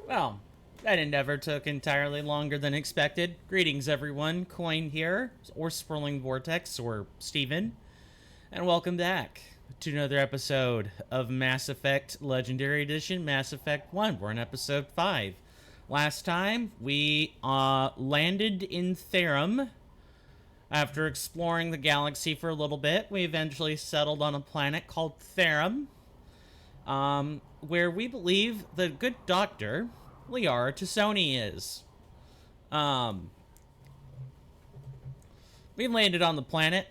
Well, that endeavor took entirely longer than expected. Greetings, everyone. Coin here, or Swirling Vortex, or Steven, and welcome back to another episode of Mass Effect Legendary Edition, Mass Effect 1. We're in episode 5. Last time, we landed in Therum. After exploring the galaxy for a little bit, we eventually settled on a planet called Therum, where we believe the good doctor, Liara T'Soni, is. Um, we landed on the planet.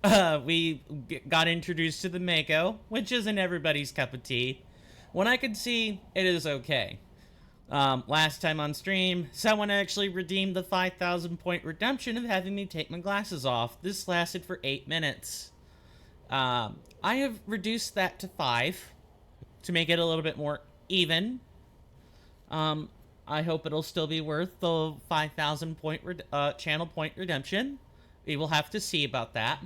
We got introduced to the Mako, which isn't everybody's cup of tea. When I could see, it is okay. Last time on stream, someone actually redeemed the 5,000 point redemption of having me take my glasses off. This lasted for 8 minutes. I have reduced that to 5 to make it a little bit more even. I hope it'll still be worth the 5,000 point channel point redemption. We will have to see about that.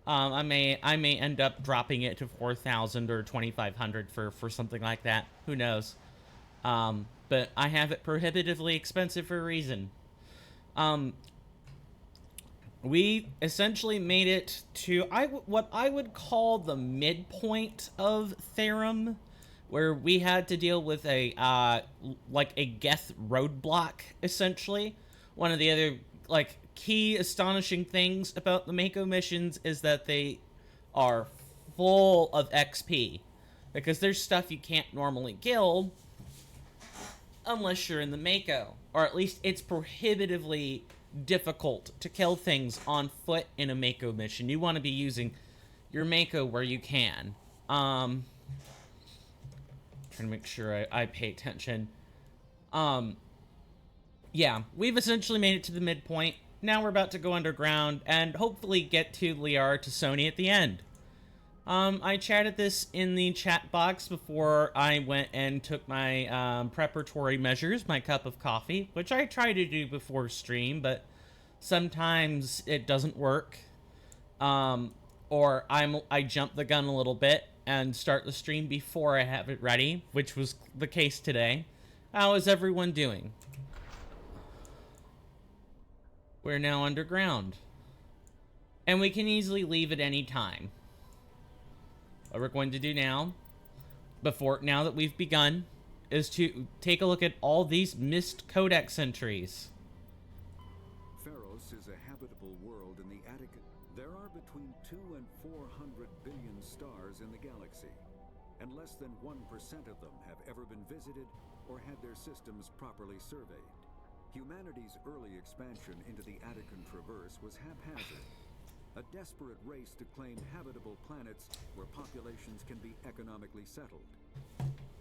I may end up dropping it to 4,000 or 2,500 for something like that. Who knows? But I have it prohibitively expensive for a reason. We essentially made it to what I would call the midpoint of Therum, where we had to deal with a Geth roadblock, essentially. One of the other key astonishing things about the Mako missions is that they are full of XP, because there's stuff you can't normally kill unless you're in the Mako, or at least it's prohibitively difficult to kill things on foot in a Mako mission. You want to be using your Mako where you can. Trying to make sure I pay attention. Yeah, we've essentially made it to the midpoint. Now we're about to go underground and hopefully get to Liara T'Soni at the end. I chatted this in the chat box before I went and took my preparatory measures, my cup of coffee, which I try to do before stream, but sometimes it doesn't work. Or I jump the gun a little bit and start the stream before I have it ready, which was the case today. How is everyone doing? We're now underground, and we can easily leave at any time. What we're going to do now that we've begun, is to take a look at all these missed codex entries. Pharos is a habitable world in the Attica. There are between 2 and 400 billion stars in the galaxy, and less than 1% of them have ever been visited or had their systems properly surveyed. Humanity's early expansion into the Attican Traverse was haphazard. A desperate race to claim habitable planets where populations can be economically settled.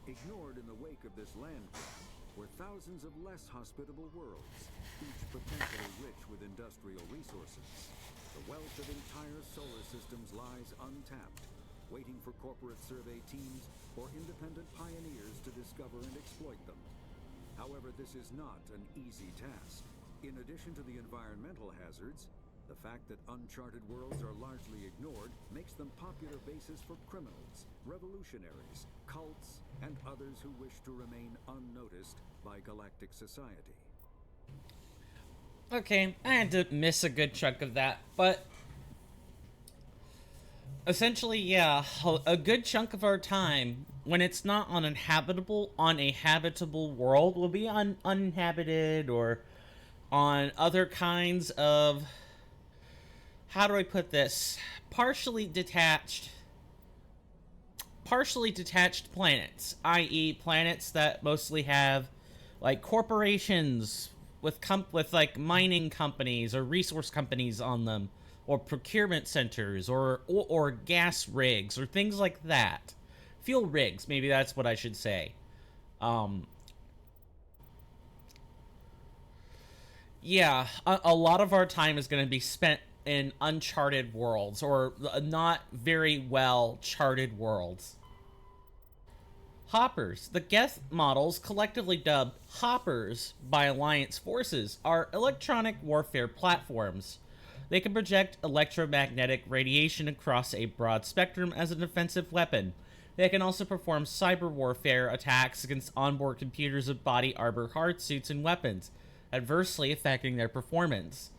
Ignored in the wake of this land grab were thousands of less hospitable worlds, each potentially rich with industrial resources. The wealth of entire solar systems lies untapped, waiting for corporate survey teams or independent pioneers to discover and exploit them. However, this is not an easy task. In addition to the environmental hazards, the fact that uncharted worlds are largely ignored makes them popular bases for criminals, revolutionaries, cults, and others who wish to remain unnoticed by galactic society. Okay, I had to miss a good chunk of that, but essentially, yeah, a good chunk of our time, when it's not on a habitable world, will be uninhabited or on other kinds of, how do I put this, partially detached planets, i.e. planets that mostly have corporations with mining companies or resource companies on them, or procurement centers, or gas rigs, or things like that. Fuel rigs, maybe that's what I should say. Yeah, a lot of our time is going to be spent in uncharted worlds, or not very well charted worlds. Hoppers. The Geth models, collectively dubbed Hoppers by Alliance forces, are electronic warfare platforms. They can project electromagnetic radiation across a broad spectrum as a defensive weapon. They can also perform cyber warfare attacks against onboard computers with body armor, hard suits, and weapons, adversely affecting their performance.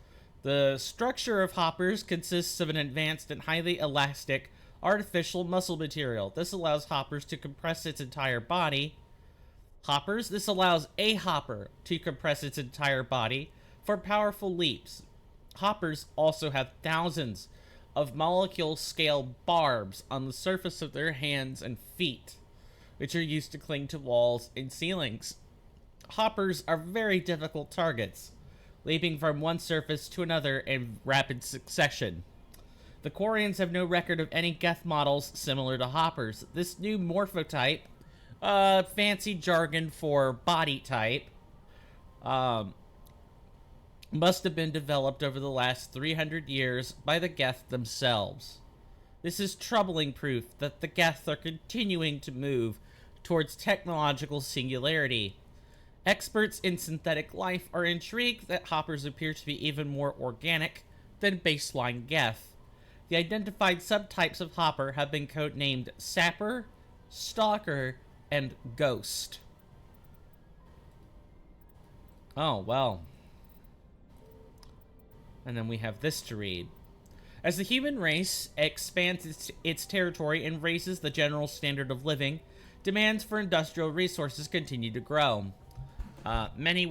The structure of hoppers consists of an advanced and highly elastic artificial muscle material. This allows hoppers to compress its entire body. This allows a hopper to compress its entire body for powerful leaps. Hoppers also have thousands of molecule-scale barbs on the surface of their hands and feet, which are used to cling to walls and ceilings. Hoppers are very difficult targets, leaping from one surface to another in rapid succession. The Quarians have no record of any Geth models similar to hoppers. This new morphotype, fancy jargon for body type, must have been developed over the last 300 years by the Geth themselves. This is troubling proof that the Geth are continuing to move towards technological singularity. Experts in synthetic life are intrigued that hoppers appear to be even more organic than baseline Geth. The identified subtypes of hopper have been codenamed Sapper, Stalker, and Ghost. Oh, well. And then we have this to read. As the human race expands its territory and raises the general standard of living, demands for industrial resources continue to grow. Many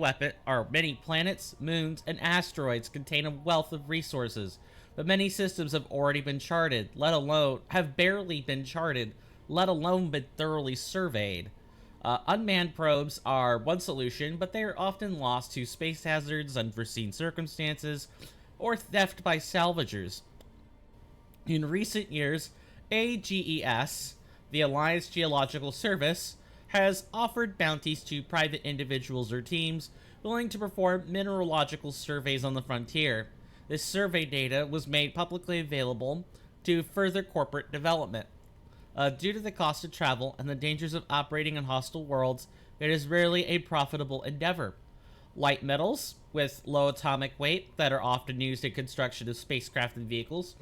planets, moons, and asteroids contain a wealth of resources, but many systems have already been charted, have barely been charted, let alone been thoroughly surveyed. Unmanned probes are one solution, but they are often lost to space hazards, unforeseen circumstances, or theft by salvagers. In recent years, AGES, the Alliance Geological Service, has offered bounties to private individuals or teams willing to perform mineralogical surveys on the frontier. This survey data was made publicly available to further corporate development. Due to the cost of travel and the dangers of operating in hostile worlds, it is rarely a profitable endeavor. Light metals, with low atomic weight, that are often used in construction of spacecraft and vehicles.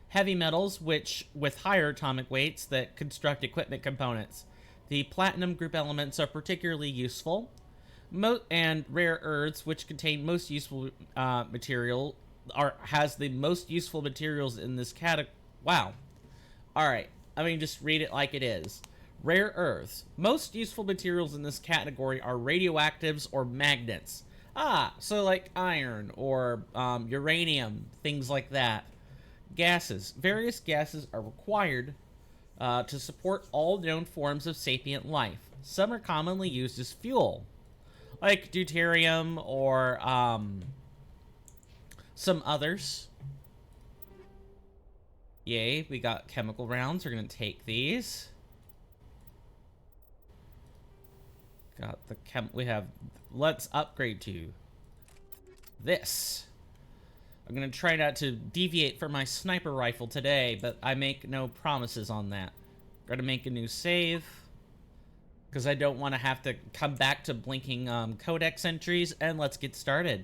Heavy metals, with higher atomic weights, that construct equipment components. The platinum group elements are particularly useful. And rare earths, which contain most useful has the most useful materials in this category. Wow. Alright, just read it like it is. Rare earths. Most useful materials in this category are radioactives or magnets. So like iron or uranium, things like that. Gases. Various gases are required to support all known forms of sapient life. Some are commonly used as fuel, like deuterium or some others. Yay, we got chemical rounds. We're going to take these. Got the we have, let's upgrade to this. I'm going to try not to deviate from my sniper rifle today, but I make no promises on that. Got to make a new save, because I don't want to have to come back to blinking codex entries, and let's get started.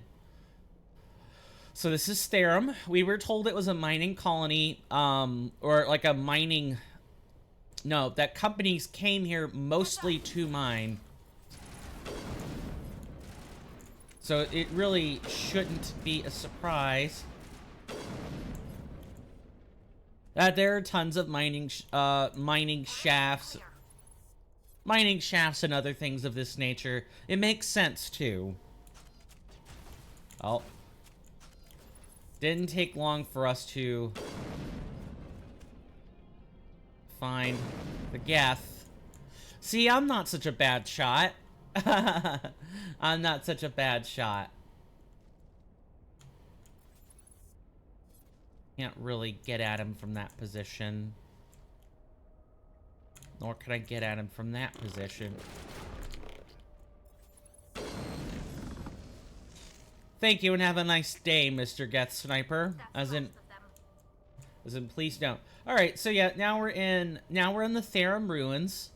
So this is Therum. We were told it was a mining colony, or like a mining... No, that companies came here mostly to mine. So it really shouldn't be a surprise that there are tons of mining shafts and other things of this nature. It makes sense too. Oh, didn't take long for us to find the Geth. See, I'm not such a bad shot. I'm not such a bad shot. Can't really get at him from that position. Nor could I get at him from that position. Thank you and have a nice day, Mr. Geth Sniper. As in please don't. Alright, so yeah, now we're in the Therum ruins.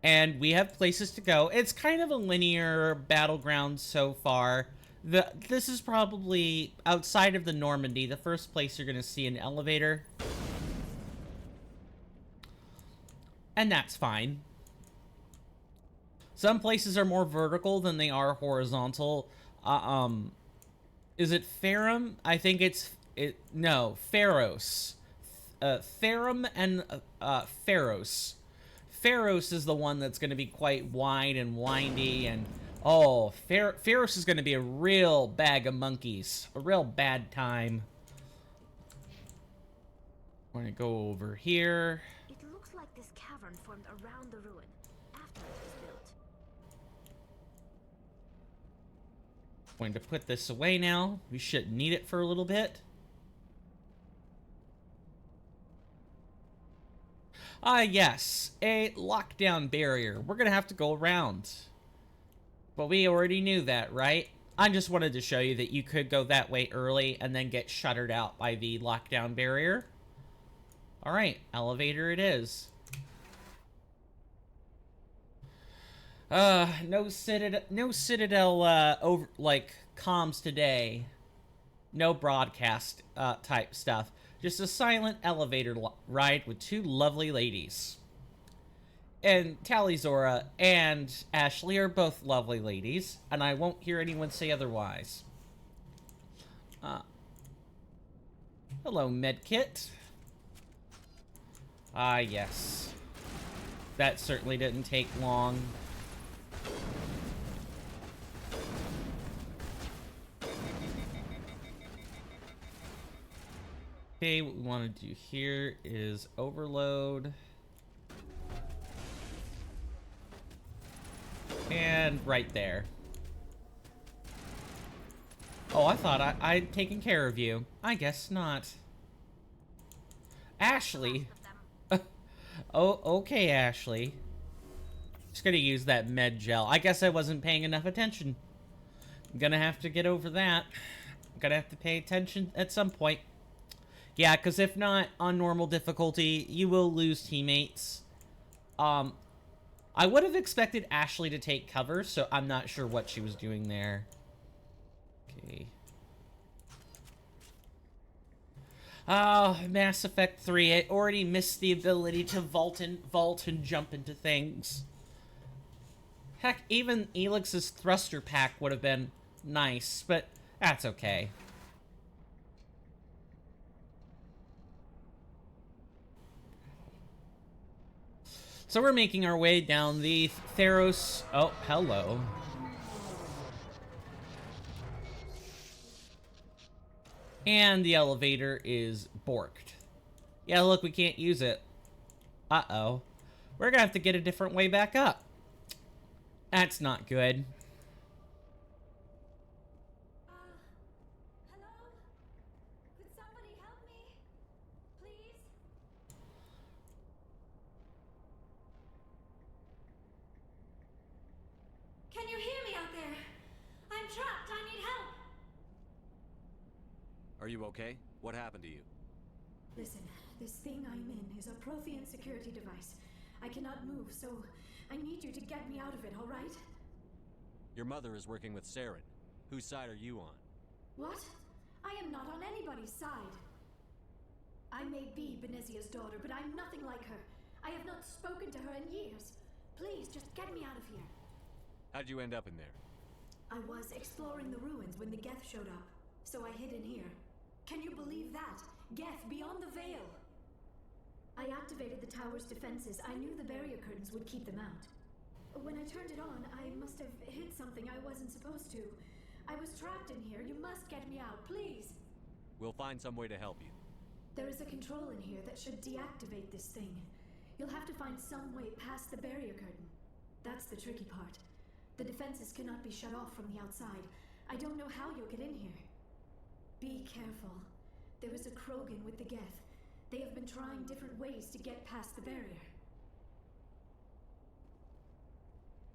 And we have places to go. It's kind of a linear battleground so far. This is probably, outside of the Normandy, the first place you're going to see an elevator. and that's fine. Some places are more vertical than they are horizontal. Is it Farum? I think no, Pharos. Therum and Pharos. Pharos is the one that's going to be quite wide and windy, and oh, Pharos is going to be a real bag of monkeys. A real bad time. We're going to go over here. It looks like this cavern formed around the ruin after it was built. Going to put this away now. We shouldn't need it for a little bit. Yes, a lockdown barrier. We're gonna have to go around. But we already knew that, right? I just wanted to show you that you could go that way early and then get shuttered out by the lockdown barrier. Alright, elevator it is. No Citadel, over, like, comms today. No broadcast, type stuff. Just a silent elevator ride with two lovely ladies. And Tali'Zorah and Ashley are both lovely ladies, and I won't hear anyone say otherwise. Hello, Medkit. Yes. That certainly didn't take long. Okay, what we want to do here is overload. And right there. Oh, I thought I'd taken care of you. I guess not. Ashley. Oh, okay, Ashley. Just gonna use that med gel. I guess I wasn't paying enough attention. I'm gonna have to get over that. I'm gonna have to pay attention at some point. Yeah, because if not, on normal difficulty, you will lose teammates. I would have expected Ashley to take cover, so I'm not sure what she was doing there. Okay. Oh, Mass Effect 3. I already missed the ability to vault and jump into things. Heck, even Elix's thruster pack would have been nice, but that's okay. So we're making our way down the Theros... Oh, hello. And the elevator is borked. Yeah, look, we can't use it. Uh-oh. We're gonna have to get a different way back up. That's not good. Hello? Could somebody help me? Please? Can you hear me out there? I'm trapped. I need help. Are you okay? What happened to you? Listen, this thing I'm in is a Prothean security device. I cannot move, so I need you to get me out of it, all right? Your mother is working with Saren. Whose side are you on? What? I am not on anybody's side. I may be Benezia's daughter, but I'm nothing like her. I have not spoken to her in years. Please, just get me out of here. How'd you end up in there? I was exploring the ruins when the Geth showed up, so I hid in here. Can you believe that? Geth, beyond the veil! I activated the tower's defenses. I knew the barrier curtains would keep them out. When I turned it on, I must have hit something I wasn't supposed to. I was trapped in here. You must get me out, please! We'll find some way to help you. There is a control in here that should deactivate this thing. You'll have to find some way past the barrier curtain. That's the tricky part. The defenses cannot be shut off from the outside. I don't know how you'll get in here. Be careful. There is a Krogan with the Geth. They have been trying different ways to get past the barrier.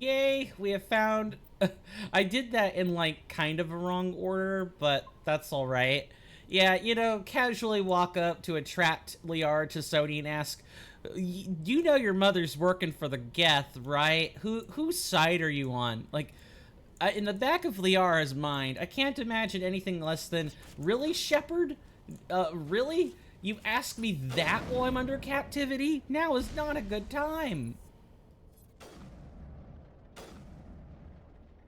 Yay, we have found... I did that in, like, kind of a wrong order, but that's alright. Yeah, you know, casually walk up to a trapped Liara T'Soni and ask, you know your mother's working for the Geth, right? Whose side are you on? Like, in the back of Liara's mind, I can't imagine anything less than, really, Shepard? Really? You ask me that while I'm under captivity? Now is not a good time.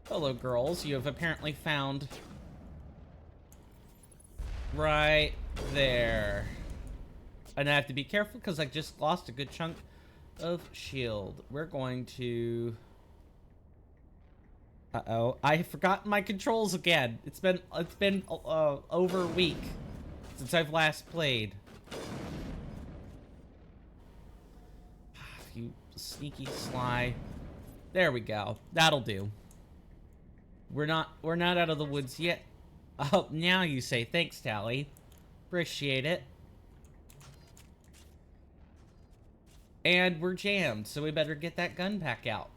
Hello, girls. You have apparently found... right there. And I have to be careful because I just lost a good chunk of shield. We're going to... Uh-oh. I have forgotten my controls again. It's been over a week since I've last played. You sneaky sly. There we go. That'll do. We're not out of the woods yet. Oh, now you say. Thanks, Tally. Appreciate it. And we're jammed, so we better get that gun pack out.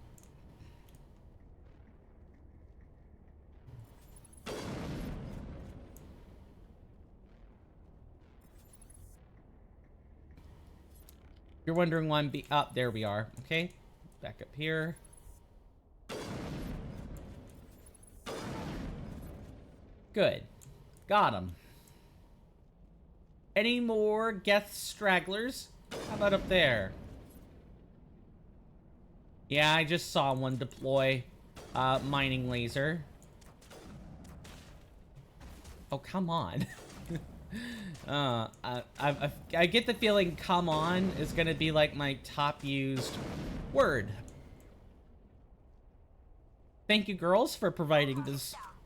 You're wondering why I'm up. There we are. Okay. Back up here. Good. Got him. Any more Geth stragglers? How about up there? Yeah, I just saw one deploy mining laser. Oh, come on. I get the feeling "come on" is gonna be like my top used word. Thank you, girls, for providing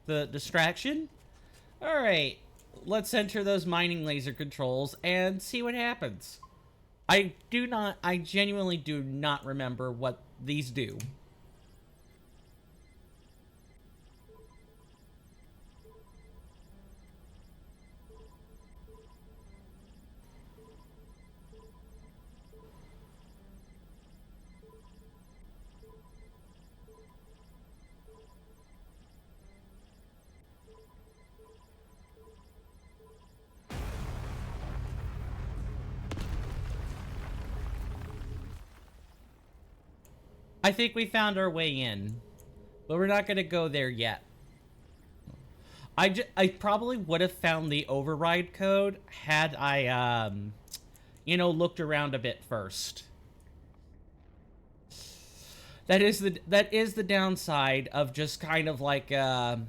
the distraction. All right, let's enter those mining laser controls and see what happens. I genuinely do not remember what these do. I think we found our way in, but we're not gonna go there yet. I probably would have found the override code had I, you know, looked around a bit first. That is the downside of just kind of like, you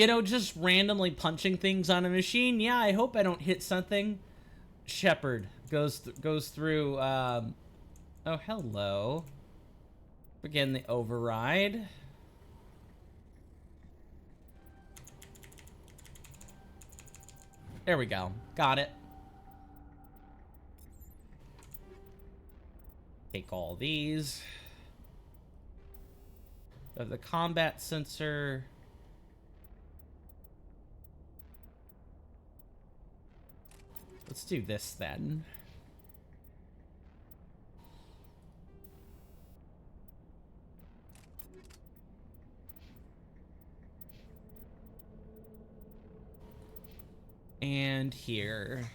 know, just randomly punching things on a machine. Yeah, I hope I don't hit something. Shepard goes through, oh, hello. Begin the override. There we go. Got it. Take all these. The combat sensor. Let's do this then. And here.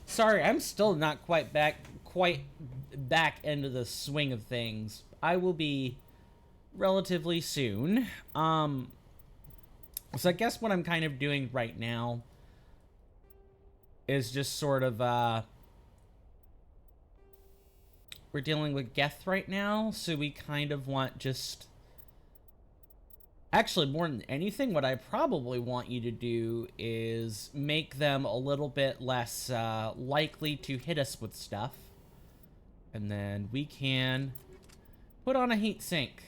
Sorry, I'm still not quite back into the swing of things. I will be relatively soon. So I guess what I'm kind of doing right now is just sort of we're dealing with Geth right now, so we kind of want just... Actually, more than anything, what I probably want you to do is make them a little bit less likely to hit us with stuff. And then we can put on a heat sink.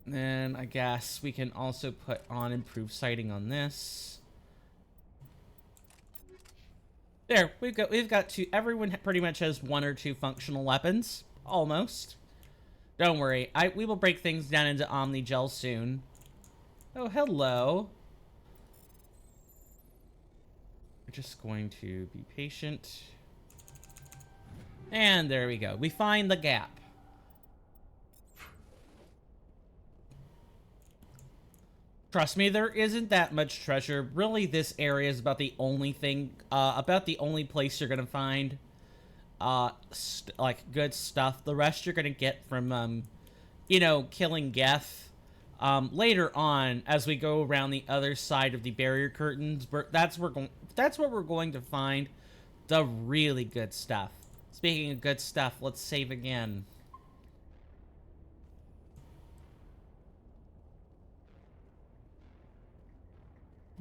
Then I guess we can also put on improved sighting on this. There, we've got two. Everyone pretty much has one or two functional weapons, almost. Don't worry, we will break things down into Omnigel soon. Oh, hello. We're just going to be patient. And there we go. We find the gap. Trust me, there isn't that much treasure. Really, this area is about the only thing, about the only place you're gonna find like good stuff. The rest you're gonna get from you know, killing Geth later on as we go around the other side of the barrier curtains. That's what we're going to find the really good stuff. Speaking of good stuff, let's save again.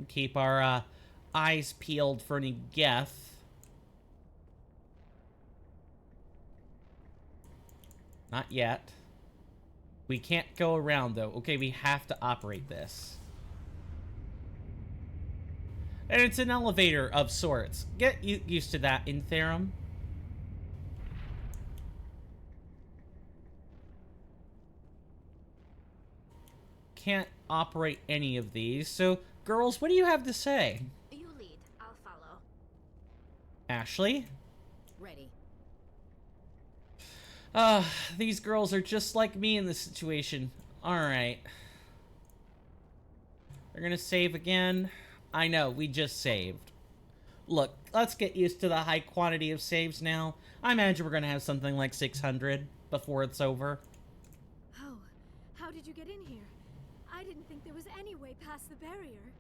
Keep our eyes peeled for any Geth. Not yet. We can't go around, though. Okay, we have to operate this. And it's an elevator of sorts. Get used to that in Therum. Can't operate any of these. So, girls, what do you have to say? You lead. I'll follow. Ashley? Ready. These girls are just like me in this situation. Alright. They're gonna save again. I know, we just saved. Look, let's get used to the high quantity of saves now. I imagine we're gonna have something like 600 before it's over. Oh, how did you get in here? I didn't think there was any way past the barrier.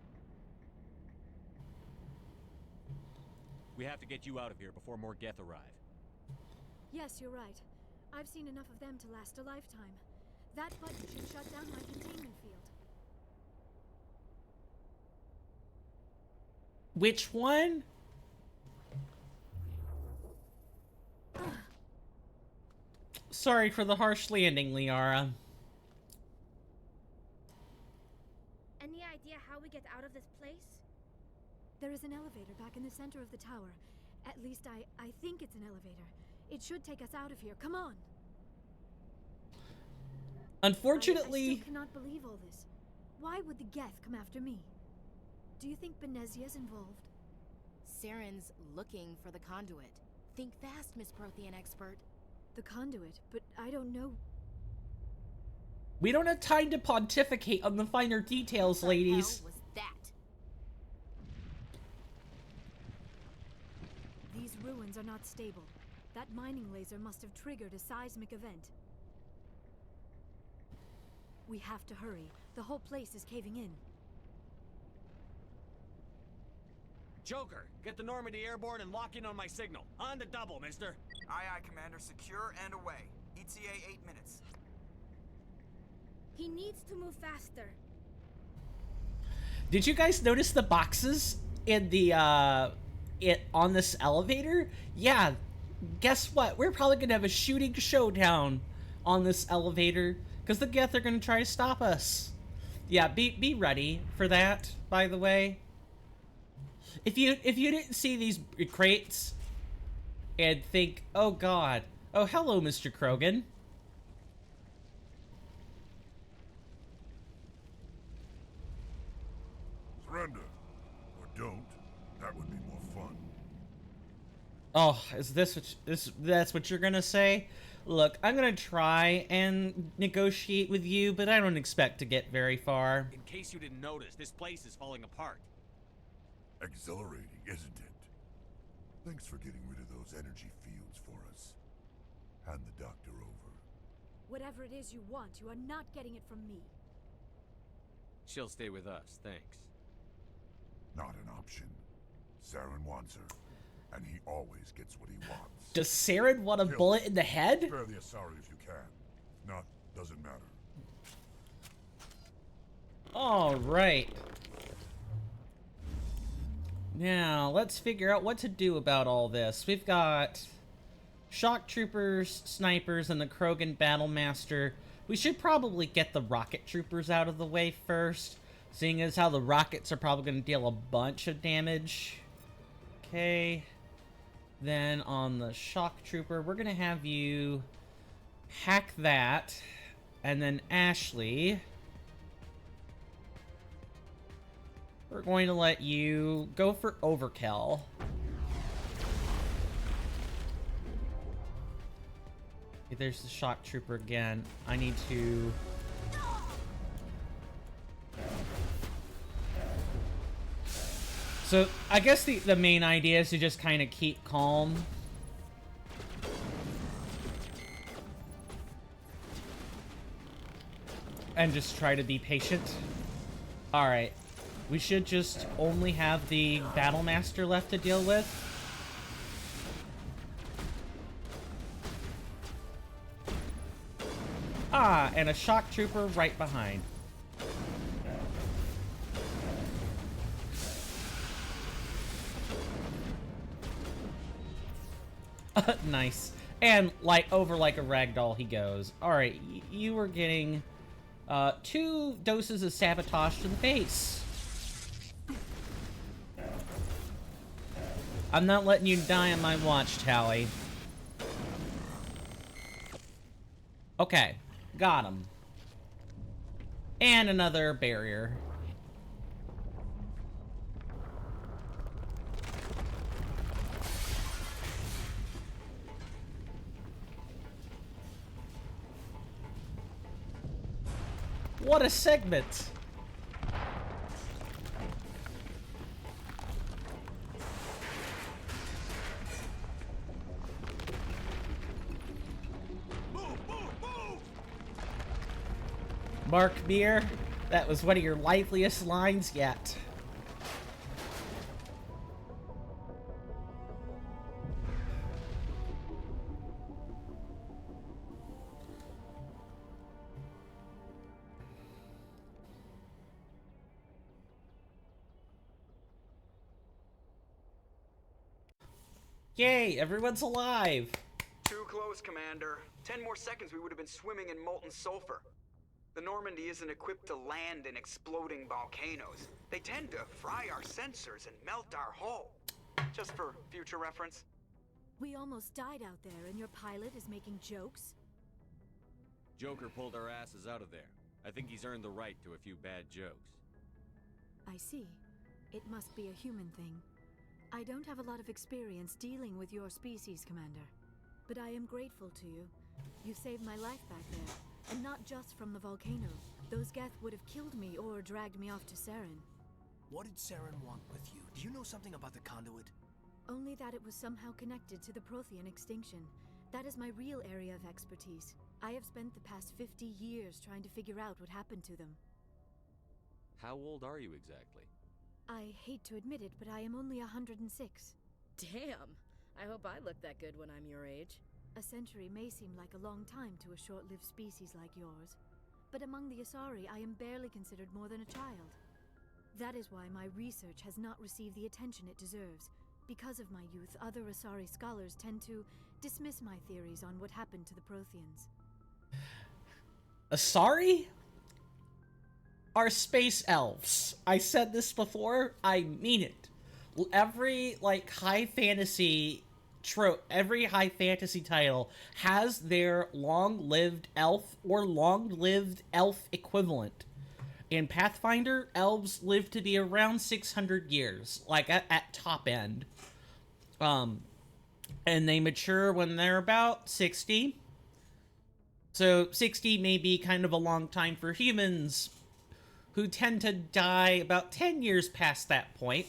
We have to get you out of here before more Geth arrive. Yes, you're right. I've seen enough of them to last a lifetime. That button should shut down my containment field. Which one? Sorry for the harsh landing, Liara. Any idea how we get out of this place? There is an elevator back in the center of the tower. At least I think it's an elevator. It should take us out of here. Come on. Unfortunately, I still cannot believe all this. Why would the Geth come after me? Do you think Benezia's involved? Saren's looking for the conduit. Think fast, Miss Prothean expert. The conduit, but I don't know. we don't have time to pontificate on the finer details, What the ladies. hell was that? These ruins are not stable. That mining laser must have triggered a seismic event. We have to hurry. The whole place is caving in. Joker, get the Normandy airborne and lock in on my signal. On the double, mister. Aye, aye, Commander. Secure and away. ETA 8 minutes. He needs to move faster. Did you guys notice the boxes in the on this elevator? Yeah, guess what? We're probably gonna have a shooting showdown on this elevator because the Geth are gonna try to stop us. Yeah, be ready for that. By the way, if you didn't see these crates and think, oh god, oh hello, Mr. Krogan. Surrender. Or don't. That would be more fun. Oh, is this that's what you're gonna say? Look, I'm gonna try and negotiate with you, but I don't expect to get very far. In case you didn't notice, this place is falling apart. Exhilarating, isn't it? Thanks for getting rid of those energy fields for us. Hand the doctor over. Whatever it is you want, you are not getting it from me. She'll stay with us, thanks. Not an option. Saren wants her, and he always gets what he wants. Does Saren want a bullet in the head? Spare the Asari if you can. If not, doesn't matter. All right. Now, let's figure out what to do about all this. We've got shock troopers, snipers, and the Krogan Battlemaster. We should probably get the rocket troopers out of the way first, seeing as how the rockets are probably going to deal a bunch of damage. Okay. Then on the shock trooper, we're going to have you hack that. And then Ashley, we're going to let you go for overkill. Okay, there's the shock trooper again. I need to... So, I guess the main idea is to just kind of keep calm. And just try to be patient. Alright. We should just only have the Battle Master left to deal with. Ah, and a shock trooper right behind. Nice. And like over like a ragdoll he goes. Alright, you were getting 2 doses of sabotage to the face. I'm not letting you die on my watch, Tally. Okay, got him. And another barrier. What a segment! Mark Beer, that was one of your liveliest lines yet. Yay, everyone's alive! Too close, Commander. 10 more seconds we would have been swimming in molten sulfur. The Normandy isn't equipped to land in exploding volcanoes. They tend to fry our sensors and melt our hull. Just for future reference. We almost died out there, and your pilot is making jokes? Joker pulled our asses out of there. I think he's earned the right to a few bad jokes. I see. It must be a human thing. I don't have a lot of experience dealing with your species, Commander. But I am grateful to you. You saved my life back there. And not just from the volcano. Those Geth would have killed me or dragged me off to Saren. What did Saren want with you? Do you know something about the conduit? Only that it was somehow connected to the Prothean extinction. That is my real area of expertise. I have spent the past 50 years trying to figure out what happened to them. How old are you exactly? I hate to admit it, but I am only 106. Damn! I hope I look that good when I'm your age. A century may seem like a long time to a short-lived species like yours, but among the Asari, I am barely considered more than a child. That is why my research has not received the attention it deserves. Because of my youth, other Asari scholars tend to dismiss my theories on what happened to the Protheans. Asari are space elves. I said this before, I mean it. Every, like, high fantasy trope, every high fantasy title has their long-lived elf or long-lived elf equivalent. In Pathfinder, elves live to be around 600 years, like at top end. And they mature when they're about 60. So 60 may be kind of a long time for humans, who tend to die about 10 years past that point,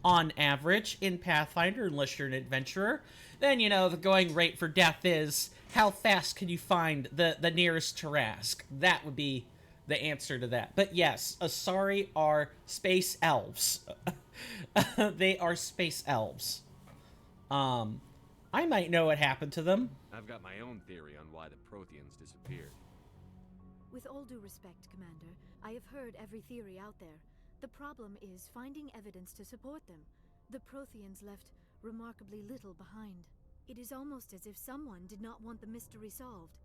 on average, in Pathfinder, unless you're an adventurer. Then, you know, the going rate for death is, how fast can you find the nearest Tarrasque? That would be the answer to that. But yes, Asari are space elves. They are space elves. I might know what happened to them. I've got my own theory on why the Protheans disappeared. With all due respect, Commander, I have heard every theory out there. The problem is finding evidence to support them. The Protheans left remarkably little behind. It is almost as if someone did not want the mystery solved.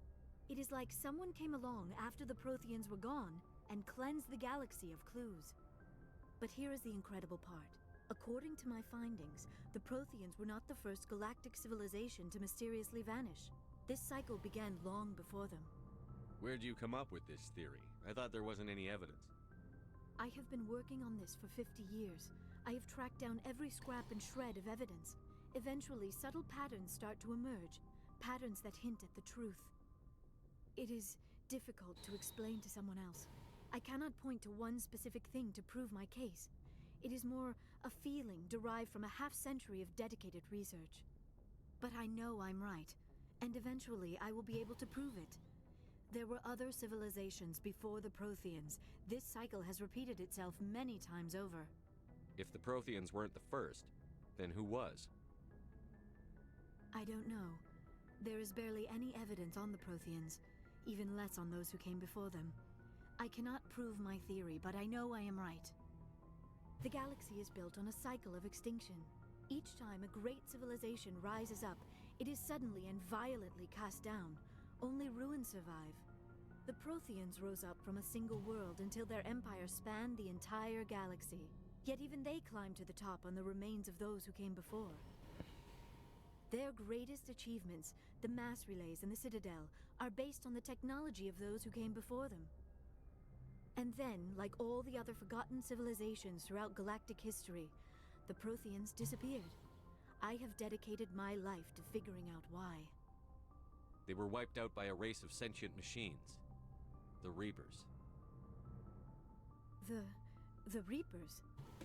It is like someone came along after the Protheans were gone and cleansed the galaxy of clues. But here is the incredible part. According to my findings, the Protheans were not the first galactic civilization to mysteriously vanish. This cycle began long before them. Where'd you come up with this theory? I thought there wasn't any evidence. I have been working on this for 50 years. I have tracked down every scrap and shred of evidence. Eventually, subtle patterns start to emerge, patterns that hint at the truth. It is difficult to explain to someone else. I cannot point to one specific thing to prove my case. It is more a feeling derived from a half-century of dedicated research. But I know I'm right, and eventually I will be able to prove it. There were other civilizations before the Protheans. This cycle has repeated itself many times over. If the Protheans weren't the first, then who was? I don't know. There is barely any evidence on the Protheans, even less on those who came before them. I cannot prove my theory, but I know I am right. The galaxy is built on a cycle of extinction. Each time a great civilization rises up, it is suddenly and violently cast down. Only ruins survive. The Protheans rose up from a single world until their empire spanned the entire galaxy. Yet even they climbed to the top on the remains of those who came before. Their greatest achievements, the mass relays and the Citadel, are based on the technology of those who came before them. And then, like all the other forgotten civilizations throughout galactic history, the Protheans disappeared. I have dedicated my life to figuring out why. They were wiped out by a race of sentient machines. The Reapers. The Reapers?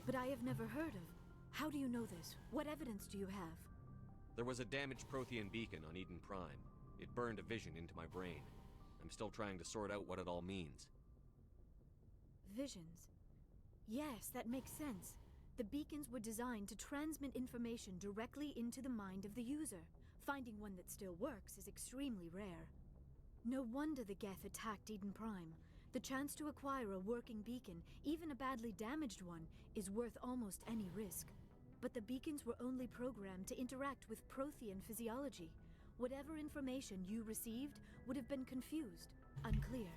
But I have never heard of. How do you know this? What evidence do you have? There was a damaged Prothean beacon on Eden Prime. It burned a vision into my brain. I'm still trying to sort out what it all means. Visions. Yes, that makes sense. The beacons were designed to transmit information directly into the mind of the user. Finding one that still works is extremely rare. No wonder the Geth attacked Eden Prime. The chance to acquire a working beacon, even a badly damaged one, is worth almost any risk. But the beacons were only programmed to interact with Prothean physiology. Whatever information you received would have been confused, unclear.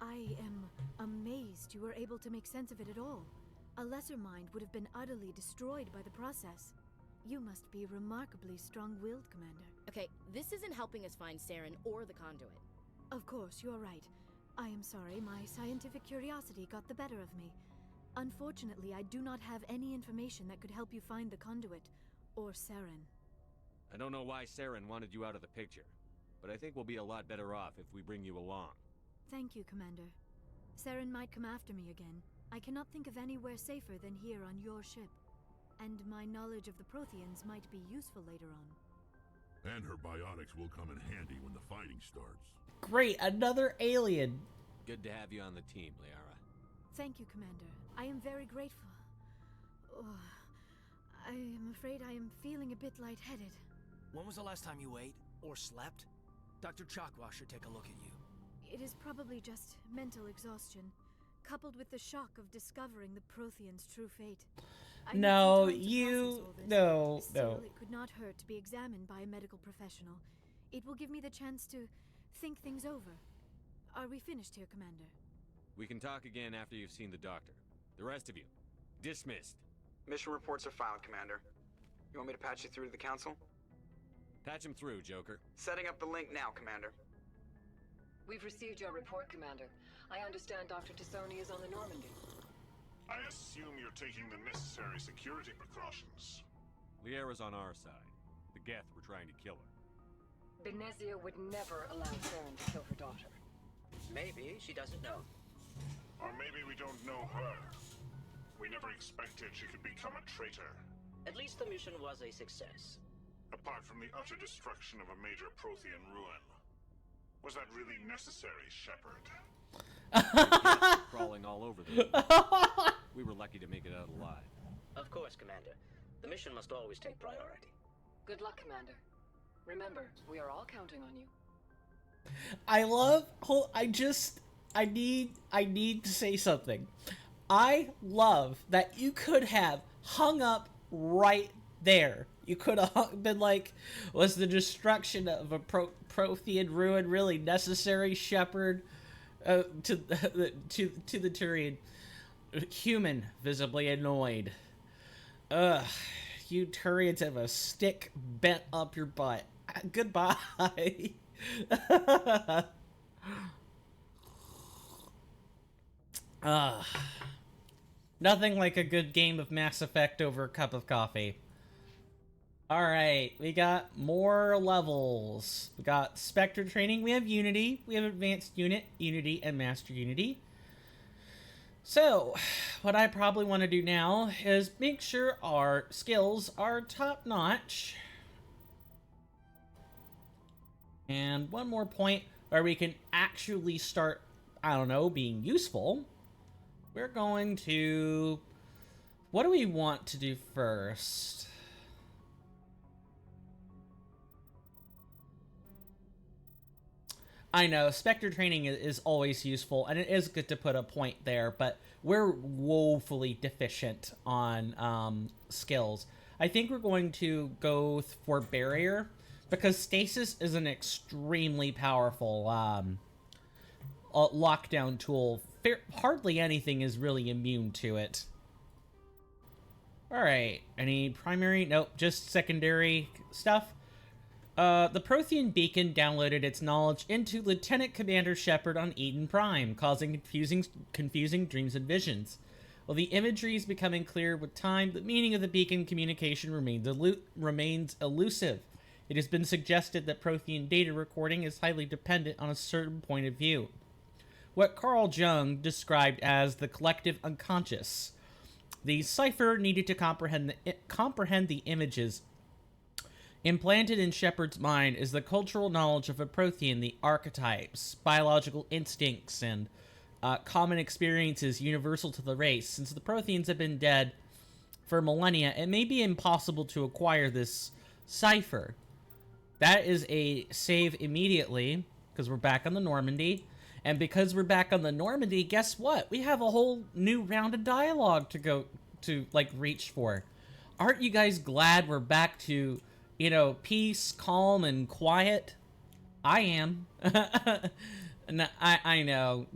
I am amazed you were able to make sense of it at all. A lesser mind would have been utterly destroyed by the process. You must be remarkably strong-willed, Commander. Okay, this isn't helping us find Saren or the conduit. Of course, you're right. I am sorry, my scientific curiosity got the better of me. Unfortunately, I do not have any information that could help you find the conduit, or Saren. I don't know why Saren wanted you out of the picture, but I think we'll be a lot better off if we bring you along. Thank you, Commander. Saren might come after me again. I cannot think of anywhere safer than here on your ship. And my knowledge of the Protheans might be useful later on. And her biotics will come in handy when the fighting starts. Great, another alien. Good to have you on the team, Liara. Thank you, Commander. I am very grateful. Oh, I am afraid I am feeling a bit lightheaded. When was the last time you ate or slept? Dr. Chakwa should take a look at you. It is probably just mental exhaustion, coupled with the shock of discovering the Protheans' true fate. No, no. Still, it could not hurt to be examined by a medical professional. It will give me the chance to think things over. Are we finished here, Commander? We can talk again after you've seen the doctor. The rest of you, dismissed. Mission reports are filed, Commander. You want me to patch you through to the Council? Patch him through, Joker. Setting up the link now, Commander. We've received your report, Commander. I understand Dr. Tassoni is on the Normandy. I assume you're taking the necessary security precautions. Liara's on our side. The Geth were trying to kill her. Benezia would never allow Saren to kill her daughter. Maybe she doesn't know. Or maybe we don't know her. We never expected she could become a traitor. At least the mission was a success. Apart from the utter destruction of a major Prothean ruin. Was that really necessary, Shepard? Crawling all over them. We were lucky to make it out alive. Of course, Commander. The mission must always take priority. Good luck, Commander. Remember, we are all counting on you. I need to say something. I love that you could have hung up right there. You could have been like, was the destruction of a Prothean ruin really necessary, Shepard? To the Turian. Human, visibly annoyed. Ugh, you Turians have a stick bent up your butt. Goodbye. Nothing like a good game of Mass Effect over a cup of coffee. Alright, we got more levels. We got Spectre training, we have Unity, we have Advanced Unit, Unity, and Master Unity. So, what I probably want to do now is make sure our skills are top-notch. And one more point, where we can actually start, I don't know, being useful, we're going to... What do we want to do first? I know, Spectre training is always useful, and it is good to put a point there, but we're woefully deficient on skills. I think we're going to go for Barrier, because Stasis is an extremely powerful lockdown tool. Hardly anything is really immune to it. Alright, any primary? Nope, just secondary stuff. The Prothean Beacon downloaded its knowledge into Lieutenant Commander Shepard on Eden Prime, causing confusing dreams and visions. While the imagery is becoming clearer with time, the meaning of the beacon communication remains elusive. It has been suggested that Prothean data recording is highly dependent on a certain point of view. What Carl Jung described as the collective unconscious. The cipher needed to comprehend the images. Implanted in Shepard's mind is the cultural knowledge of a Prothean, the archetypes, biological instincts, and common experiences universal to the race. Since the Protheans have been dead for millennia, it may be impossible to acquire this cipher. That is a save immediately, because we're back on the Normandy. And because we're back on the Normandy, guess what? We have a whole new round of dialogue to go to, like, reach for. Aren't you guys glad we're back to, you know, peace, calm, and quiet? I am. I know.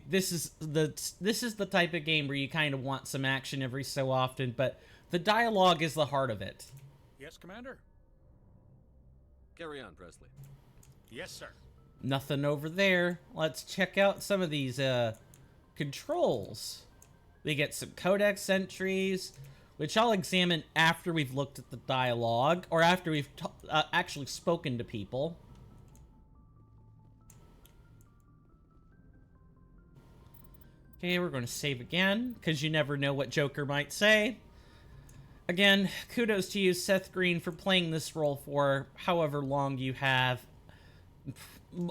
This is the type of game where you kind of want some action every so often, but the dialogue is the heart of it. Yes, Commander? Carry on, Presley. Yes, sir. Nothing over there. Let's check out some of these controls. We get some codex entries, which I'll examine after we've looked at the dialogue, or after we've actually spoken to people. Okay, we're going to save again, because you never know what Joker might say. Again, kudos to you, Seth Green, for playing this role for however long you have.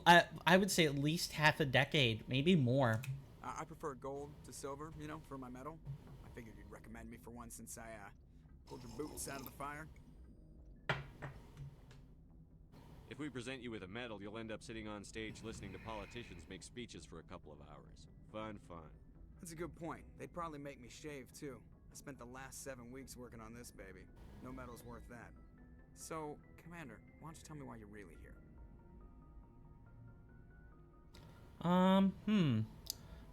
I would say at least half a decade, maybe more. I prefer gold to silver, you know, for my medal. I figured you'd recommend me for one since I pulled your boots out of the fire. If we present you with a medal, you'll end up sitting on stage listening to politicians make speeches for a couple of hours. Fun. That's a good point. They'd probably make me shave, too. I spent the last 7 weeks working on this baby. No medal's worth that. So, Commander, why don't you tell me why you're really here?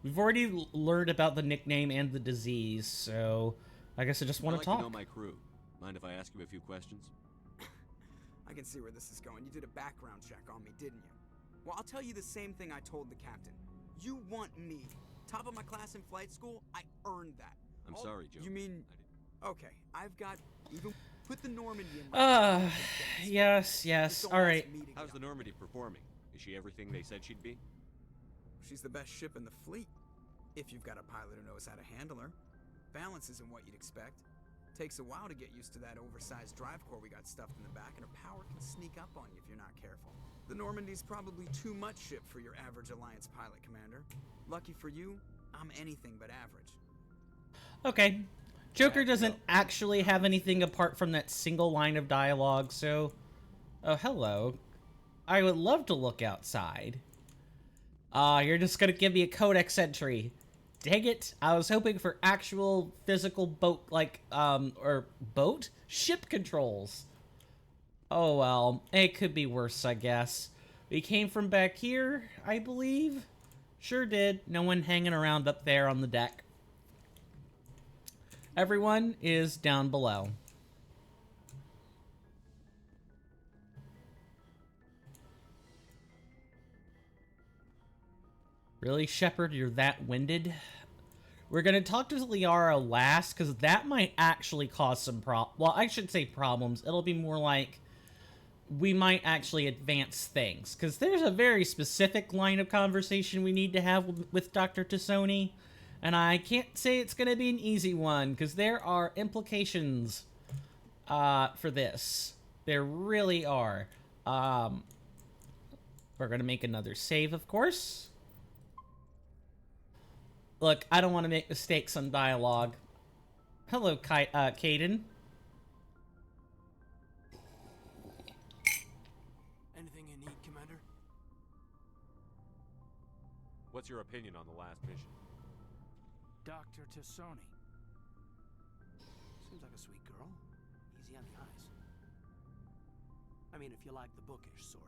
We've already learned about the nickname and the disease, so I guess I just want to talk. To know my crew. Mind if I ask you a few questions? I can see where this is going. You did a background check on me, didn't you? Well, I'll tell you the same thing I told the captain. You want me. Top of my class in flight school, I earned that. I'm sorry, Joe. You mean... Okay, I've got... Even put the Normandy in my... yes, alright. How's the Normandy performing? Is she everything they said she'd be? She's the best ship in the fleet. If you've got a pilot who knows how to handle her. Balance isn't what you'd expect. Takes a while to get used to that oversized drive core we got stuffed in the back, and her power can sneak up on you if you're not careful. The Normandy's probably too much ship for your average Alliance pilot, Commander. Lucky for you, I'm anything but average. Okay. Joker doesn't actually have anything apart from that single line of dialogue, so... Oh, hello. I would love to look outside. You're just gonna give me a codex entry. Dang it. I was hoping for actual physical boat, ship controls. Oh well, it could be worse, I guess. We came from back here, I believe? Sure did. No one hanging around up there on the deck. Everyone is down below. Really, Shepard? You're that winded? We're going to talk to Liara last, because that might actually cause some well, I should say problems. It'll be more like we might actually advance things, because there's a very specific line of conversation we need to have with Dr. T'Soni, and I can't say it's going to be an easy one, because there are implications for this. There really are. We're gonna make another save, of course. Look, I don't want to make mistakes on dialogue. Hello, Kaidan. Anything you need, Commander? What's your opinion on the last mission? Dr. T'Soni. Seems like a sweet girl. Easy on the eyes. I mean, if you like the bookish sort.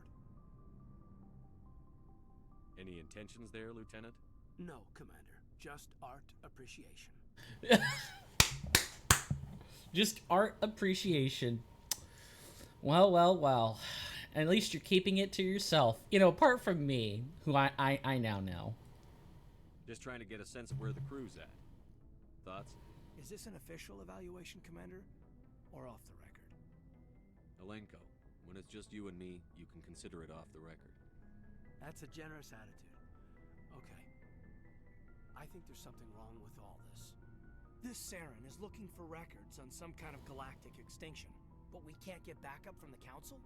Any intentions there, Lieutenant? No, Commander. Just art appreciation. Just art appreciation. Well, well, well. At least you're keeping it to yourself. You know, apart from me, who I now know. Just trying to get a sense of where the crew's at. Thoughts? Is this an official evaluation, Commander? Or off the record? Alenko, when it's just you and me, you can consider it off the record. That's a generous attitude. Okay. I think there's something wrong with all this. This Saren is looking for records on some kind of galactic extinction, but we can't get backup from the Council?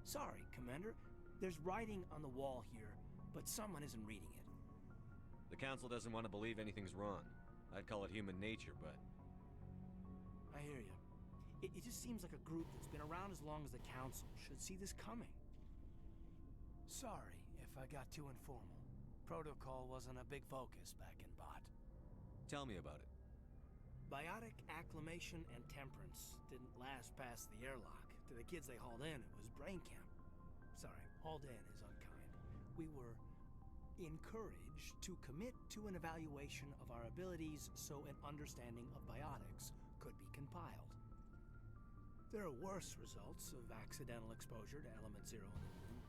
Sorry, Commander. There's writing on the wall here, but someone isn't reading it. The Council doesn't want to believe anything's wrong. I'd call it human nature, but... I hear you. It just seems like a group that's been around as long as the Council should see this coming. Sorry if I got too informal. Protocol wasn't a big focus back in Bot. Tell me about it. Biotic acclimation and temperance didn't last past the airlock. To the kids they hauled in, it was brain camp. Sorry, hauled in is unkind. We were encouraged to commit to an evaluation of our abilities so an understanding of biotics could be compiled. There are worse results of accidental exposure to element zero in the moon.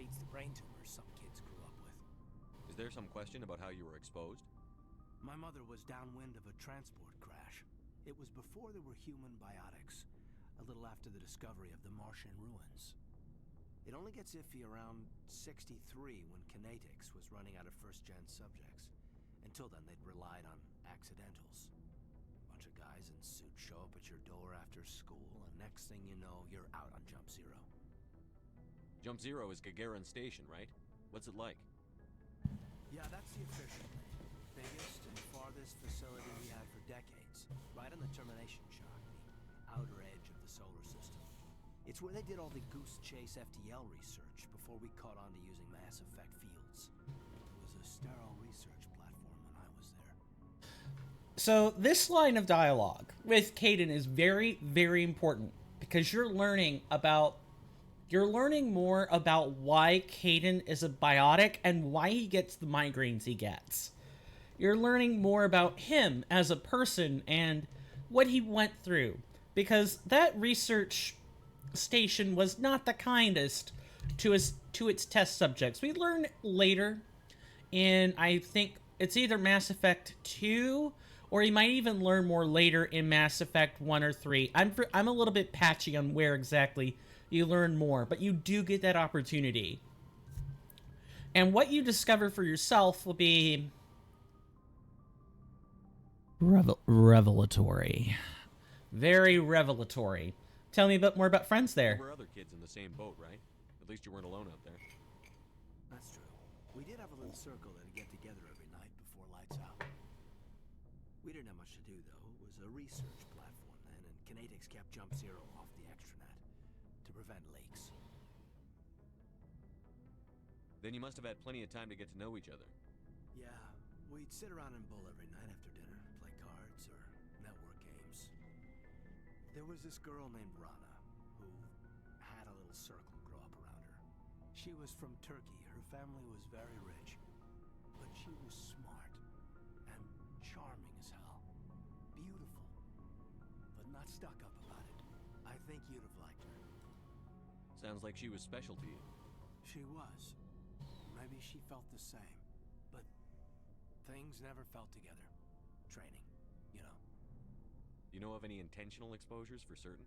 Beats the brain tumors some kids grew up with. Is there some question about how you were exposed? My mother was downwind of a transport crash. It was before there were human biotics, a little after the discovery of the Martian ruins. It only gets iffy around 63 when Kinetics was running out of first-gen subjects. Until then, they'd relied on accidentals. Bunch of guys in suits show up at your door after school, and next thing you know, you're out on Jump Zero. Jump Zero is Gagarin Station, right? What's it like? Yeah, that's the official name. Biggest and farthest facility we had for decades. Right on the termination shock, the outer edge of the solar system. It's where they did all the Goose Chase FTL research before we caught on to using mass effect fields. It was a sterile research platform when I was there. So this line of dialogue with Kaidan is very, very important because you're learning more about why Kaidan is a biotic and why he gets the migraines he gets. You're learning more about him as a person and what he went through, because that research station was not the kindest to its test subjects. We learn later in, I think it's either Mass Effect 2 or you might even learn more later in Mass Effect 1 or 3. I'm a little bit patchy on where exactly you learn more, but you do get that opportunity. And what you discover for yourself will be revelatory. Very revelatory. Tell me more about friends there. There were other kids in the same boat, right? At least you weren't alone out there. That's true. We did have a little circle that'd get together every night before lights out. We didn't have much to do, though. It was a research platform then, and Kinetics kept Jump Zero off the extranet to prevent leaks. Then you must have had plenty of time to get to know each other. Yeah, we'd sit around and bull every night after dinner, play cards or network games. There was this girl named Rana, who had a little circle grow up around her. She was from Turkey. Her family was very rich. But she was smart and charming as hell. Beautiful, but not stuck up about it. I think you'd have liked her. Sounds like she was special to you. She was. Maybe she felt the same. But things never felt together. Training, you know. You know of any intentional exposures for certain?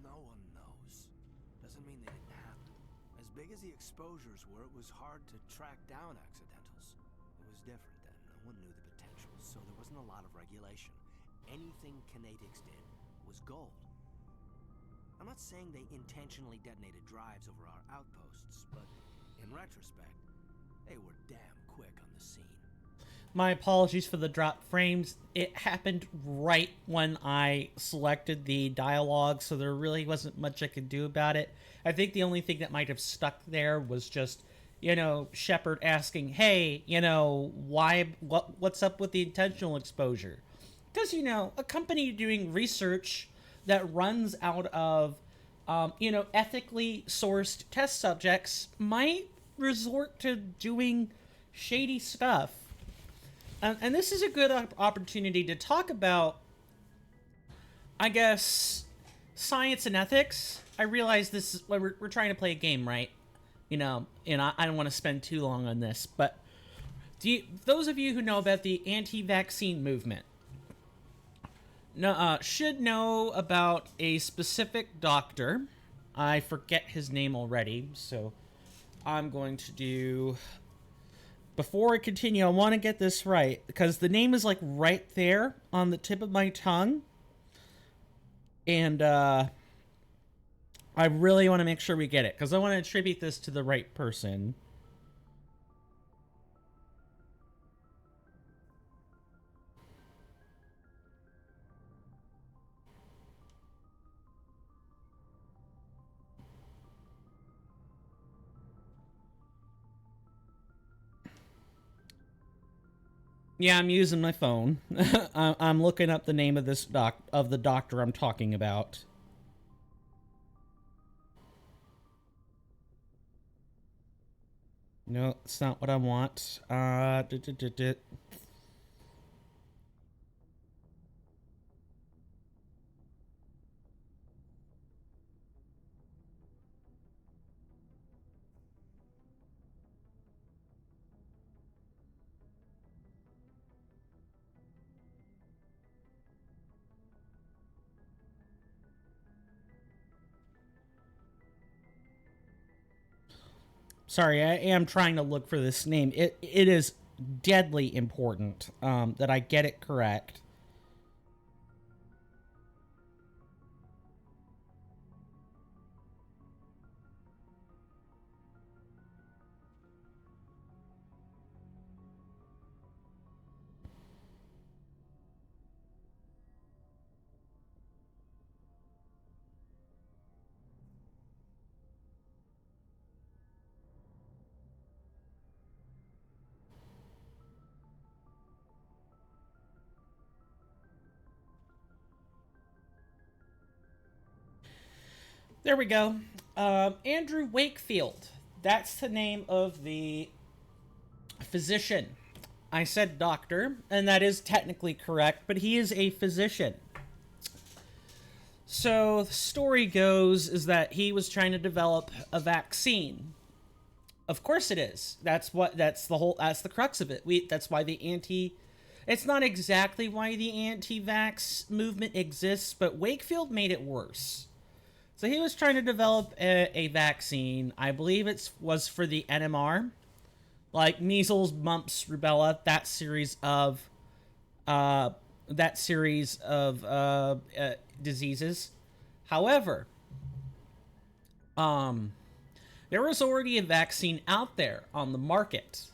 No one knows. Doesn't mean they didn't happen. As big as the exposures were, it was hard to track down accidentals. It was different then. No one knew the potential, so there wasn't a lot of regulation. Anything Kinetics did was gold. I'm not saying they intentionally detonated drives over our outposts, but in retrospect, they were damn quick on the scene. My apologies for the drop frames. It happened right when I selected the dialogue, so there really wasn't much I could do about it. I think the only thing that might have stuck there was just, you know, Shepard asking, hey, you know, what's up with the intentional exposure? Because, you know, a company doing research that runs out of, you know, ethically sourced test subjects might resort to doing shady stuff. And this is a good opportunity to talk about, I guess, science and ethics. I realize this is we're trying to play a game, right? You know, and I don't want to spend too long on this, but those of you who know about the anti-vaccine movement should know about a specific doctor. I forget his name already, so I'm going to do... Before I continue, I want to get this right, because the name is, like, right there on the tip of my tongue. And, I really want to make sure we get it, because I want to attribute this to the right person. Yeah, I'm using my phone. I'm looking up the name of this the doctor I'm talking about. No, it's not what I want. Sorry, I am trying to look for this name. It is deadly important that I get it correct. There we go. Andrew Wakefield. That's the name of the physician. I said doctor, and that is technically correct, but he is a physician. So the story goes is that he was trying to develop a vaccine. Of course it is. That's the crux of it. That's why it's not exactly why the anti-vax movement exists, but Wakefield made it worse. So he was trying to develop a vaccine. I believe it was for the NMR, like measles, mumps, rubella, that series of diseases. However, there was already a vaccine out there on the market,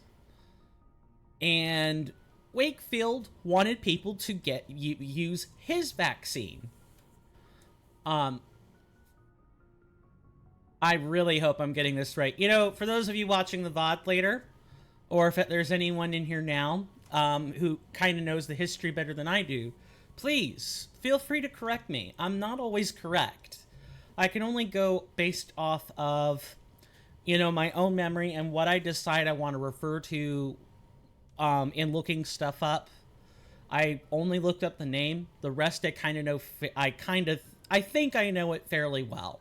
and Wakefield wanted people to use his vaccine. I really hope I'm getting this right. You know, for those of you watching the VOD later, or if there's anyone in here now who kind of knows the history better than I do, please feel free to correct me. I'm not always correct. I can only go based off of, you know, my own memory and what I decide I want to refer to in looking stuff up. I only looked up the name. The rest I kind of know. I think I know it fairly well,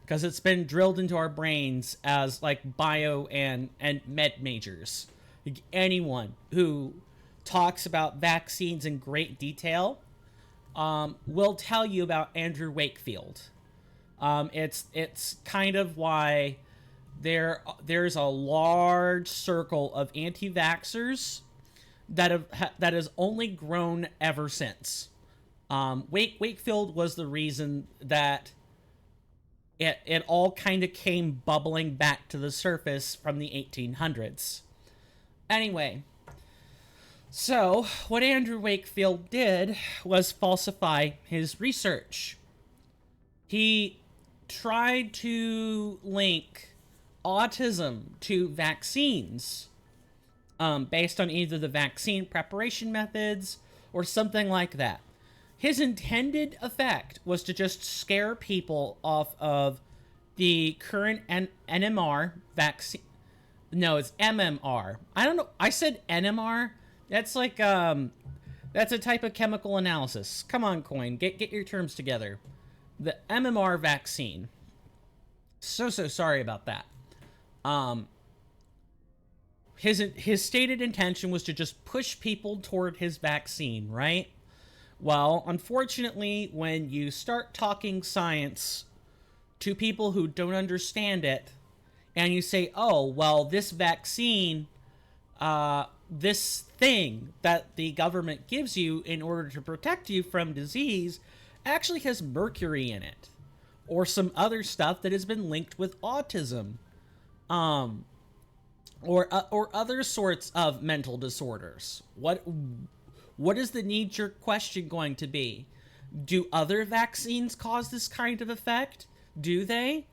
because it's been drilled into our brains as like bio and med majors. Anyone who talks about vaccines in great detail will tell you about Andrew Wakefield. It's kind of why there's a large circle of anti-vaxxers that has only grown ever since. Wakefield was the reason that it all kind of came bubbling back to the surface from the 1800s. Anyway, so what Andrew Wakefield did was falsify his research. He tried to link autism to vaccines, based on either the vaccine preparation methods or something like that. His intended effect was to just scare people off of the current NMR vaccine. No, it's MMR. I don't know. I said NMR. That's like, that's a type of chemical analysis. Come on, Coin. Get your terms together. The MMR vaccine. So sorry about that. His stated intention was to just push people toward his vaccine, right? Well, unfortunately, when you start talking science to people who don't understand it, and you say, oh, well, this vaccine, this thing that the government gives you in order to protect you from disease actually has mercury in it, or some other stuff that has been linked with autism, or other sorts of mental disorders. What is the knee-jerk question going to be? Do other vaccines cause this kind of effect? Do they?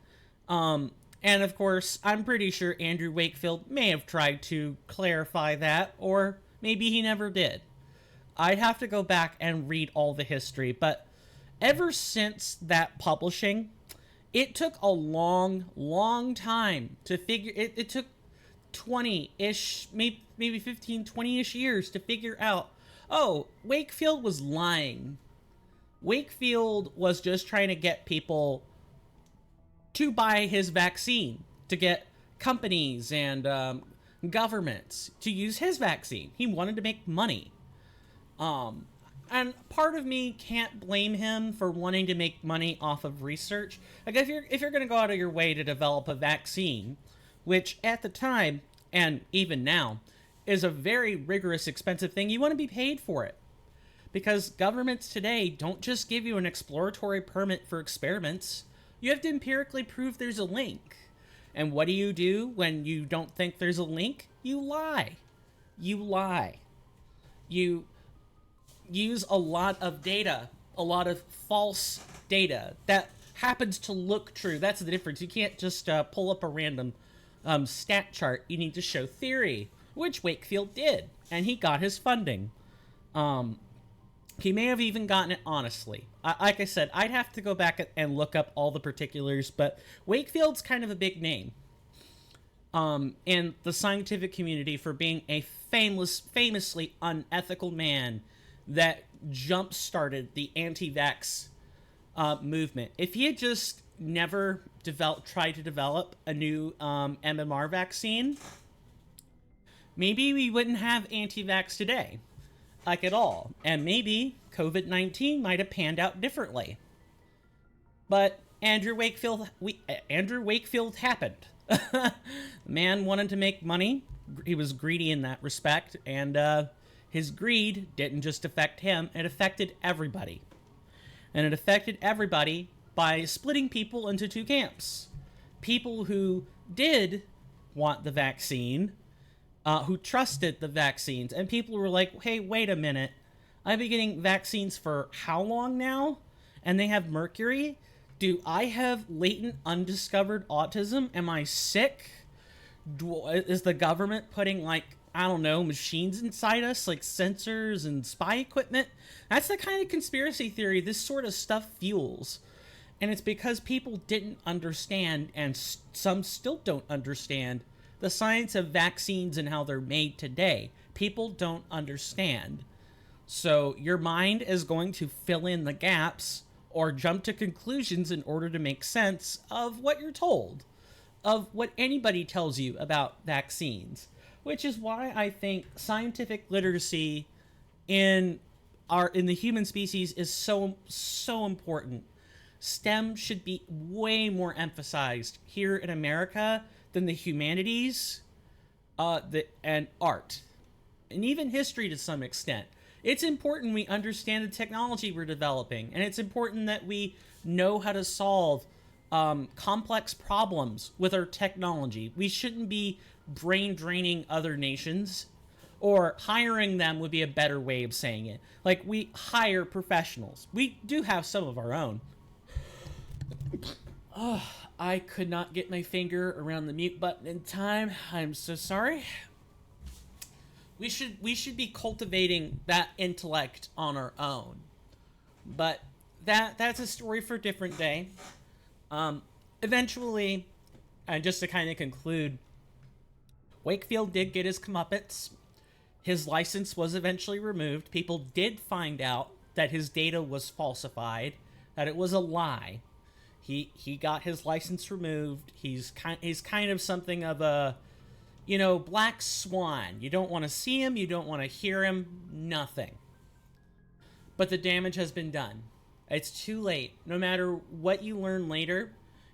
And of course, I'm pretty sure Andrew Wakefield may have tried to clarify that, or maybe he never did. I'd have to go back and read all the history, but ever since that publishing, it took a long time to figure... It took 20-ish, maybe 15, 20-ish years to figure out, oh, Wakefield was lying. Wakefield was just trying to get people to buy his vaccine, to get companies and governments to use his vaccine. He wanted to make money. And part of me can't blame him for wanting to make money off of research. Like, if you're going to go out of your way to develop a vaccine, which at the time, and even now, is a very rigorous, expensive thing, you want to be paid for it. Because governments today don't just give you an exploratory permit for experiments. You have to empirically prove there's a link. And what do you do when you don't think there's a link? You lie. You lie. You use a lot of data, a lot of false data that happens to look true. That's the difference. You can't just pull up a random stat chart. You need to show theory, which Wakefield did, and he got his funding. He may have even gotten it honestly. Like I said, I'd have to go back and look up all the particulars, but Wakefield's kind of a big name in the scientific community for being a famously unethical man that jump-started the anti-vax movement. If he had just never tried to develop a new MMR vaccine, maybe we wouldn't have anti-vax today, like at all. And maybe COVID-19 might have panned out differently. But Andrew Wakefield happened. The man wanted to make money. He was greedy in that respect, and his greed didn't just affect him, it affected everybody. And it affected everybody by splitting people into two camps. People who did want the vaccine, who trusted the vaccines, and people who were like, hey, wait a minute, I've been getting vaccines for how long now? And they have mercury? Do I have latent undiscovered autism? Am I sick? Is the government putting, like, I don't know, machines inside us, like sensors and spy equipment? That's the kind of conspiracy theory this sort of stuff fuels. And it's because people didn't understand, and some still don't understand, the science of vaccines and how they're made today. People don't understand. So your mind is going to fill in the gaps or jump to conclusions in order to make sense of what you're told, of what anybody tells you about vaccines. Which is why I think scientific literacy in the human species is so important. STEM should be way more emphasized here in America than the humanities, and art, and even history to some extent. It's important we understand the technology we're developing, and it's important that we know how to solve complex problems with our technology. We shouldn't be brain draining other nations, or hiring them would be a better way of saying it. Like, we hire professionals. We do have some of our own. Oh, I could not get my finger around the mute button in time. I'm so sorry. We should be cultivating that intellect on our own. But that's a story for a different day. Eventually, and just to kind of conclude, Wakefield did get his comeuppance. His license was eventually removed. People did find out that his data was falsified, that it was a lie. He got his license removed. He's kind of something of a, black swan. You don't want to see him, you don't want to hear him, nothing. But the damage has been done. It's too late. No matter what you learn later,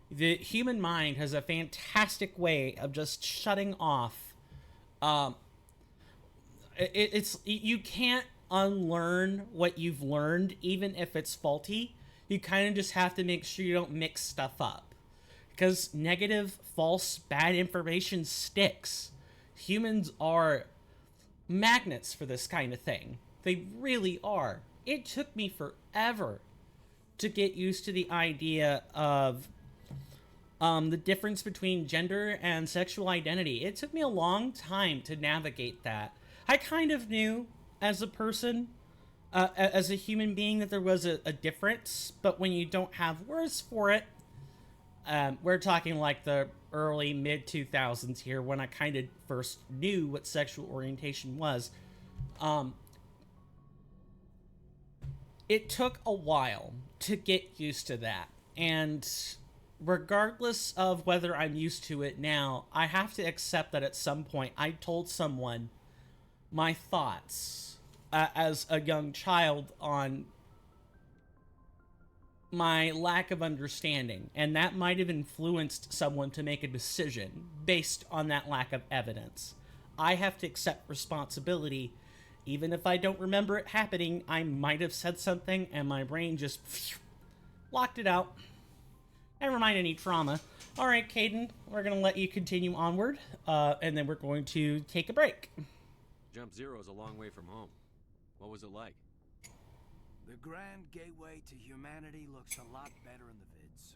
the human mind has a fantastic way of just shutting off. You can't unlearn what you've learned, even if it's faulty. You kind of just have to make sure you don't mix stuff up. Because negative, false, bad information sticks. Humans are magnets for this kind of thing. They really are. It took me forever to get used to the idea of the difference between gender and sexual identity. It took me a long time to navigate that. I kind of knew as a person, as a human being, that there was a difference, but when you don't have words for it, we're talking like the early, mid-2000s here, when I kind of first knew what sexual orientation was. It took a while to get used to that, and regardless of whether I'm used to it now, I have to accept that at some point I told someone my thoughts as a young child on my lack of understanding, and that might have influenced someone to make a decision based on that lack of evidence. I have to accept responsibility. Even if I don't remember it happening, I might have said something and my brain just locked it out. Never mind any trauma. All right, Caden, we're going to let you continue onward, and then we're going to take a break. Jump Zero is a long way from home. What was it like? The Grand Gateway to Humanity looks a lot better in the vids.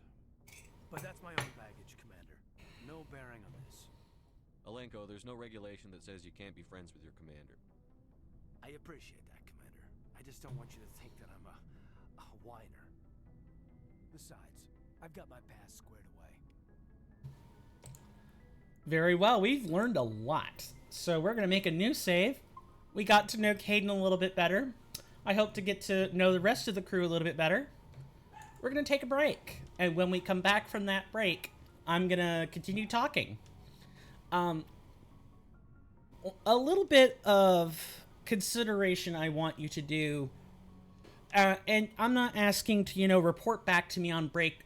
But that's my own baggage, Commander. No bearing on this. Alenko, there's no regulation that says you can't be friends with your commander. I appreciate that, Commander. I just don't want you to think that I'm a whiner. Besides, I've got my past squared away. Very well, we've learned a lot. So we're going to make a new save. We got to know Caden a little bit better. I hope to get to know the rest of the crew a little bit better. We're going to take a break. And when we come back from that break, I'm going to continue talking. A little bit of consideration I want you to do. And I'm not asking to, report back to me on break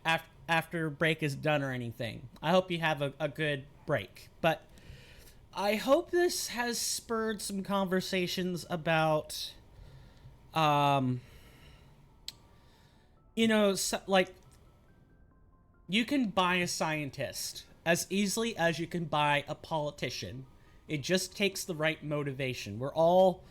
after break is done or anything. I hope you have a good break. But I hope this has spurred some conversations about, like, you can buy a scientist as easily as you can buy a politician. It just takes the right motivation. We're all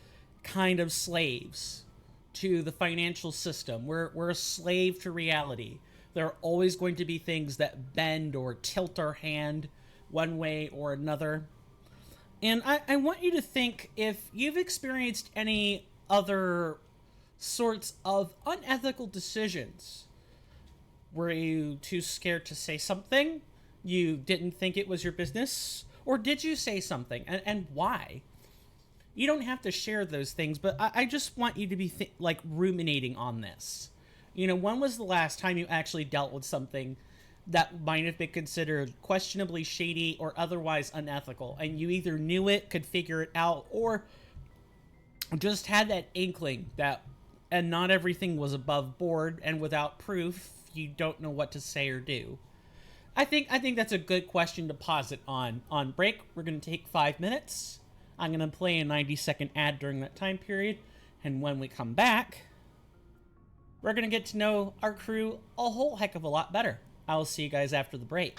kind of slaves to the financial system. We're a slave to reality. There are always going to be things that bend or tilt our hand one way or another. And I want you to think if you've experienced any other sorts of unethical decisions. Were you too scared to say something? You didn't think it was your business? Or did you say something? And why? You don't have to share those things, but I just want you to be ruminating on this. When was the last time you actually dealt with something that might have been considered questionably shady or otherwise unethical, and you either knew it, could figure it out, or just had that inkling that, and not everything was above board, and without proof, you don't know what to say or do? I think that's a good question to posit on break. We're going to take 5 minutes. I'm going to play a 90-second ad during that time period, and when we come back, we're going to get to know our crew a whole heck of a lot better. I'll see you guys after the break.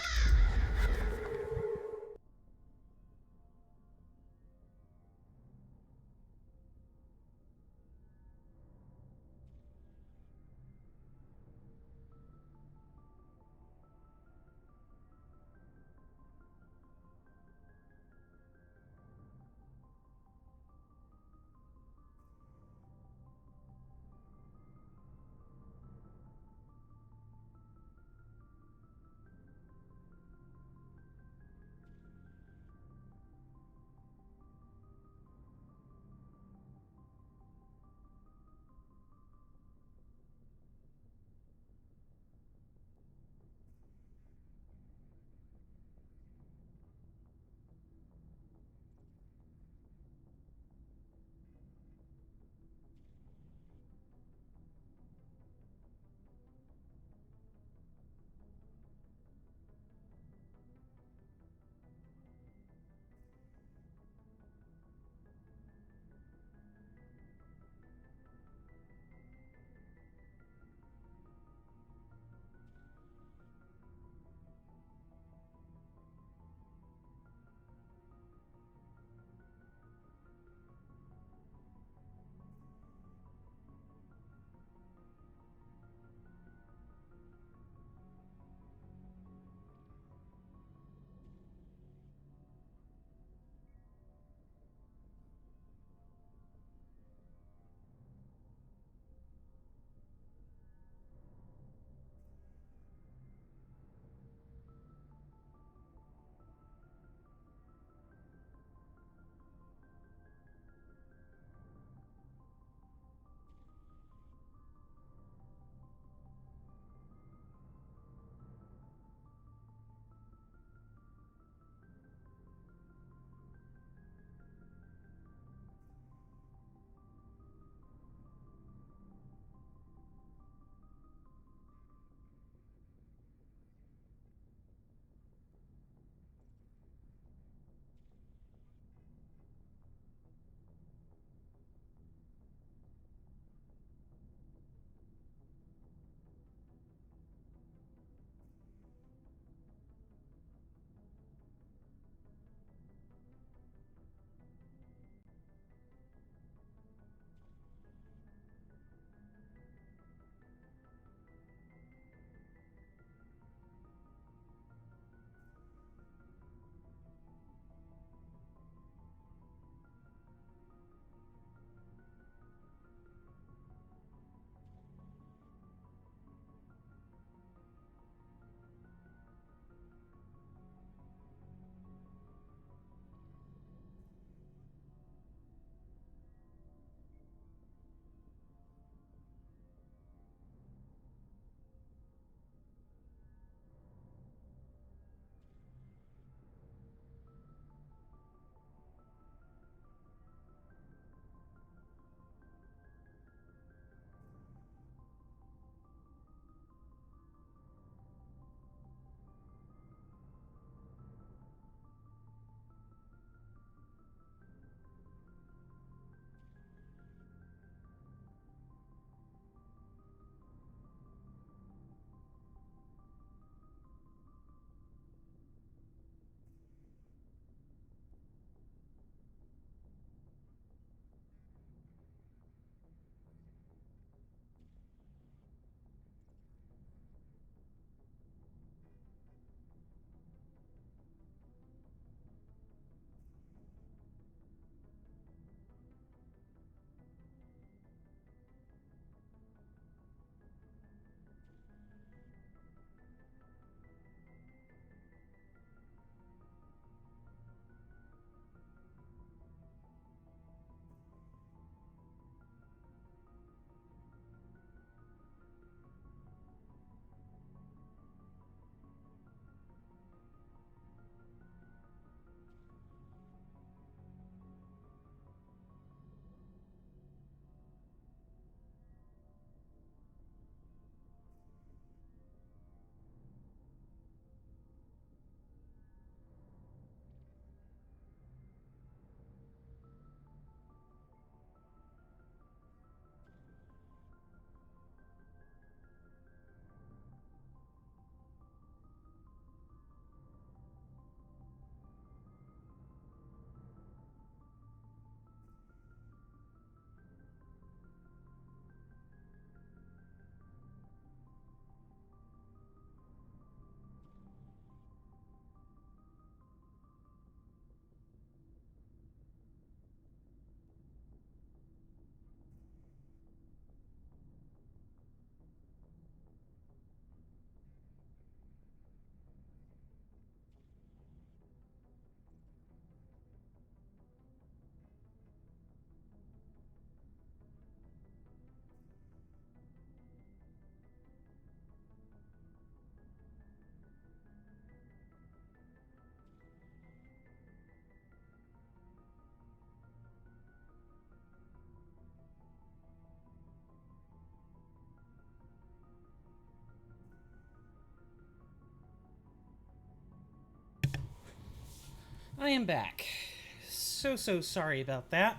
I am back. So sorry about that.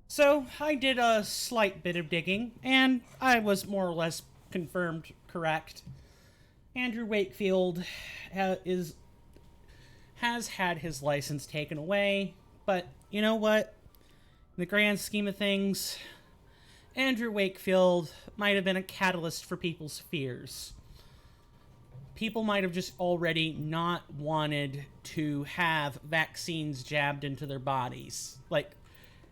So, I did a slight bit of digging, and I was more or less confirmed correct. Andrew Wakefield has had his license taken away, but you know what? In the grand scheme of things, Andrew Wakefield might have been a catalyst for people's fears. People might have just already not wanted to have vaccines jabbed into their bodies.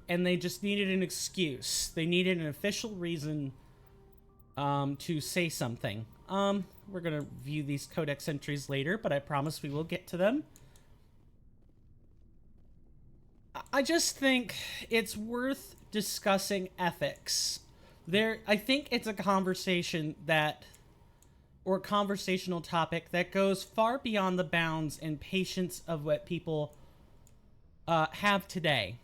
And they just needed an excuse. They needed an official reason to say something. We're going to view these codex entries later, but I promise we will get to them. I just think it's worth discussing ethics. I think it's a conversation or conversational topic that goes far beyond the bounds and patience of what people have today.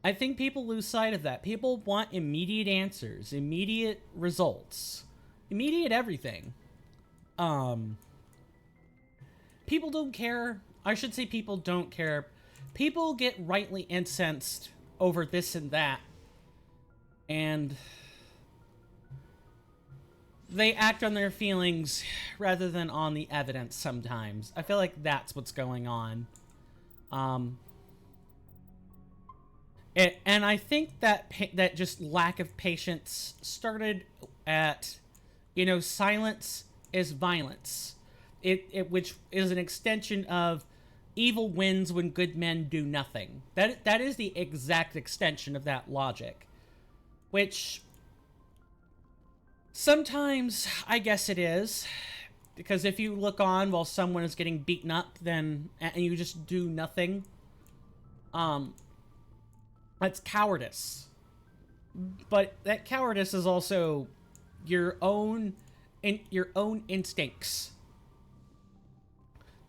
I think people lose sight of that. People want immediate answers, immediate results, immediate everything. People don't care. I should say people don't care. People get rightly incensed over this and that. And they act on their feelings rather than on the evidence sometimes. I feel like that's what's going on. And I think that just lack of patience started at, silence is violence. Which is an extension of evil wins when good men do nothing. That is the exact extension of that logic. Which sometimes I guess it is. Because if you look on while someone is getting beaten up, and you just do nothing, that's cowardice. But that cowardice is also your own instincts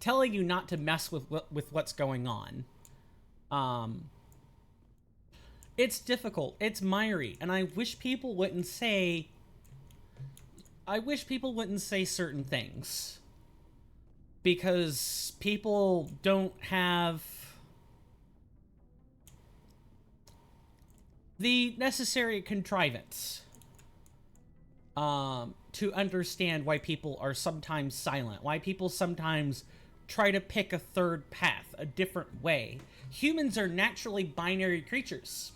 telling you not to mess with what's going on. It's difficult. It's miry, and I wish people wouldn't say certain things, because people don't have the necessary contrivance to understand why people are sometimes silent, why people sometimes try to pick a third path, a different way. Humans are naturally binary creatures.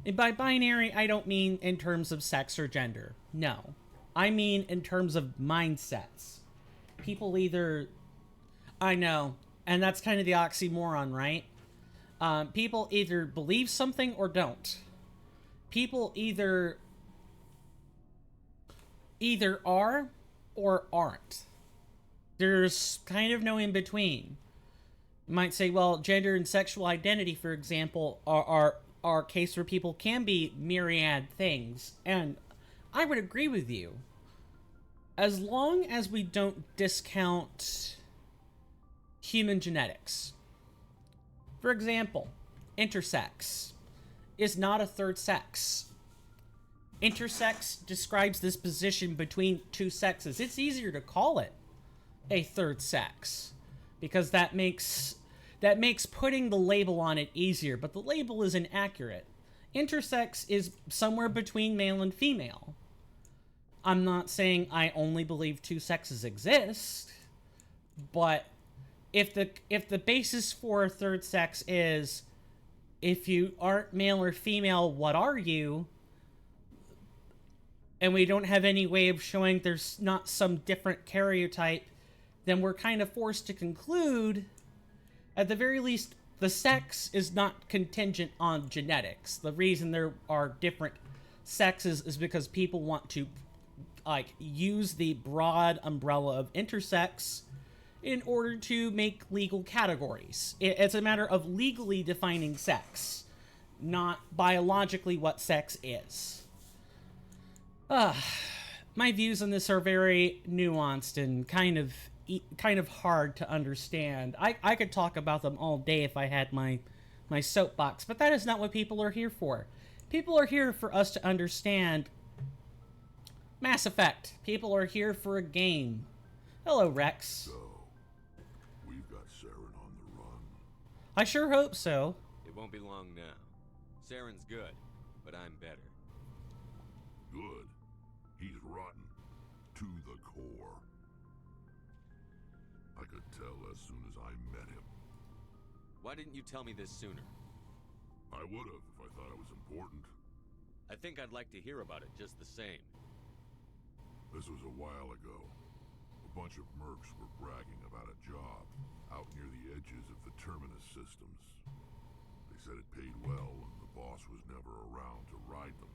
And by binary, I don't mean in terms of sex or gender. No. I mean in terms of mindsets. People either... I know, and that's kind of the oxymoron, right? People either believe something or don't. People either are or aren't. There's kind of no in between. You might say, well, gender and sexual identity, for example, are a case where people can be myriad things. And I would agree with you. As long as we don't discount human genetics. For example, intersex is not a third sex. Intersex describes this position between two sexes. It's easier to call it a third sex because that makes putting the label on it easier, but the label is inaccurate. Intersex is somewhere between male and female. I'm not saying I only believe two sexes exist, but if the basis for a third sex is if you aren't male or female, what are you? And we don't have any way of showing there's not some different karyotype, then we're kind of forced to conclude, at the very least, the sex is not contingent on genetics. The reason there are different sexes is because people want to, use the broad umbrella of intersex in order to make legal categories. It's a matter of legally defining sex, not biologically what sex is. My views on this are very nuanced and kind of hard to understand. I could talk about them all day if I had my soapbox, but that is not what people are here for. People are here for us to understand Mass Effect. People are here for a game. Hello, Rex. So, we've got Saren on the run. I sure hope so. It won't be long now. Saren's good, but I'm better. Good. He's rotten. To the core. I could tell as soon as I met him. Why didn't you tell me this sooner? I would have if I thought it was important. I think I'd like to hear about it just the same. This was a while ago. A bunch of mercs were bragging about a job out near the edges of the Terminus systems. They said it paid well and the boss was never around to ride them.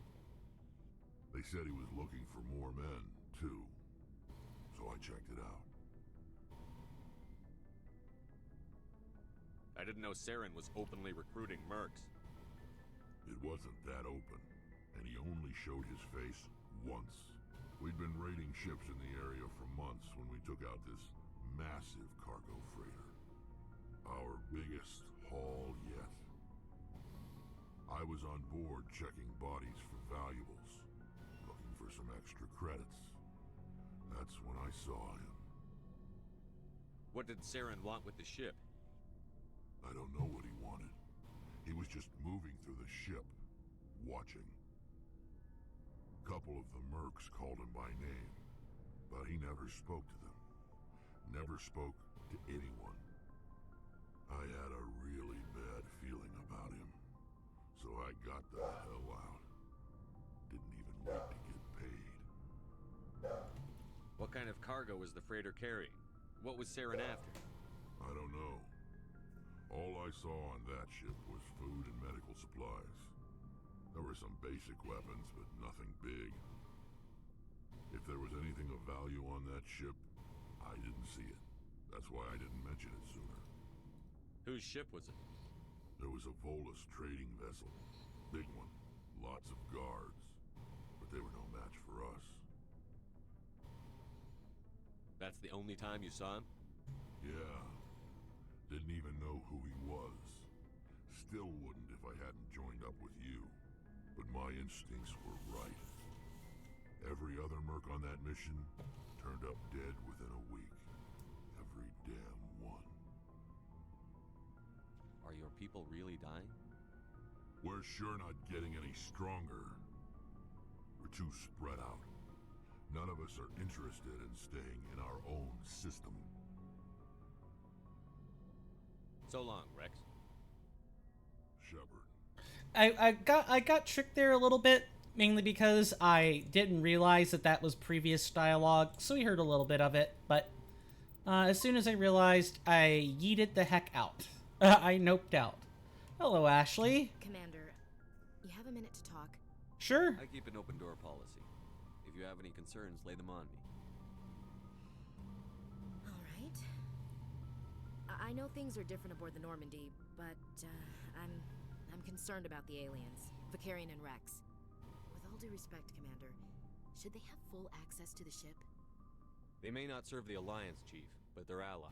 They said he was looking for more men, too. So I checked it out. I didn't know Saren was openly recruiting mercs. It wasn't that open, and he only showed his face once. We'd been raiding ships in the area for months when we took out this massive cargo freighter. Our biggest haul yet. I was on board checking bodies for valuables, looking for some extra credits. That's when I saw him. What did Saren want with the ship? I don't know what he wanted. He was just moving through the ship, watching. A couple of the mercs called him by name, but he never spoke to them. Never spoke to anyone. I had a really bad feeling about him, so I got the hell out. Didn't even wait to get paid. What kind of cargo was the freighter carrying? What was Saren after? I don't know. All I saw on that ship was food and medical supplies. There were some basic weapons, but nothing big. If there was anything of value on that ship, I didn't see it. That's why I didn't mention it sooner. Whose ship was it? There was a Volus trading vessel. Big one. Lots of guards. But they were no match for us. That's the only time you saw him? Yeah. Didn't even know who he was. Still wouldn't if I hadn't joined up with you. But my instincts were right. Every other merc on that mission turned up dead within a week. Every damn one. Are your people really dying? We're sure not getting any stronger. We're too spread out. None of us are interested in staying in our own system. So long, Rex. Shepard. I got tricked there a little bit, mainly because I didn't realize that was previous dialogue, so we heard a little bit of it, but as soon as I realized, I yeeted the heck out. I noped out. Hello, Ashley. Commander, you have a minute to talk? Sure. I keep an open door policy. If you have any concerns, lay them on me. All right. I know things are different aboard the Normandy, but I'm concerned about the aliens, Vakarian and Rex. With all due respect, Commander, should they have full access to the ship? They may not serve the Alliance, Chief, but they're allies.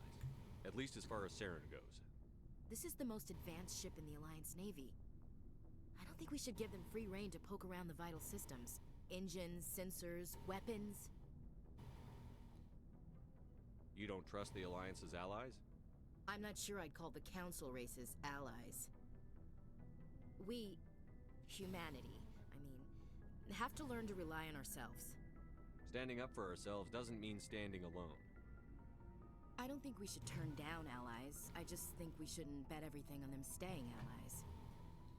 At least as far as Saren goes. This is the most advanced ship in the Alliance Navy. I don't think we should give them free rein to poke around the vital systems. Engines, sensors, weapons. You don't trust the Alliance's allies? I'm not sure I'd call the Council races allies. We, humanity, have to learn to rely on ourselves. Standing up for ourselves doesn't mean standing alone. I don't think we should turn down allies. I just think we shouldn't bet everything on them staying allies.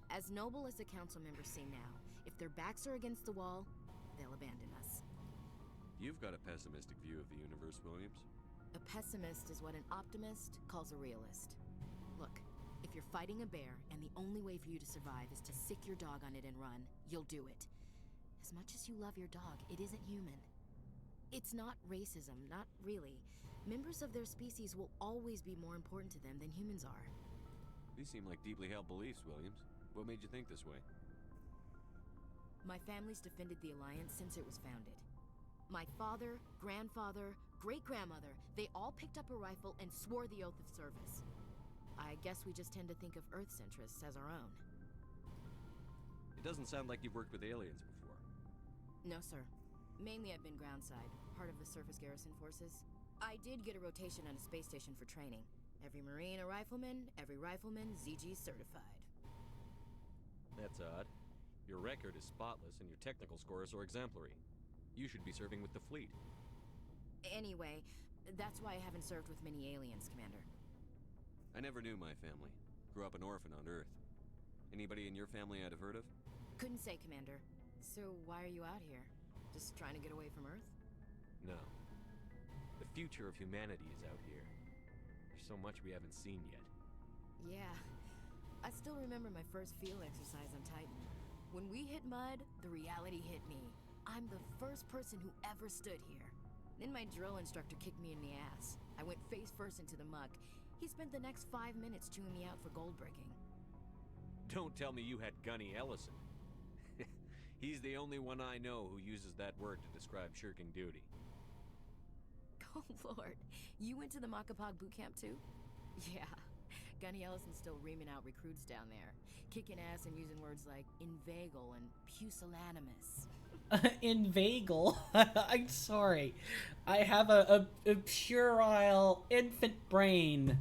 As noble as the Council members seem now, if their backs are against the wall, they'll abandon us. You've got a pessimistic view of the universe, Williams. A pessimist is what an optimist calls a realist. Look, if you're fighting a bear and the only way for you to survive is to sick your dog on it and run, you'll do it. As much as you love your dog, it isn't human. It's not racism, not really. Members of their species will always be more important to them than humans are. These seem like deeply held beliefs, Williams. What made you think this way? My family's defended the Alliance since it was founded. My father, grandfather, great-grandmother, they all picked up a rifle and swore the oath of service. I guess we just tend to think of Earth's interests as our own. It doesn't sound like you've worked with aliens before. No, sir. Mainly I've been groundside, part of the surface garrison forces. I did get a rotation on a space station for training. Every Marine a rifleman, every rifleman ZG certified. That's odd. Your record is spotless and your technical scores are exemplary. You should be serving with the fleet. Anyway, that's why I haven't served with many aliens, Commander. I never knew my family. Grew up an orphan on Earth. Anybody in your family I'd have heard of? Couldn't say, Commander. So why are you out here? Just trying to get away from Earth? No. The future of humanity is out here. There's so much we haven't seen yet. Yeah. I still remember my first field exercise on Titan. When we hit mud, the reality hit me. I'm the first person who ever stood here. Then my drill instructor kicked me in the ass. I went face first into the muck. He spent the next 5 minutes chewing me out for gold breaking. Don't tell me you had Gunny Ellison. He's the only one I know who uses that word to describe shirking duty. Oh lord, you went to the Makapog boot camp too? Yeah, Gunny Ellison's still reaming out recruits down there. Kicking ass and using words like inveigle and pusillanimous. Inveigle? I'm sorry. I have a puerile infant brain.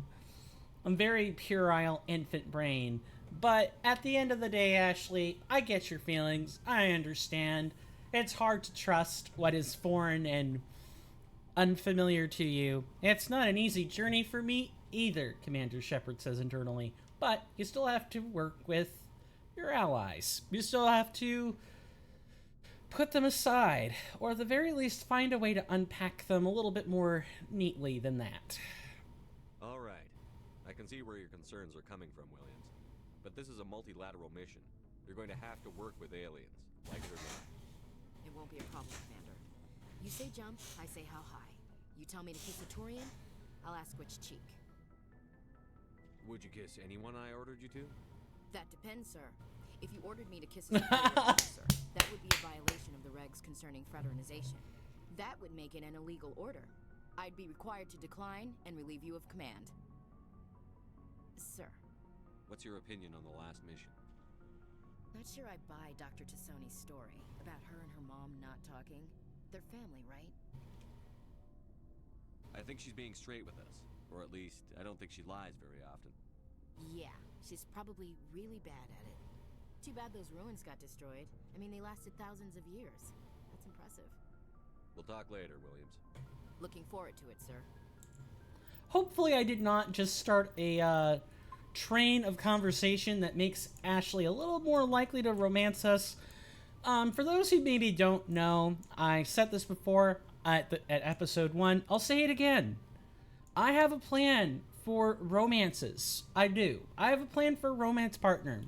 I'm very puerile infant brain. But at the end of the day, Ashley, I get your feelings. I understand. It's hard to trust what is foreign and unfamiliar to you. It's not an easy journey for me either, Commander Shepard says internally. But you still have to work with your allies. You still have to put them aside, or at the very least find a way to unpack them a little bit more neatly than that. All right. I can see where your concerns are coming from, Williams. But this is a multilateral mission. You're going to have to work with aliens, like it or not. It won't be a problem, Commander. You say jump, I say how high. You tell me to kiss a Turian, I'll ask which cheek. Would you kiss anyone I ordered you to? That depends, sir. If you ordered me to kiss a superior officer, that would be a violation of the regs concerning fraternization. That would make it an illegal order. I'd be required to decline and relieve you of command. Sir. What's your opinion on the last mission? Not sure I buy Dr. Tassoni's story about her and her mom not talking. They're family, right? I think she's being straight with us. Or at least, I don't think she lies very often. Yeah, she's probably really bad at it. Too bad those ruins got destroyed. I mean, they lasted thousands of years. That's impressive. We'll talk later, Williams. Looking forward to it, sir. Hopefully I did not just start a train of conversation that makes Ashley a little more likely to romance us. For those who maybe don't know, I said this before at episode 1. I'll say it again. I have a plan for romances. I do. I have a plan for a romance partner.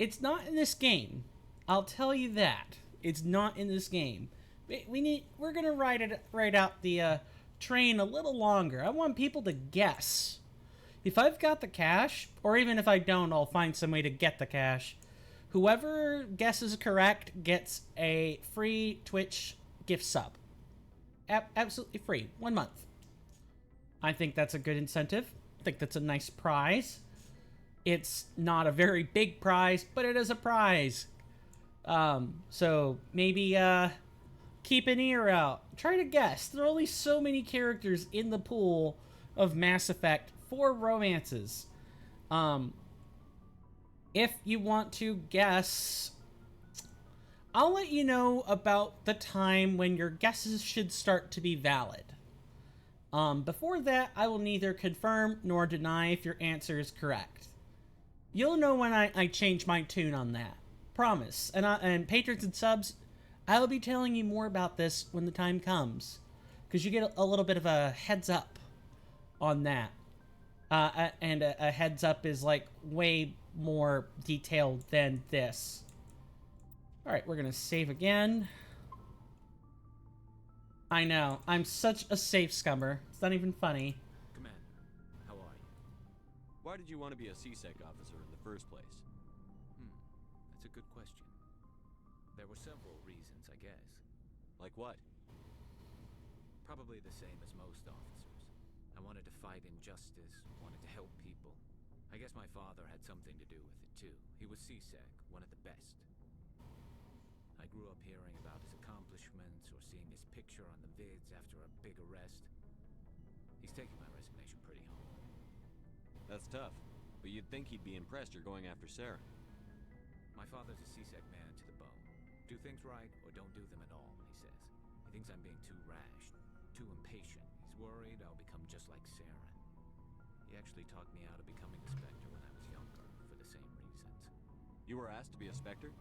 It's not in this game. I'll tell you that. It's not in this game. We're gonna ride out the train a little longer. I want people to guess. If I've got the cash, or even if I don't, I'll find some way to get the cash. Whoever guesses correct gets a free Twitch gift sub. Absolutely free. 1 month. I think that's a good incentive. I think that's a nice prize. It's not a very big prize, but it is a prize. So maybe keep an ear out. Try to guess. There are only so many characters in the pool of Mass Effect for romances. If you want to guess, I'll let you know about the time when your guesses should start to be valid. Before that, I will neither confirm nor deny if your answer is correct. You'll know when I change my tune on that. Promise. And patrons and subs, I will be telling you more about this when the time comes. Because you get a little bit of a heads up on that. And a heads up is like way more detailed than this. Alright, we're gonna save again. I know, I'm such a safe scummer. It's not even funny. Commander, how are you? Why did you want to be a CSEC officer in the first place? That's a good question. There were several reasons, I guess. Like what? Probably the same as most officers. I wanted to fight injustice, wanted to help people. I guess my father had something to do with it too. He was CSEC, one of the best. I grew up hearing about his accomplishments or seeing his picture on the vids after a big arrest. He's taking my resignation pretty hard. That's tough, but you'd think he'd be impressed you're going after Saren. My father's a CSEC man to the bone. Do things right or don't do them at all, he says. He thinks I'm being too rash, too impatient. He's worried I'll become just like Saren. He actually talked me out of becoming a Spectre when I was younger, for the same reasons. You were asked to be a Spectre?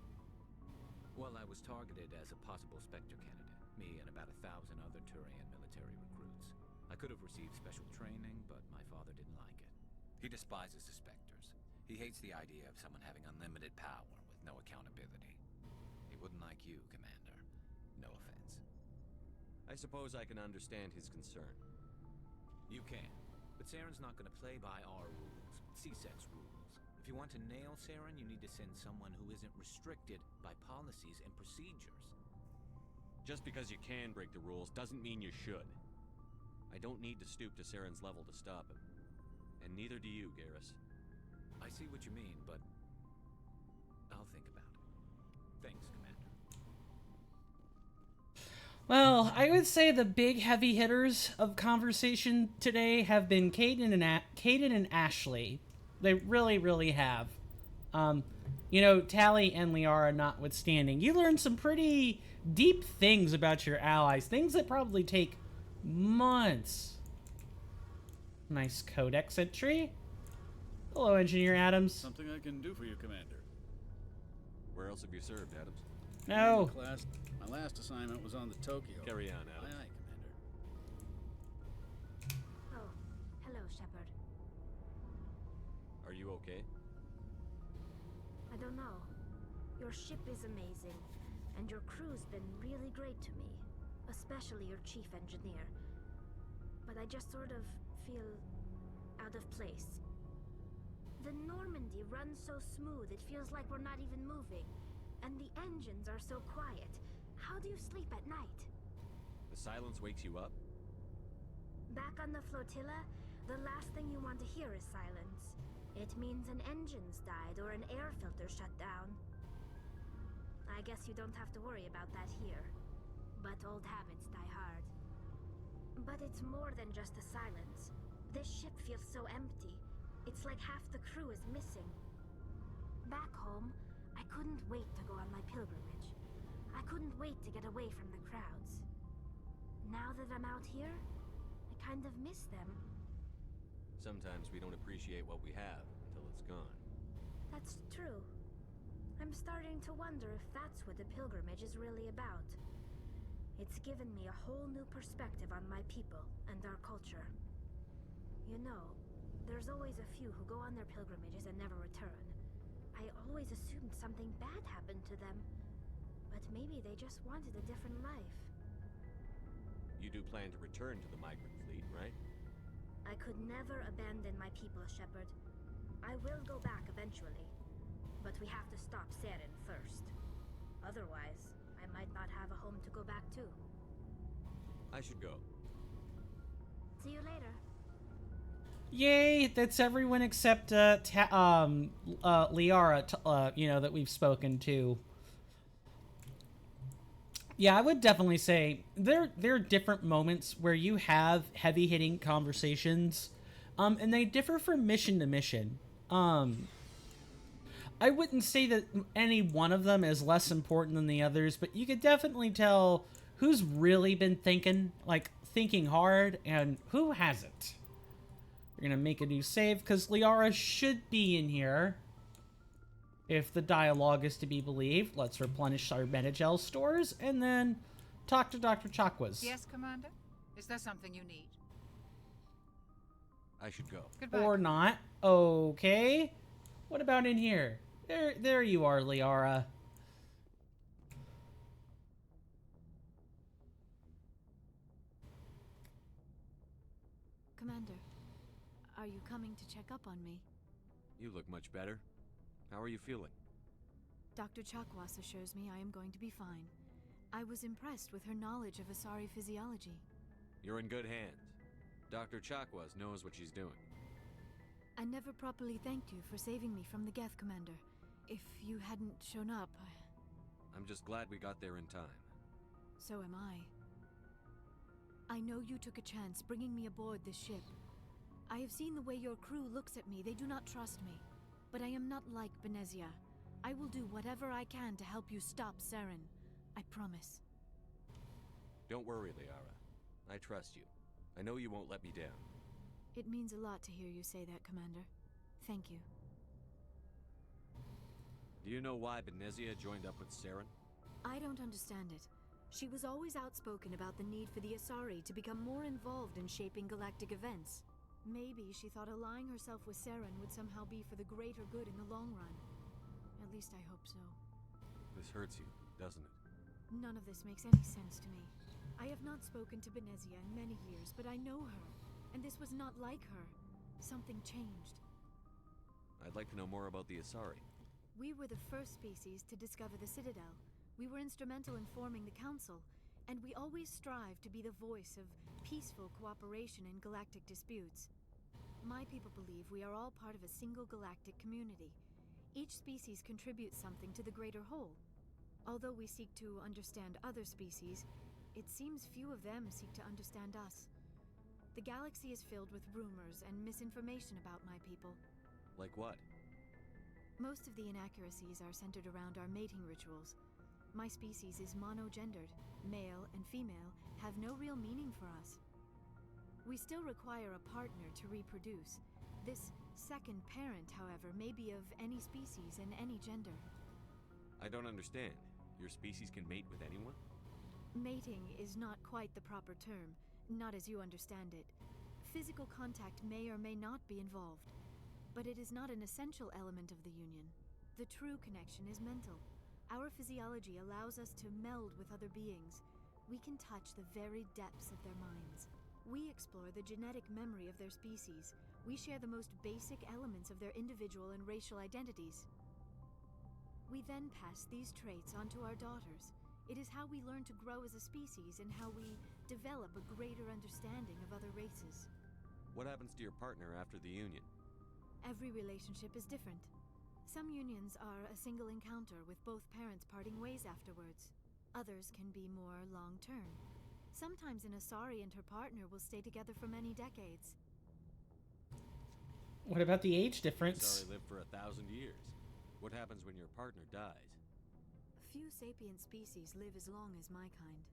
Well, I was targeted as a possible Spectre candidate, me and about 1,000 other Turian military recruits. I could have received special training, but my father didn't like it. He despises the Spectres. He hates the idea of someone having unlimited power with no accountability. He wouldn't like you, Commander. No offense. I suppose I can understand his concern. You can. But Saren's not going to play by our rules, CSEC's rules. If you want to nail Saren, you need to send someone who isn't restricted by policies and procedures. Just because you can break the rules doesn't mean you should. I don't need to stoop to Saren's level to stop him. And neither do you, Garrus. I see what you mean, but I'll think about it. Thanks, Commander. Well, I would say the big heavy hitters of conversation today have been Kaidan and Ashley. They really, really have. You know, Tali and Liara notwithstanding, you learned some pretty deep things about your allies. Things that probably take months. Nice codex entry. Hello, Engineer Adams. Something I can do for you, Commander. Where else have you served, Adams? No. Class. My last assignment was on the Tokyo. Carry on, Adams. Aye, aye, Commander. Oh, hello, Shepard. Are you okay? I don't know. Your ship is amazing, and your crew's been really great to me, especially your chief engineer. But I just sort of feel out of place. The Normandy runs so smooth it feels like we're not even moving, and the engines are so quiet. How do you sleep at night? The silence wakes you up? Back on the flotilla, the last thing you want to hear is silence. It means an engine's died or an air filter shut down. I guess you don't have to worry about that here. But old habits die hard. But it's more than just the silence. This ship feels so empty. It's like half the crew is missing. Back home, I couldn't wait to go on my pilgrimage. I couldn't wait to get away from the crowds. Now that I'm out here, I kind of miss them. Sometimes we don't appreciate what we have until it's gone. That's true. I'm starting to wonder if that's what the pilgrimage is really about. It's given me a whole new perspective on my people and our culture. You know, there's always a few who go on their pilgrimages and never return. I always assumed something bad happened to them, but maybe they just wanted a different life. You do plan to return to the migrant fleet, right? I could never abandon my people, Shepard. I will go back eventually, but we have to stop Saren first. Otherwise, I might not have a home to go back to. I should go. See you later. Yay, that's everyone except Liara, you know, that we've spoken to. Yeah, I would definitely say there are different moments where you have heavy-hitting conversations, and they differ from mission to mission. I wouldn't say that any one of them is less important than the others, but you could definitely tell who's really been thinking hard, and who hasn't. We're gonna make a new save, because Liara should be in here. If the dialogue is to be believed, let's replenish our Metagel stores, and then talk to Dr. Chakwas. Yes, Commander? Is there something you need? I should go. Goodbye. Or not. Okay. What about in here? There you are, Liara. Commander, are you coming to check up on me? You look much better. How are you feeling? Dr. Chakwas assures me I am going to be fine. I was impressed with her knowledge of Asari physiology. You're in good hands. Dr. Chakwas knows what she's doing. I never properly thanked you for saving me from the Geth, Commander. If you hadn't shown up, I'm just glad we got there in time. So am I. I know you took a chance bringing me aboard this ship. I have seen the way your crew looks at me. They do not trust me. But I am not like Benezia. I will do whatever I can to help you stop Saren. I promise. Don't worry, Liara. I trust you. I know you won't let me down. It means a lot to hear you say that, Commander. Thank you. Do you know why Benezia joined up with Saren? I don't understand it. She was always outspoken about the need for the Asari to become more involved in shaping galactic events. Maybe she thought allying herself with Saren would somehow be for the greater good in the long run. At least I hope so. This hurts you, doesn't it? None of this makes any sense to me. I have not spoken to Benezia in many years, but I know her. And this was not like her. Something changed. I'd like to know more about the Asari. We were the first species to discover the Citadel. We were instrumental in forming the Council, and we always strive to be the voice of peaceful cooperation in galactic disputes. My people believe we are all part of a single galactic community. Each species contributes something to the greater whole. Although we seek to understand other species, it seems few of them seek to understand us. The galaxy is filled with rumors and misinformation about my people. Like what? Most of the inaccuracies are centered around our mating rituals. My species is monogendered. Male and female have no real meaning for us. We still require a partner to reproduce. This second parent, however, may be of any species and any gender. I don't understand. Your species can mate with anyone? Mating is not quite the proper term, not as you understand it. Physical contact may or may not be involved, but it is not an essential element of the union. The true connection is mental. Our physiology allows us to meld with other beings. We can touch the very depths of their minds. We explore the genetic memory of their species. We share the most basic elements of their individual and racial identities. We then pass these traits onto our daughters. It is how we learn to grow as a species and how we develop a greater understanding of other races. What happens to your partner after the union? Every relationship is different. Some unions are a single encounter with both parents parting ways afterwards. Others can be more long-term. Sometimes an Asari and her partner will stay together for many decades. What about the age difference? Asari live for 1,000 years. What happens when your partner dies? Few sapient species live as long as my kind.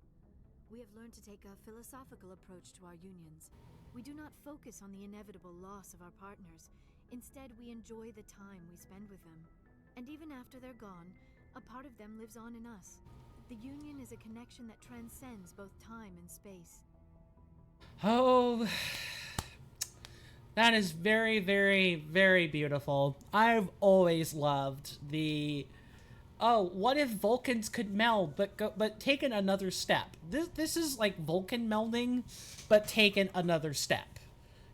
We have learned to take a philosophical approach to our unions. We do not focus on the inevitable loss of our partners. Instead, we enjoy the time we spend with them. And even after they're gone, a part of them lives on in us. The union is a connection that transcends both time and space. Oh, that is very, very, very beautiful. I've always loved the, oh, what if Vulcans could meld, but taken another step. This is like Vulcan melding, but taken another step.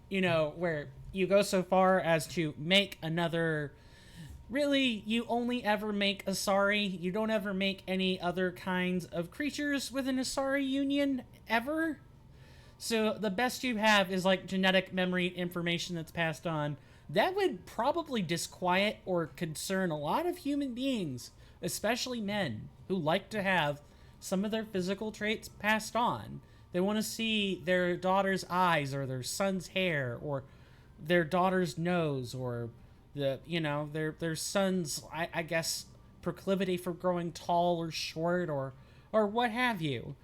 You know, where you go so far as to make another. Really, you only ever make Asari. You don't ever make any other kinds of creatures with an Asari union, ever. So the best you have is like genetic memory information that's passed on. That would probably disquiet or concern a lot of human beings, especially men, who like to have some of their physical traits passed on. They want to see their daughter's eyes or their son's hair or their daughter's nose or their son's, I guess, proclivity for growing tall or short or what have you.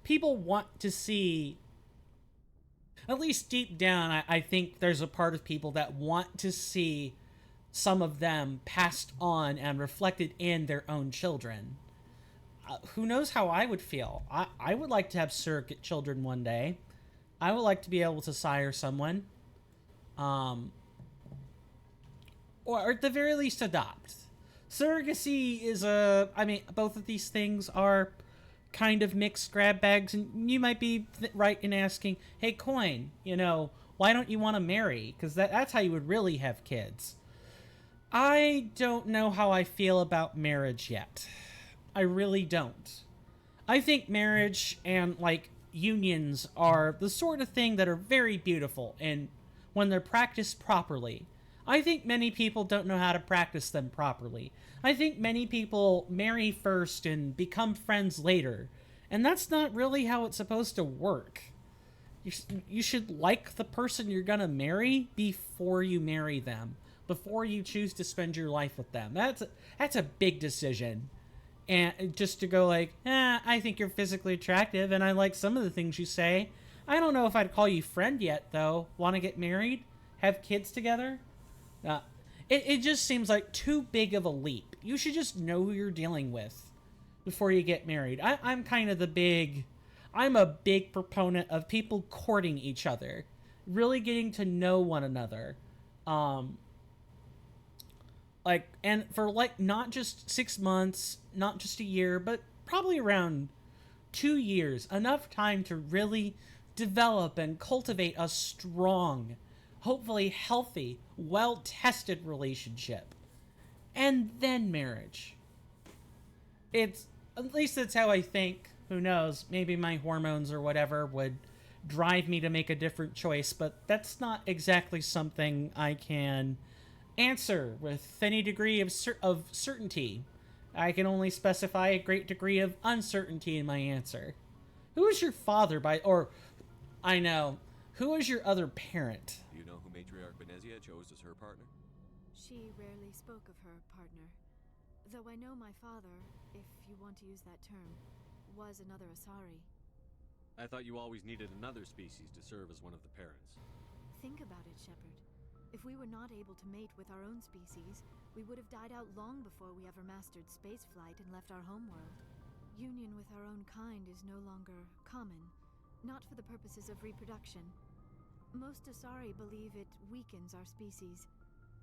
People want to see, at least deep down, I think there's a part of people that want to see some of them passed on and reflected in their own children. Who knows how I would feel? I would like to have surrogate children one day. I would like to be able to sire someone. Or at the very least adopt. Surrogacy is both of these things are kind of mixed grab bags, and you might be right in asking, hey, Coin, why don't you want to marry? Because that's how you would really have kids. I don't know how I feel about marriage yet. I really don't. I think marriage and, unions are the sort of thing that are very beautiful, and when they're practiced properly, I think many people don't know how to practice them properly. I think many people marry first and become friends later. And that's not really how it's supposed to work. You should like the person you're gonna marry before you marry them. Before you choose to spend your life with them. That's a big decision. And just to go like, I think you're physically attractive and I like some of the things you say. I don't know if I'd call you friend yet, though. Want to get married? Have kids together? It just seems like too big of a leap. You should just know who you're dealing with before you get married. I'm kind of I'm a big proponent of people courting each other. Really getting to know one another. And for not just 6 months, not just a year, but probably around 2 years. Enough time to really develop and cultivate a strong, hopefully healthy, well-tested relationship. And then marriage. At least that's how I think. Who knows? Maybe my hormones or whatever would drive me to make a different choice, but that's not exactly something I can answer with any degree of certainty. I can only specify a great degree of uncertainty in my answer. Who is your father who is your other parent? Do you know who Matriarch Benezia chose as her partner? She rarely spoke of her partner. Though I know my father, if you want to use that term, was another Asari. I thought you always needed another species to serve as one of the parents. Think about it, Shepard. If we were not able to mate with our own species, we would have died out long before we ever mastered spaceflight and left our homeworld. Union with our own kind is no longer common, not for the purposes of reproduction. Most Asari believe it weakens our species.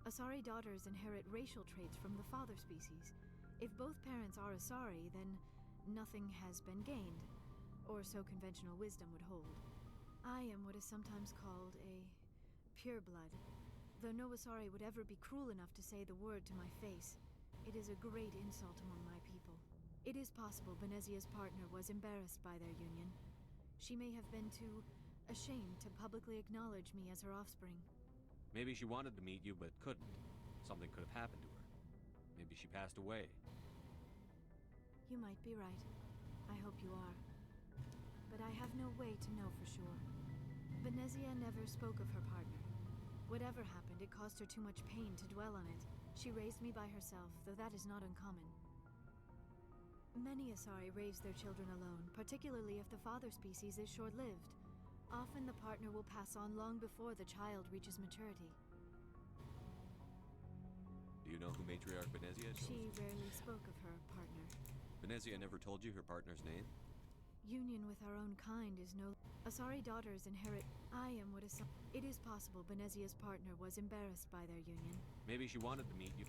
Asari daughters inherit racial traits from the father species. If both parents are Asari, then nothing has been gained, or so conventional wisdom would hold. I am what is sometimes called a pureblood. Though no Asari would ever be cruel enough to say the word to my face, it is a great insult among my people. It is possible Benezia's partner was embarrassed by their union. She may have been too ashamed to publicly acknowledge me as her offspring. Maybe she wanted to meet you but couldn't. Something could have happened to her. Maybe she passed away. You might be right. I hope you are. But I have no way to know for sure. Benezia never spoke of her partner. Whatever happened, it caused her too much pain to dwell on it. She raised me by herself, though that is not uncommon. Many Asari raise their children alone, particularly if the father species is short-lived. Often the partner will pass on long before the child reaches maturity. Do you know who Matriarch Benezia chose? She rarely spoke of her partner. Benezia never told you her partner's name? Union with our own kind is no... Asari daughters inherit... I am what is... It is possible Benezia's partner was embarrassed by their union. Maybe she wanted to meet you.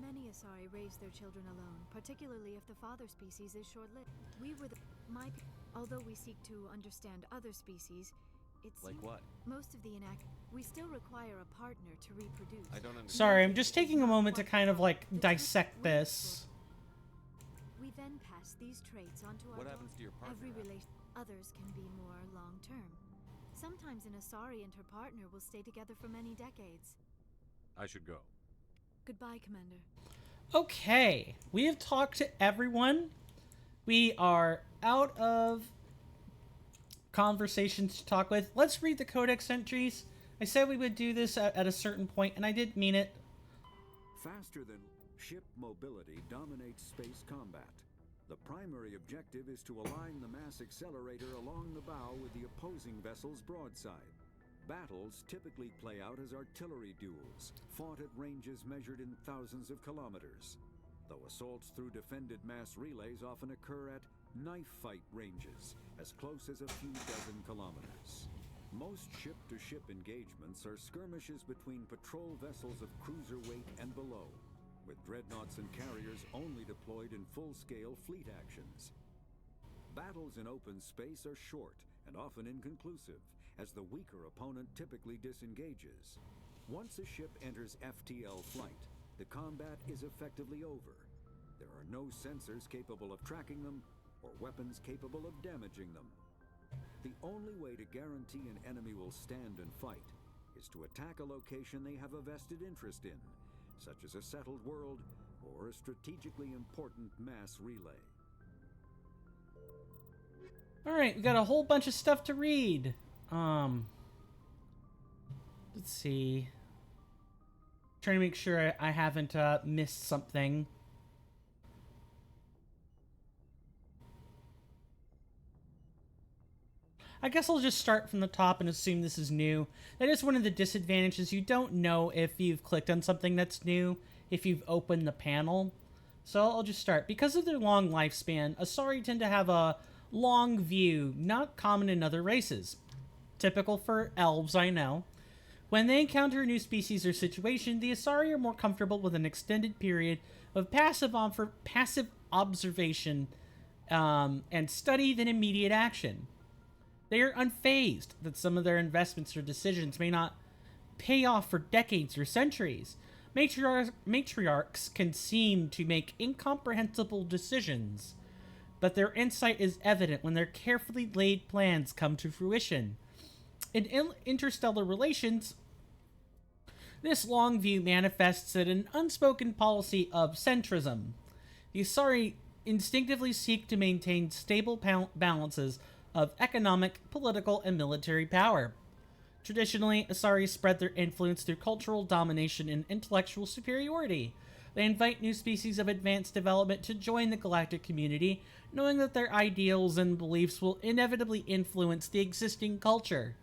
Many Asari raise their children alone, particularly if the father species is short-lived. We were although we seek to understand other species, it's... Like what? Most of the we still require a partner to reproduce. I don't understand. Sorry, I'm just taking a moment to kind of dissect this. We then pass these traits onto our... What happens to your partner? Every relation... Others can be more long-term. Sometimes an Asari and her partner will stay together for many decades. I should go. Goodbye, Commander. Okay, we have talked to everyone. We are out of conversations to talk with. Let's read the Codex entries. I said we would do this at a certain point, and I did mean it. Faster than ship mobility dominates space combat. The primary objective is to align the mass accelerator along the bow with the opposing vessel's broadside. Battles typically play out as artillery duels, fought at ranges measured in thousands of kilometers, though assaults through defended mass relays often occur at knife fight ranges, as close as a few dozen kilometers. Most ship-to-ship engagements are skirmishes between patrol vessels of cruiser weight and below, with dreadnoughts and carriers only deployed in full-scale fleet actions. Battles in open space are short and often inconclusive, as the weaker opponent typically disengages. Once a ship enters FTL flight, the combat is effectively over. There are no sensors capable of tracking them, or weapons capable of damaging them. The only way to guarantee an enemy will stand and fight is to attack a location they have a vested interest in, such as a settled world or a strategically important mass relay. Alright, we got a whole bunch of stuff to read. Let's see. Trying to make sure I haven't missed something. I guess I'll just start from the top and assume this is new. That is one of the disadvantages. You don't know if you've clicked on something that's new, if you've opened the panel. So I'll just start. Because of their long lifespan, Asari tend to have a long view, not common in other races. Typical for elves, I know. When they encounter a new species or situation, the Asari are more comfortable with an extended period of passive observation and study than immediate action. They are unfazed that some of their investments or decisions may not pay off for decades or centuries. Matriarchs can seem to make incomprehensible decisions, but their insight is evident when their carefully laid plans come to fruition. In interstellar relations, this long view manifests in an unspoken policy of centrism. The Asari instinctively seek to maintain stable balances of economic, political, and military power. Traditionally, Asari spread their influence through cultural domination and intellectual superiority. They invite new species of advanced development to join the galactic community, knowing that their ideals and beliefs will inevitably influence the existing culture.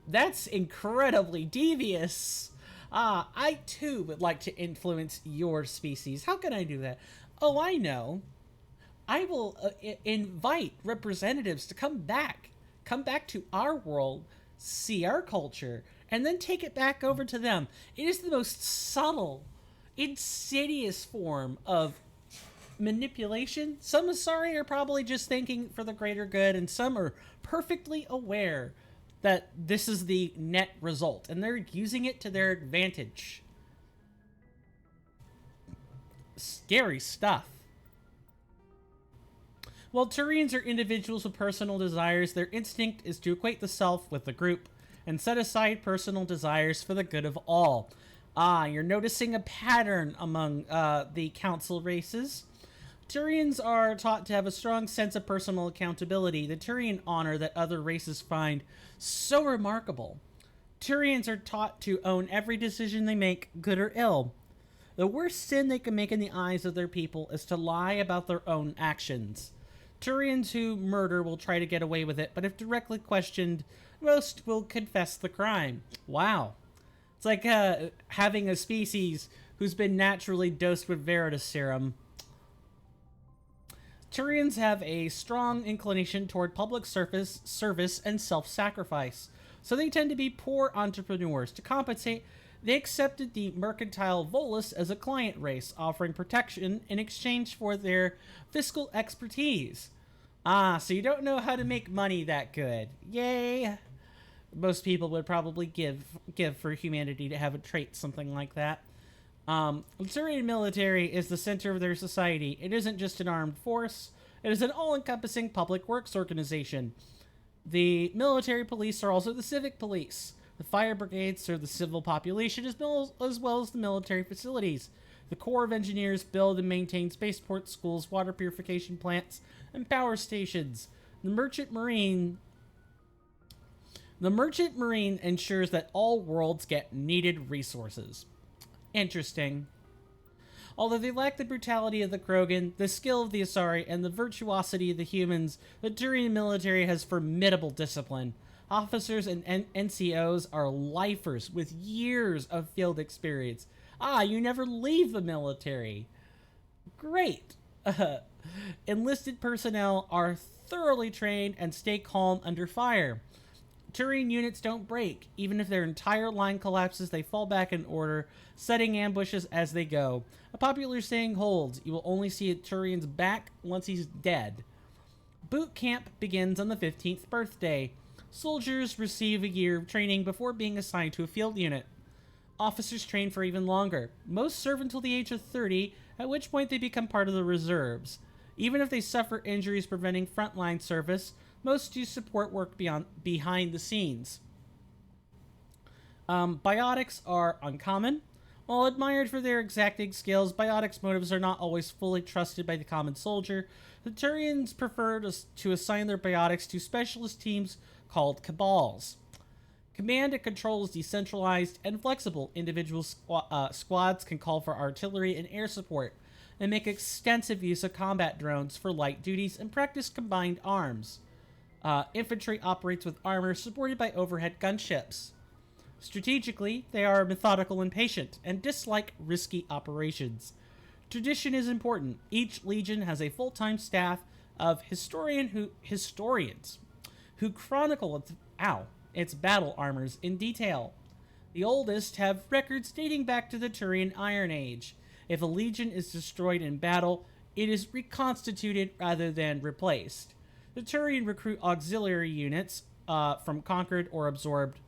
That's incredibly devious. I too would like to influence your species. How can I do that? Oh, I know. I will invite representatives to come back to our world, see our culture, and then take it back over to them. It is the most subtle, insidious form of manipulation. Some Asari are probably just thinking for the greater good, and some are perfectly aware that this is the net result, and they're using it to their advantage. Scary stuff. While Turians are individuals with personal desires, their instinct is to equate the self with the group and set aside personal desires for the good of all. You're noticing a pattern among the council races. Turians are taught to have a strong sense of personal accountability, the Turian honor that other races find so remarkable. Turians are taught to own every decision they make, good or ill. The worst sin they can make in the eyes of their people is to lie about their own actions. Turians who murder will try to get away with it, but if directly questioned, most will confess the crime. Wow. It's like having a species who's been naturally dosed with Veritas serum. Turians have a strong inclination toward public service and self-sacrifice, so they tend to be poor entrepreneurs. To compensate, they accepted the mercantile Volus as a client race, offering protection in exchange for their fiscal expertise. So you don't know how to make money that good. Yay! Most people would probably give for humanity to have a trait something like that. The Turian military is the center of their society. It isn't just an armed force. It is an all-encompassing public works organization. The military police are also the civic police. The fire brigades serve the civil population as well as the military facilities. The Corps of Engineers build and maintain spaceports, schools, water purification plants, and power stations. The Merchant Marine ensures that all worlds get needed resources. Interesting. Although they lack the brutality of the Krogan, the skill of the Asari, and the virtuosity of the humans, the Turian military has formidable discipline. Officers and NCOs are lifers with years of field experience. You never leave the military. Great. Enlisted personnel are thoroughly trained and stay calm under fire. Turian units don't break. Even if their entire line collapses, they fall back in order, setting ambushes as they go. A popular saying holds, you will only see a Turian's back once he's dead. Boot camp begins on the 15th birthday. Soldiers receive a year of training before being assigned to a field unit. Officers train for even longer. Most serve until the age of 30, at which point they become part of the reserves. Even if they suffer injuries preventing frontline service, most do support work behind the scenes. Biotics are uncommon. While admired for their exacting skills, Biotics' motives are not always fully trusted by the common soldier. The Turians prefer to assign their Biotics to specialist teams called Cabals. Command and control is decentralized and flexible. Individual squads can call for artillery and air support, and make extensive use of combat drones for light duties and practice combined arms. Infantry operates with armor supported by overhead gunships. Strategically, they are methodical and patient, and dislike risky operations. Tradition is important. Each legion has a full-time staff of historians who chronicle its battle armors in detail. The oldest have records dating back to the Turian Iron Age. If a legion is destroyed in battle, it is reconstituted rather than replaced. The Turian recruit auxiliary units from conquered or absorbed.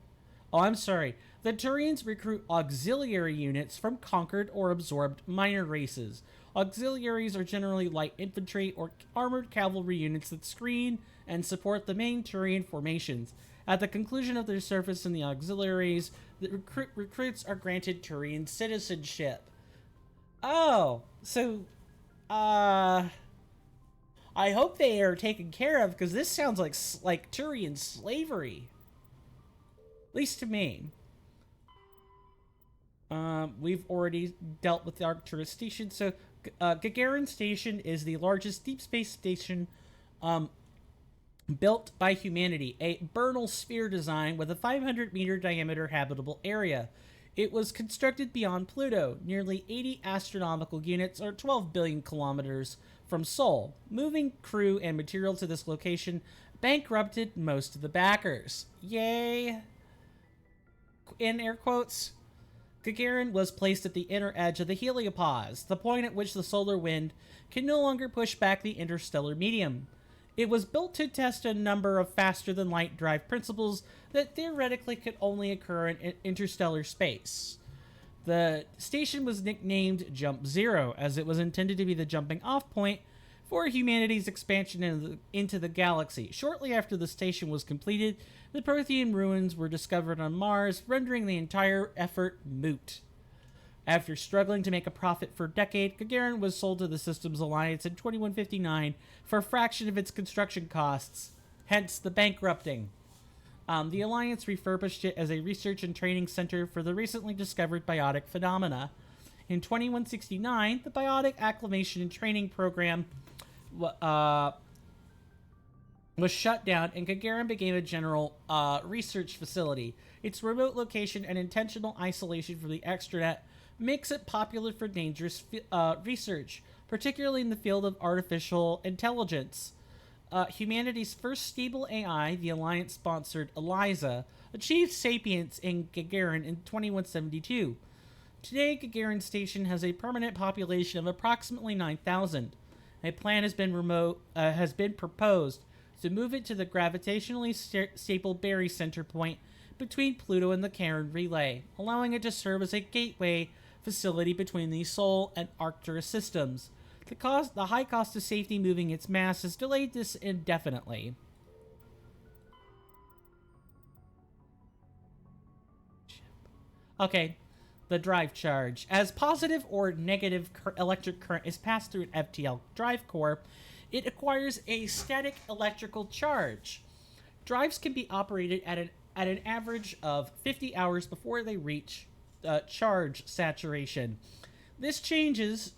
The Turians recruit auxiliary units from conquered or absorbed minor races. Auxiliaries are generally light infantry or armored cavalry units that screen and support the main Turian formations. At the conclusion of their service in the auxiliaries, the recruits are granted Turian citizenship. Oh, so, I hope they are taken care of, because this sounds like Turian slavery. At least to me. We've already dealt with the Arcturus Station, so Gagarin Station is the largest deep space station built by humanity, a Bernal sphere design with a 500-meter diameter habitable area. It was constructed beyond Pluto, nearly 80 astronomical units or 12 billion kilometers from Sol. Moving crew and material to this location bankrupted most of the backers. Yay! In air quotes. Gagarin was placed at the inner edge of the heliopause, the point at which the solar wind can no longer push back the interstellar medium. It was built to test a number of faster-than-light drive principles that theoretically could only occur in interstellar space. The station was nicknamed Jump Zero, as it was intended to be the jumping-off point for humanity's expansion into the galaxy. Shortly after the station was completed, the Prothean ruins were discovered on Mars, rendering the entire effort moot. After struggling to make a profit for a decade, Gagarin was sold to the Systems Alliance in 2159 for a fraction of its construction costs, hence the bankrupting. The Alliance refurbished it as a research and training center for the recently discovered biotic phenomena. In 2169, the Biotic Acclimation and Training Program was shut down, and Gagarin became a general research facility. Its remote location and intentional isolation from the extranet makes it popular for dangerous research, particularly in the field of artificial intelligence. Humanity's first stable AI, the Alliance-sponsored ELIZA, achieved sapience in Gagarin in 2172. Today, Gagarin Station has a permanent population of approximately 9,000. A plan has been proposed to move it to the gravitationally stable Berry center point between Pluto and the Charon Relay, allowing it to serve as a gateway facility between the Sol and Arcturus systems. The high cost of safety moving its mass has delayed this indefinitely. Okay, the drive charge. As positive or negative electric current is passed through an FTL drive core, it acquires a static electrical charge. Drives can be operated at an average of 50 hours before they reach charge saturation. This change is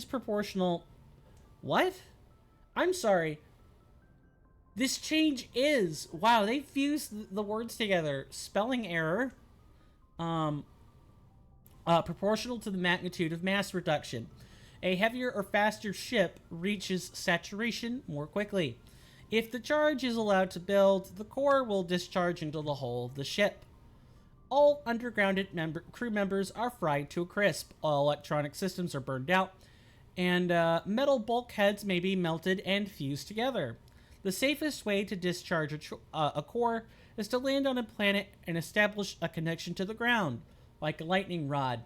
proportional. What? I'm sorry. This change is, wow, they fused the words together. Spelling error. Proportional to the magnitude of mass reduction. A heavier or faster ship reaches saturation more quickly. If the charge is allowed to build, the core will discharge into the hull of the ship. All undergrounded crew members are fried to a crisp. All electronic systems are burned out, and metal bulkheads may be melted and fused together. The safest way to discharge a core is to land on a planet and establish a connection to the ground, like a lightning rod.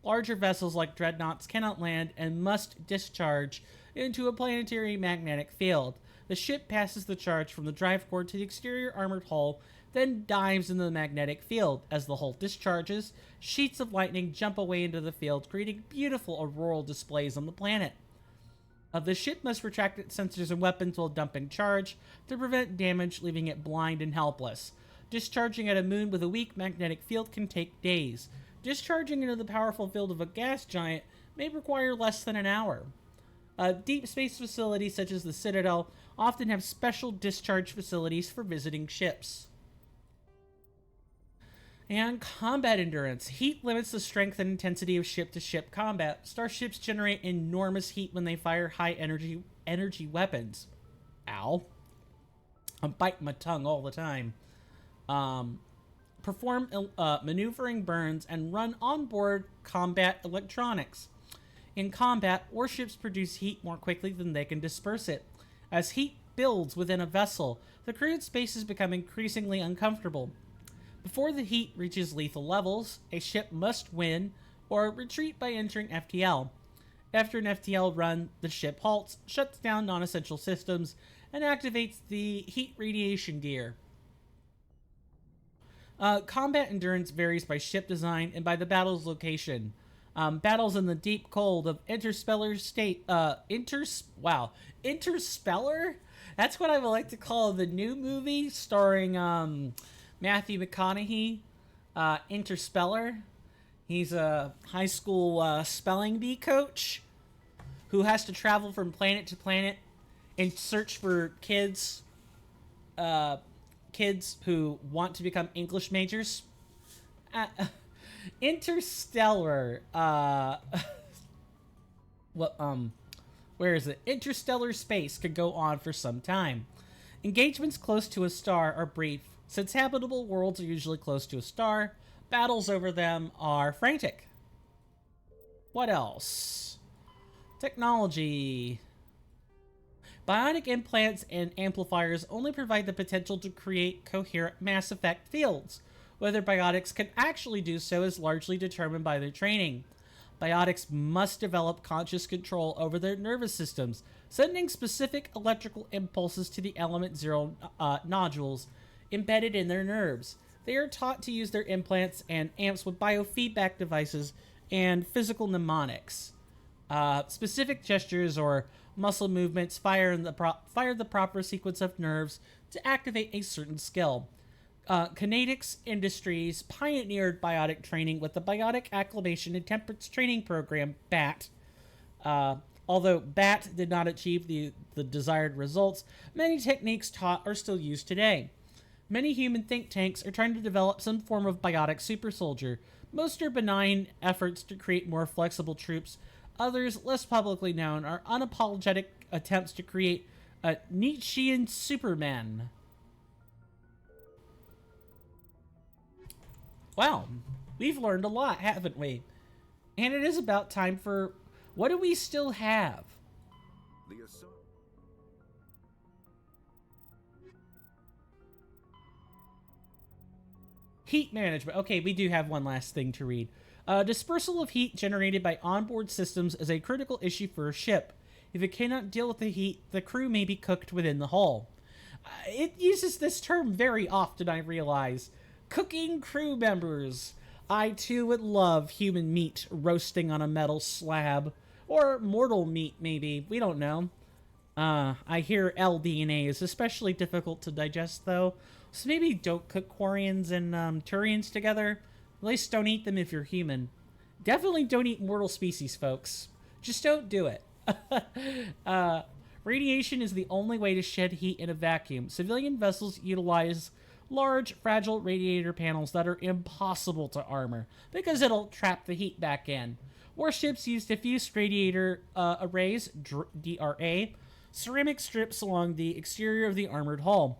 Larger vessels like dreadnoughts cannot land and must discharge into a planetary magnetic field. The ship passes the charge from the drive core to the exterior armored hull, then dives into the magnetic field. As the hull discharges, sheets of lightning jump away into the field, creating beautiful auroral displays on the planet. The ship must retract its sensors and weapons while dumping charge to prevent damage, leaving it blind and helpless. Discharging at a moon with a weak magnetic field can take days. Discharging into the powerful field of a gas giant may require less than an hour. Deep space facilities such as the Citadel often have special discharge facilities for visiting ships. And combat endurance. Heat limits the strength and intensity of ship-to-ship combat. Starships generate enormous heat when they fire high-energy weapons. Ow. I'm biting my tongue all the time. Perform maneuvering burns and run onboard combat electronics. In combat, warships produce heat more quickly than they can disperse it. As heat builds within a vessel, the crewed spaces become increasingly uncomfortable. Before the heat reaches lethal levels, a ship must win or retreat by entering FTL. After an FTL run, the ship halts, shuts down non-essential systems, and activates the heat radiation gear. Combat endurance varies by ship design and by the battle's location. Battles in the deep cold of Interstellar state, Interstellar? That's what I would like to call the new movie starring, Matthew McConaughey, Interstellar. He's a high school spelling bee coach who has to travel from planet to planet in search for kids who want to become English majors. Interstellar. Where is it? Interstellar space could go on for some time. Engagements close to a star are brief. Since habitable worlds are usually close to a star, battles over them are frantic. What else? Technology. Bionic implants and amplifiers only provide the potential to create coherent mass effect fields. Whether biotics can actually do so is largely determined by their training. Biotics must develop conscious control over their nervous systems, sending specific electrical impulses to the element 0 nodules embedded in their nerves. They are taught to use their implants and amps with biofeedback devices and physical mnemonics. Specific gestures or muscle movements fire the proper sequence of nerves to activate a certain skill. Kinetics Industries pioneered biotic training with the Biotic Acclimation and Temperance Training Program, BAT. Although BAT did not achieve the desired results, many techniques taught are still used today. Many human think tanks are trying to develop some form of biotic super soldier. Most are benign efforts to create more flexible troops. Others, less publicly known, are unapologetic attempts to create a Nietzschean Superman. Wow, we've learned a lot, haven't we? And it is about time for... What do we still have? The assault. Heat management. Okay, we do have one last thing to read. Dispersal of heat generated by onboard systems is a critical issue for a ship. If it cannot deal with the heat, the crew may be cooked within the hull. It uses this term very often, I realize. Cooking crew members. I too would love human meat roasting on a metal slab. Or mortal meat, maybe. We don't know. I hear L-DNA is especially difficult to digest, though. So maybe don't cook Quarians and Turians together. At least don't eat them if you're human. Definitely don't eat mortal species, folks. Just don't do it. Radiation is the only way to shed heat in a vacuum. Civilian vessels utilize large, fragile radiator panels that are impossible to armor, because it'll trap the heat back in. Warships use diffuse radiator arrays, DRA, ceramic strips along the exterior of the armored hull.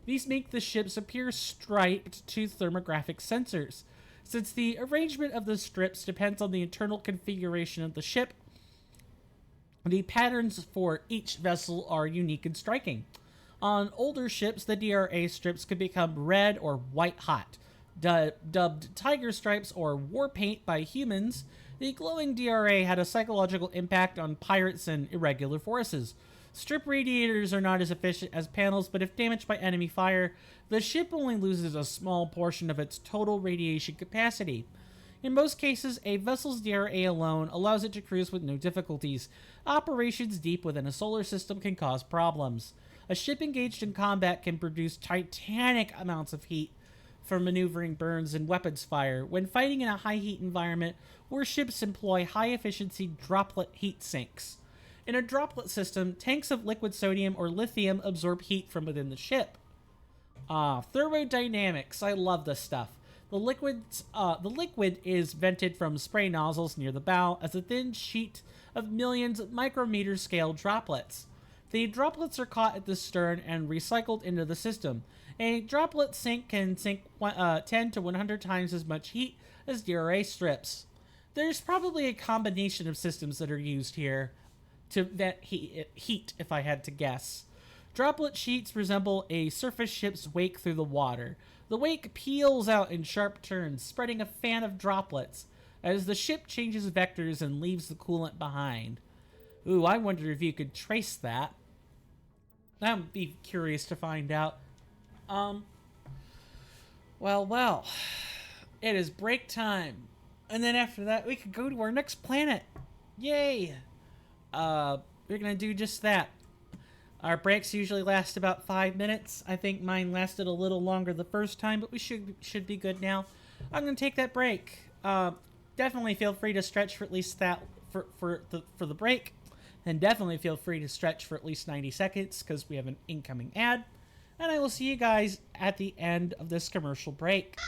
These make the ships appear striped to thermographic sensors. Since the arrangement of the strips depends on the internal configuration of the ship, the patterns for each vessel are unique and striking. On older ships, the DRA strips could become red or white hot. Dubbed tiger stripes or war paint by humans, the glowing DRA had a psychological impact on pirates and irregular forces. Strip radiators are not as efficient as panels, but if damaged by enemy fire, the ship only loses a small portion of its total radiation capacity. In most cases, a vessel's DRA alone allows it to cruise with no difficulties. Operations deep within a solar system can cause problems. A ship engaged in combat can produce titanic amounts of heat from maneuvering burns and weapons fire. When fighting in a high heat environment, warships employ high efficiency droplet heat sinks. In a droplet system, tanks of liquid sodium or lithium absorb heat from within the ship. Thermodynamics. I love this stuff. The liquid is vented from spray nozzles near the bow as a thin sheet of millions of micrometer scale droplets. The droplets are caught at the stern and recycled into the system. A droplet sink can sink 10 to 100 times as much heat as DRA strips. There's probably a combination of systems that are used here to vent heat, if I had to guess. Droplet sheets resemble a surface ship's wake through the water. The wake peels out in sharp turns, spreading a fan of droplets as the ship changes vectors and leaves the coolant behind. Ooh, I wonder if you could trace that. That would be curious to find out. Well. It is break time. And then after that, we could go to our next planet. Yay! We're gonna do just that. Our breaks usually last about 5 minutes. I think mine lasted a little longer the first time, but we should be good now. I'm gonna take that break. Definitely feel free to stretch for at least that for the break, and definitely feel free to stretch for at least 90 seconds because we have an incoming ad. And I will see you guys at the end of this commercial break.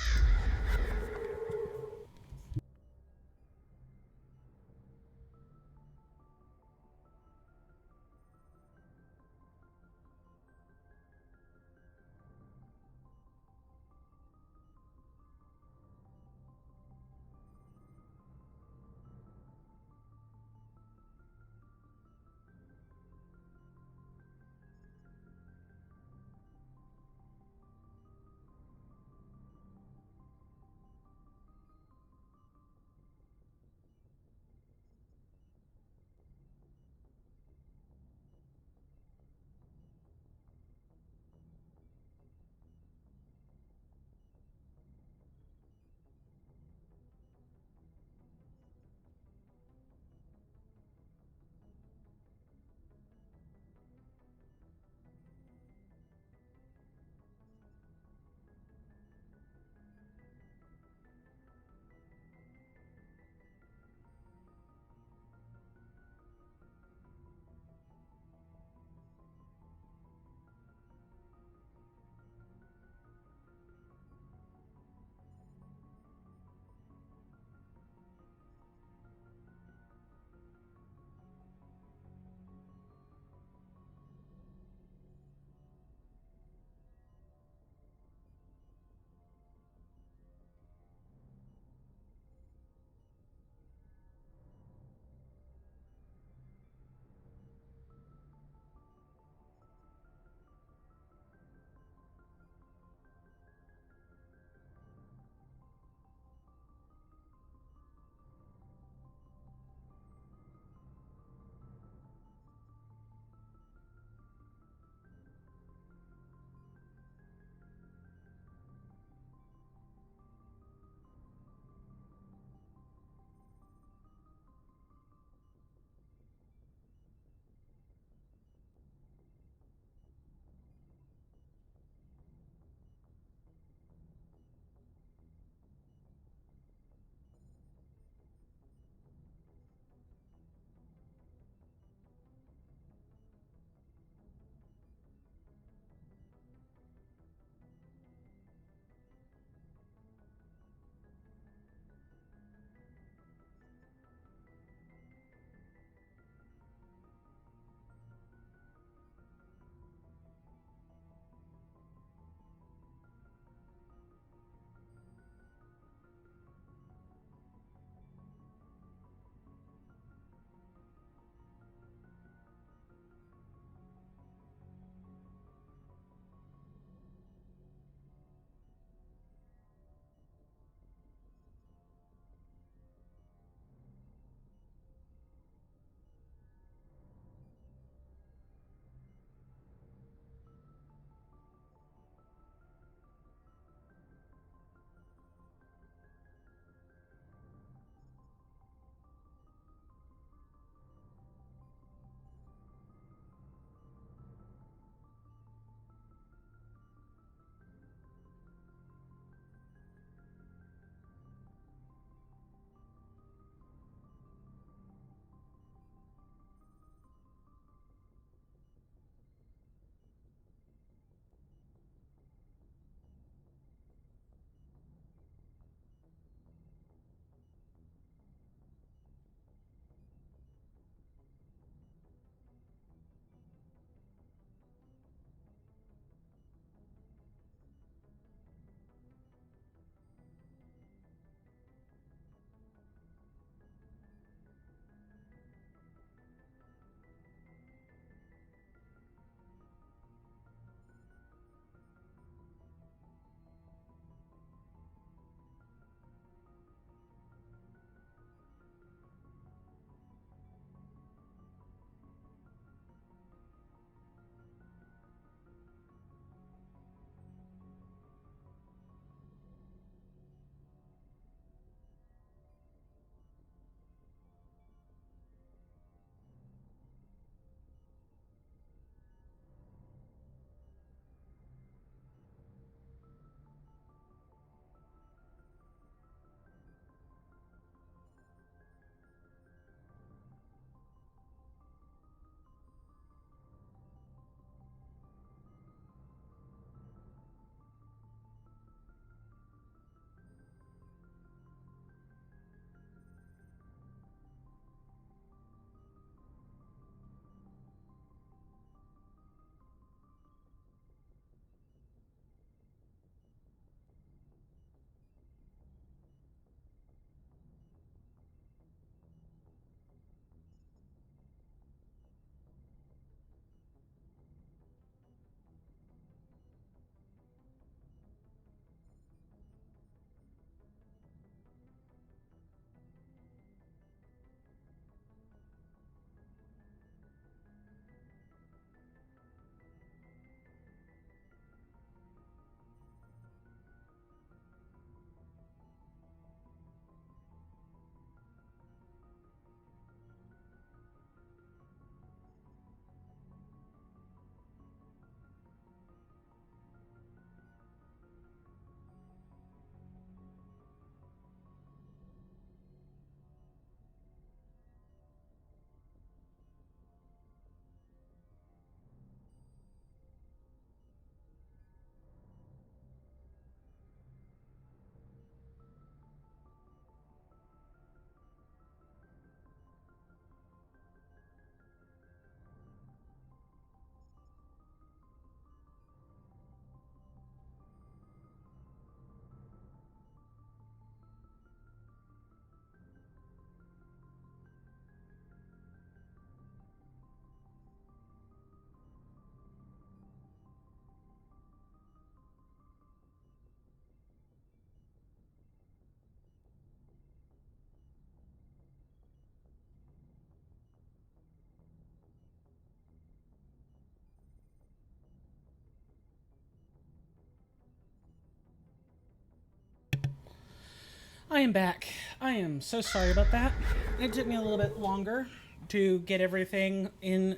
I am back. I am so sorry about that. It took me a little bit longer to get everything in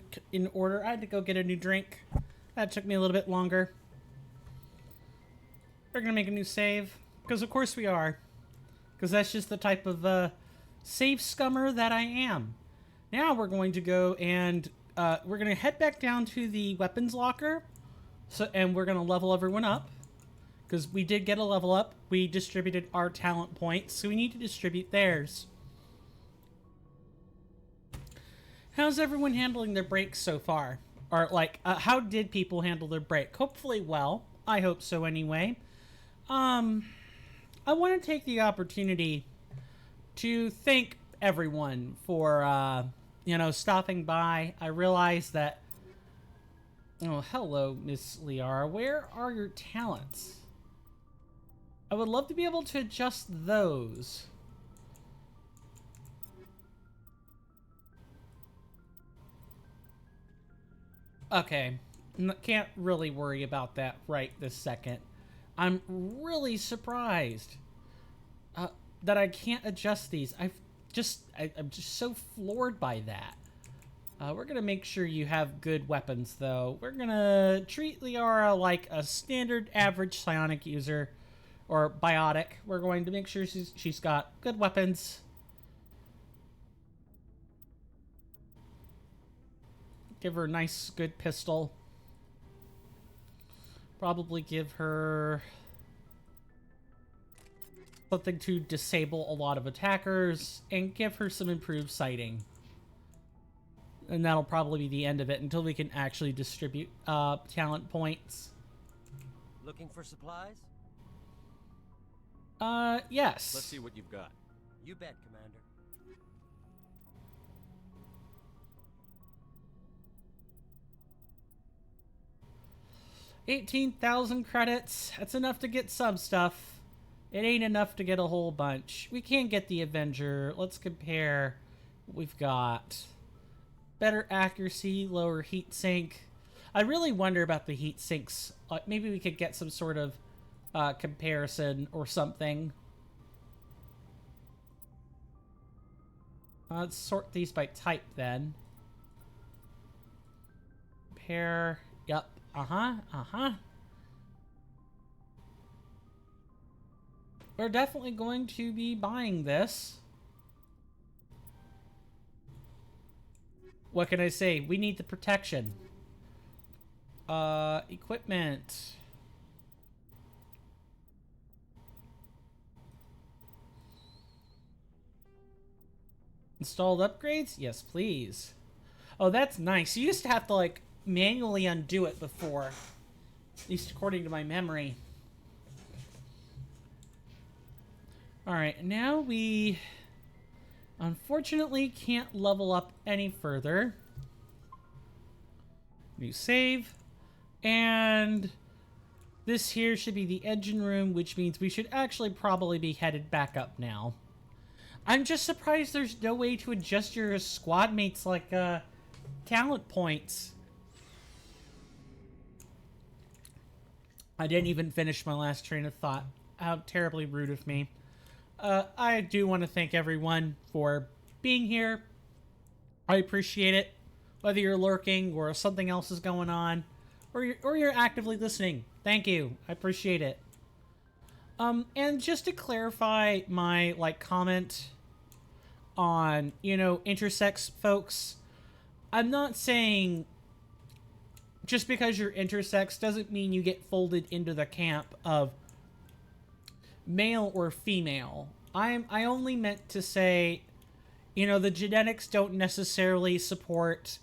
order. I had to go get a new drink. That took me a little bit longer. We're gonna make a new save, because of course we are. Because that's just the type of save scummer that I am. Now we're going to go and we're gonna head back down to the weapons locker. And we're gonna level everyone up. Because we did get a level up. We distributed our talent points, so we need to distribute theirs. How's everyone handling their breaks so far? Or, like, how did people handle their break? Hopefully well. I hope so anyway. I want to take the opportunity to thank everyone for, you know, stopping by. I realize that... Oh, hello, Miss Liara. Where are your talents? I would love to be able to adjust those. Okay. Can't really worry about that right this second. I'm really surprised that I can't adjust these. I'm just so floored by that. We're gonna make sure you have good weapons, though. We're gonna treat Liara like a standard average psionic user. Or biotic. We're going to make sure she's got good weapons. Give her a nice, good pistol. Probably give her something to disable a lot of attackers. And give her some improved sighting. And that'll probably be the end of it until we can actually distribute talent points. Looking for supplies? Yes. Let's see what you've got. You bet, Commander. 18,000 credits. That's enough to get some stuff. It ain't enough to get a whole bunch. We can't get the Avenger. Let's compare what we've got. Better accuracy, lower heat sink. I really wonder about the heat sinks. Maybe we could get some sort of comparison or something. Let's sort these by type then. Compare. Yep. We're definitely going to be buying this. What can I say? We need the protection. Equipment. Installed upgrades? Yes, please. Oh, that's nice. You used to have to, like, manually undo it before. At least according to my memory. Alright, now we unfortunately can't level up any further. New save. And this here should be the engine room, which means we should actually probably be headed back up now. I'm just surprised there's no way to adjust your squad mates like talent points. I didn't even finish my last train of thought. How terribly rude of me. I do want to thank everyone for being here. I appreciate it. Whether you're lurking or something else is going on, or you're actively listening. Thank you. I appreciate it. And just to clarify my, comment on, intersex folks, I'm not saying just because you're intersex doesn't mean you get folded into the camp of male or female. I only meant to say, the genetics don't necessarily support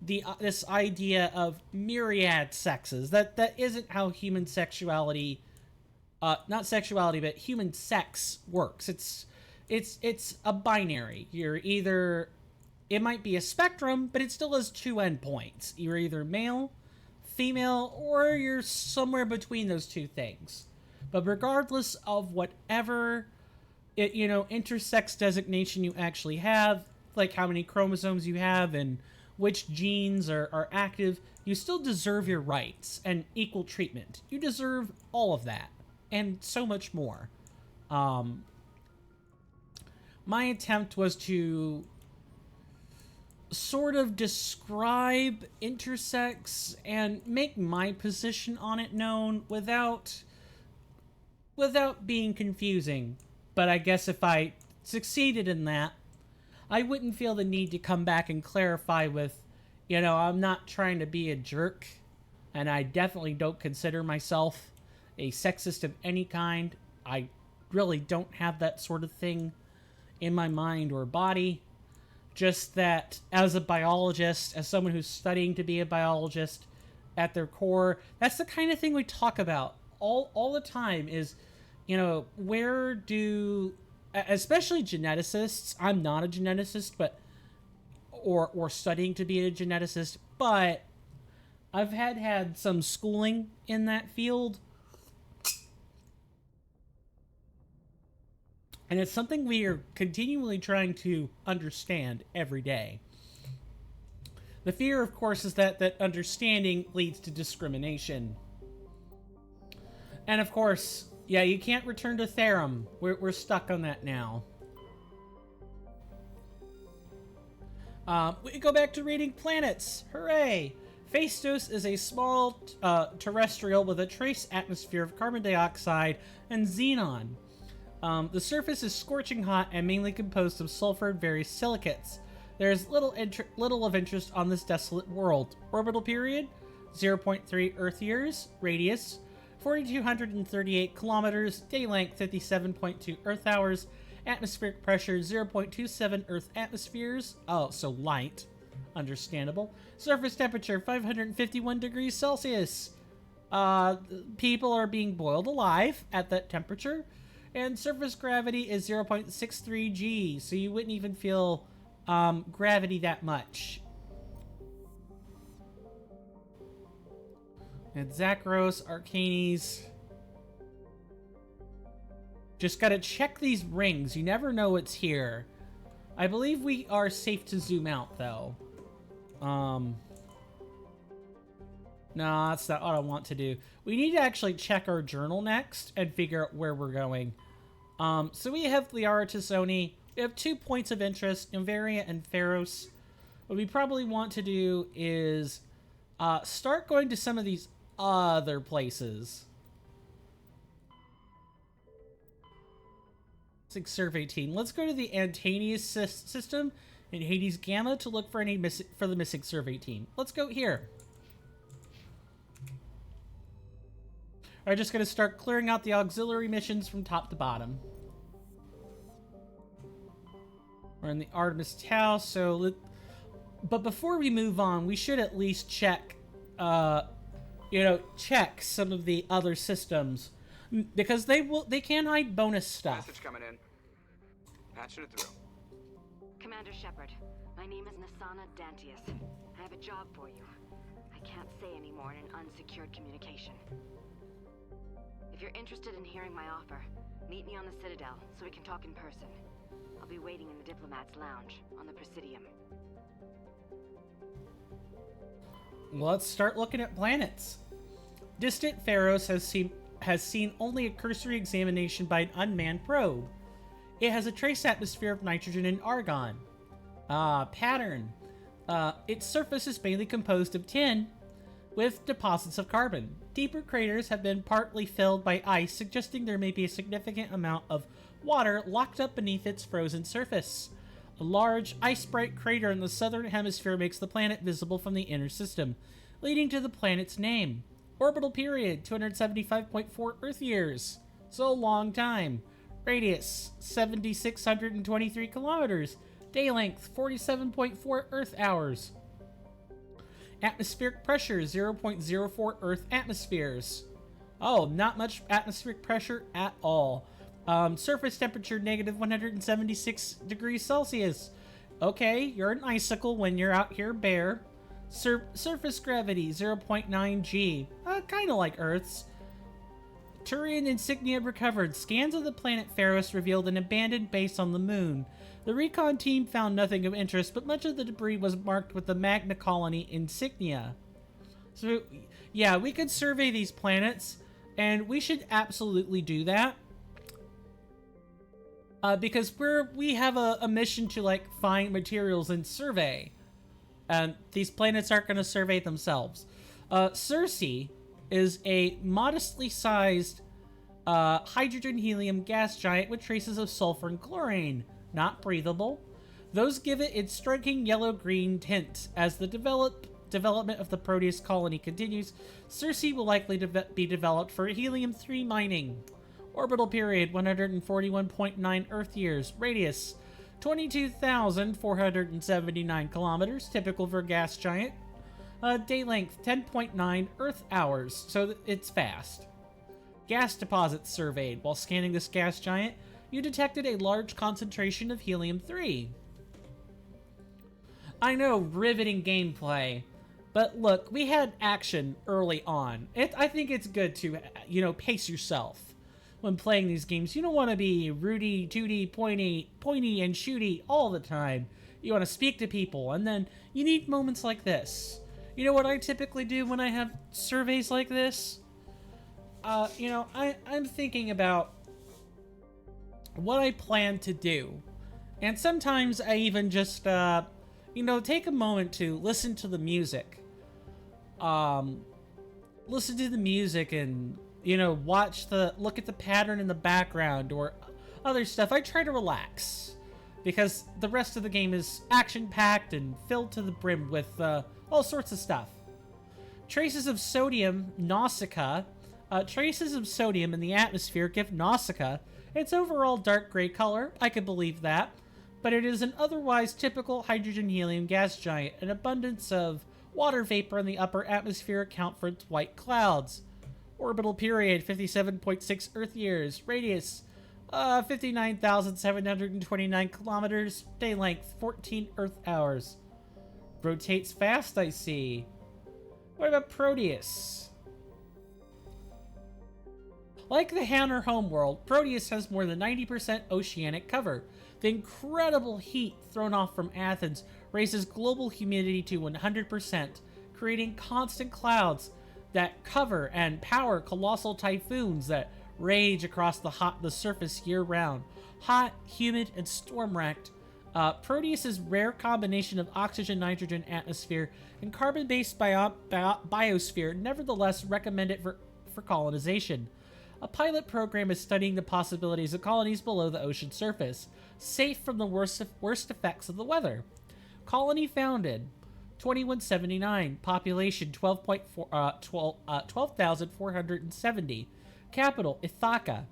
this idea of myriad sexes. That isn't how human sexuality, not sexuality, but human sex works. It's a binary. You're either, it might be a spectrum, but it still has two endpoints. You're either male, female, or you're somewhere between those two things. But regardless of whatever, intersex designation you actually have, like how many chromosomes you have and which genes are active, you still deserve your rights and equal treatment. You deserve all of that and so much more. my attempt was to sort of describe intersex and make my position on it known without being confusing. But I guess if I succeeded in that, I wouldn't feel the need to come back and clarify with, you know, I'm not trying to be a jerk, and I definitely don't consider myself a sexist of any kind. I really don't have that sort of thing in my mind or body. Just that as a biologist, as someone who's studying to be a biologist at their core, that's the kind of thing we talk about all the time is, you know, where do, especially geneticists, I'm not a geneticist, but, or studying to be a geneticist, but I've had some schooling in that field. And it's something we are continually trying to understand every day. The fear, of course, is that understanding leads to discrimination. And of course, yeah, you can't return to Therum. We're stuck on that now. We go back to reading planets. Hooray! Phaistos is a small terrestrial with a trace atmosphere of carbon dioxide and xenon. The surface is scorching hot and mainly composed of sulfur and various silicates. There is little of interest on this desolate world. Orbital period, 0.3 Earth years. Radius, 4,238 kilometers. Day length, 57.2 Earth hours. Atmospheric pressure, 0.27 Earth atmospheres. Oh, so light. Understandable. Surface temperature, 551 degrees Celsius. People are being boiled alive at that temperature. And surface gravity is 0.63 G, so you wouldn't even feel gravity that much. And Zakros, Arcanes. Just gotta check these rings. You never know what's here. I believe we are safe to zoom out, though. No, that's not what I want to do. We need to actually check our journal next and figure out where we're going. So we have Liara T'Soni. We have 2 points of interest, Noveria and Pharos. What we probably want to do is start going to some of these other places. Like Survey Team. Let's go to the Antanius system in Hades Gamma to look for the missing Survey Team. Let's go here. We're just going to start clearing out the auxiliary missions from top to bottom. We're in the Artemis Tau, so... But before we move on, we should at least check, check some of the other systems. Because they can hide bonus stuff. Message coming in. Patching it through. Commander Shepard, my name is Nasana Dantius. I have a job for you. I can't say any more in an unsecured communication. If you're interested in hearing my offer, meet me on the Citadel so we can talk in person. I'll be waiting in the Diplomat's Lounge on the Presidium. Let's start looking at planets. Distant Pharos has seen only a cursory examination by an unmanned probe. It has a trace atmosphere of nitrogen and argon. Pattern. Its surface is mainly composed of tin with deposits of carbon. Deeper craters have been partly filled by ice, suggesting there may be a significant amount of water locked up beneath its frozen surface. A large, ice-bright crater in the southern hemisphere makes the planet visible from the inner system, leading to the planet's name. Orbital period, 275.4 Earth years. So long time. Radius, 7,623 kilometers. Day length, 47.4 Earth hours. Atmospheric pressure, 0.04 Earth atmospheres. Oh, not much atmospheric pressure at all. Surface temperature, negative 176 degrees Celsius. Okay, you're an icicle when you're out here bare. Surface gravity, 0.9 G. Kind of like Earth's. Turian insignia recovered. Scans of the planet Pharos revealed an abandoned base on the moon. The recon team found nothing of interest, but much of the debris was marked with the Magna Colony insignia. So, yeah, we could survey these planets, and we should absolutely do that. because we have a mission to like find materials and survey, and these planets aren't going to survey themselves. Circe is a modestly sized hydrogen helium gas giant with traces of sulfur and chlorine, not breathable. Those give it its striking yellow-green tint. As the development of the Proteus colony continues, Circe will likely be developed for helium-3 mining. Orbital period 141.9 Earth years. Radius 22,479 kilometers, typical for a gas giant. Day length 10.9 Earth hours, so it's fast. Gas deposits surveyed. While scanning this gas giant, you detected a large concentration of helium-3. I know, riveting gameplay, but look, we had action early on. I think it's good to, pace yourself when playing these games. You don't want to be rooty, tooty, pointy, and shooty all the time. You want to speak to people, and then you need moments like this. You know what I typically do when I have surveys like this? I'm thinking about what I plan to do. And sometimes I even just, take a moment to listen to the music. Listen to the music and, look at the pattern in the background or other stuff. I try to relax because the rest of the game is action-packed and filled to the brim with, all sorts of stuff. Traces of sodium, Nausicaa. Traces of sodium in the atmosphere give Nausicaa its overall dark gray color. I could believe that. But it is an otherwise typical hydrogen-helium gas giant. An abundance of water vapor in the upper atmosphere account for its white clouds. Orbital period, 57.6 Earth years. Radius, 59,729 kilometers. Day length, 14 Earth hours. Rotates fast, I see. What about Proteus? Like the Hanner homeworld, Proteus has more than 90% oceanic cover. The incredible heat thrown off from Athens raises global humidity to 100%, creating constant clouds that cover and power colossal typhoons that rage across the surface year-round. Hot, humid, and storm-racked, Proteus's rare combination of oxygen-nitrogen atmosphere and carbon-based biosphere nevertheless recommend it for colonization. A pilot program is studying the possibilities of colonies below the ocean surface, safe from the worst effects of the weather. Colony founded 2179, population 12,470, capital Ithaca,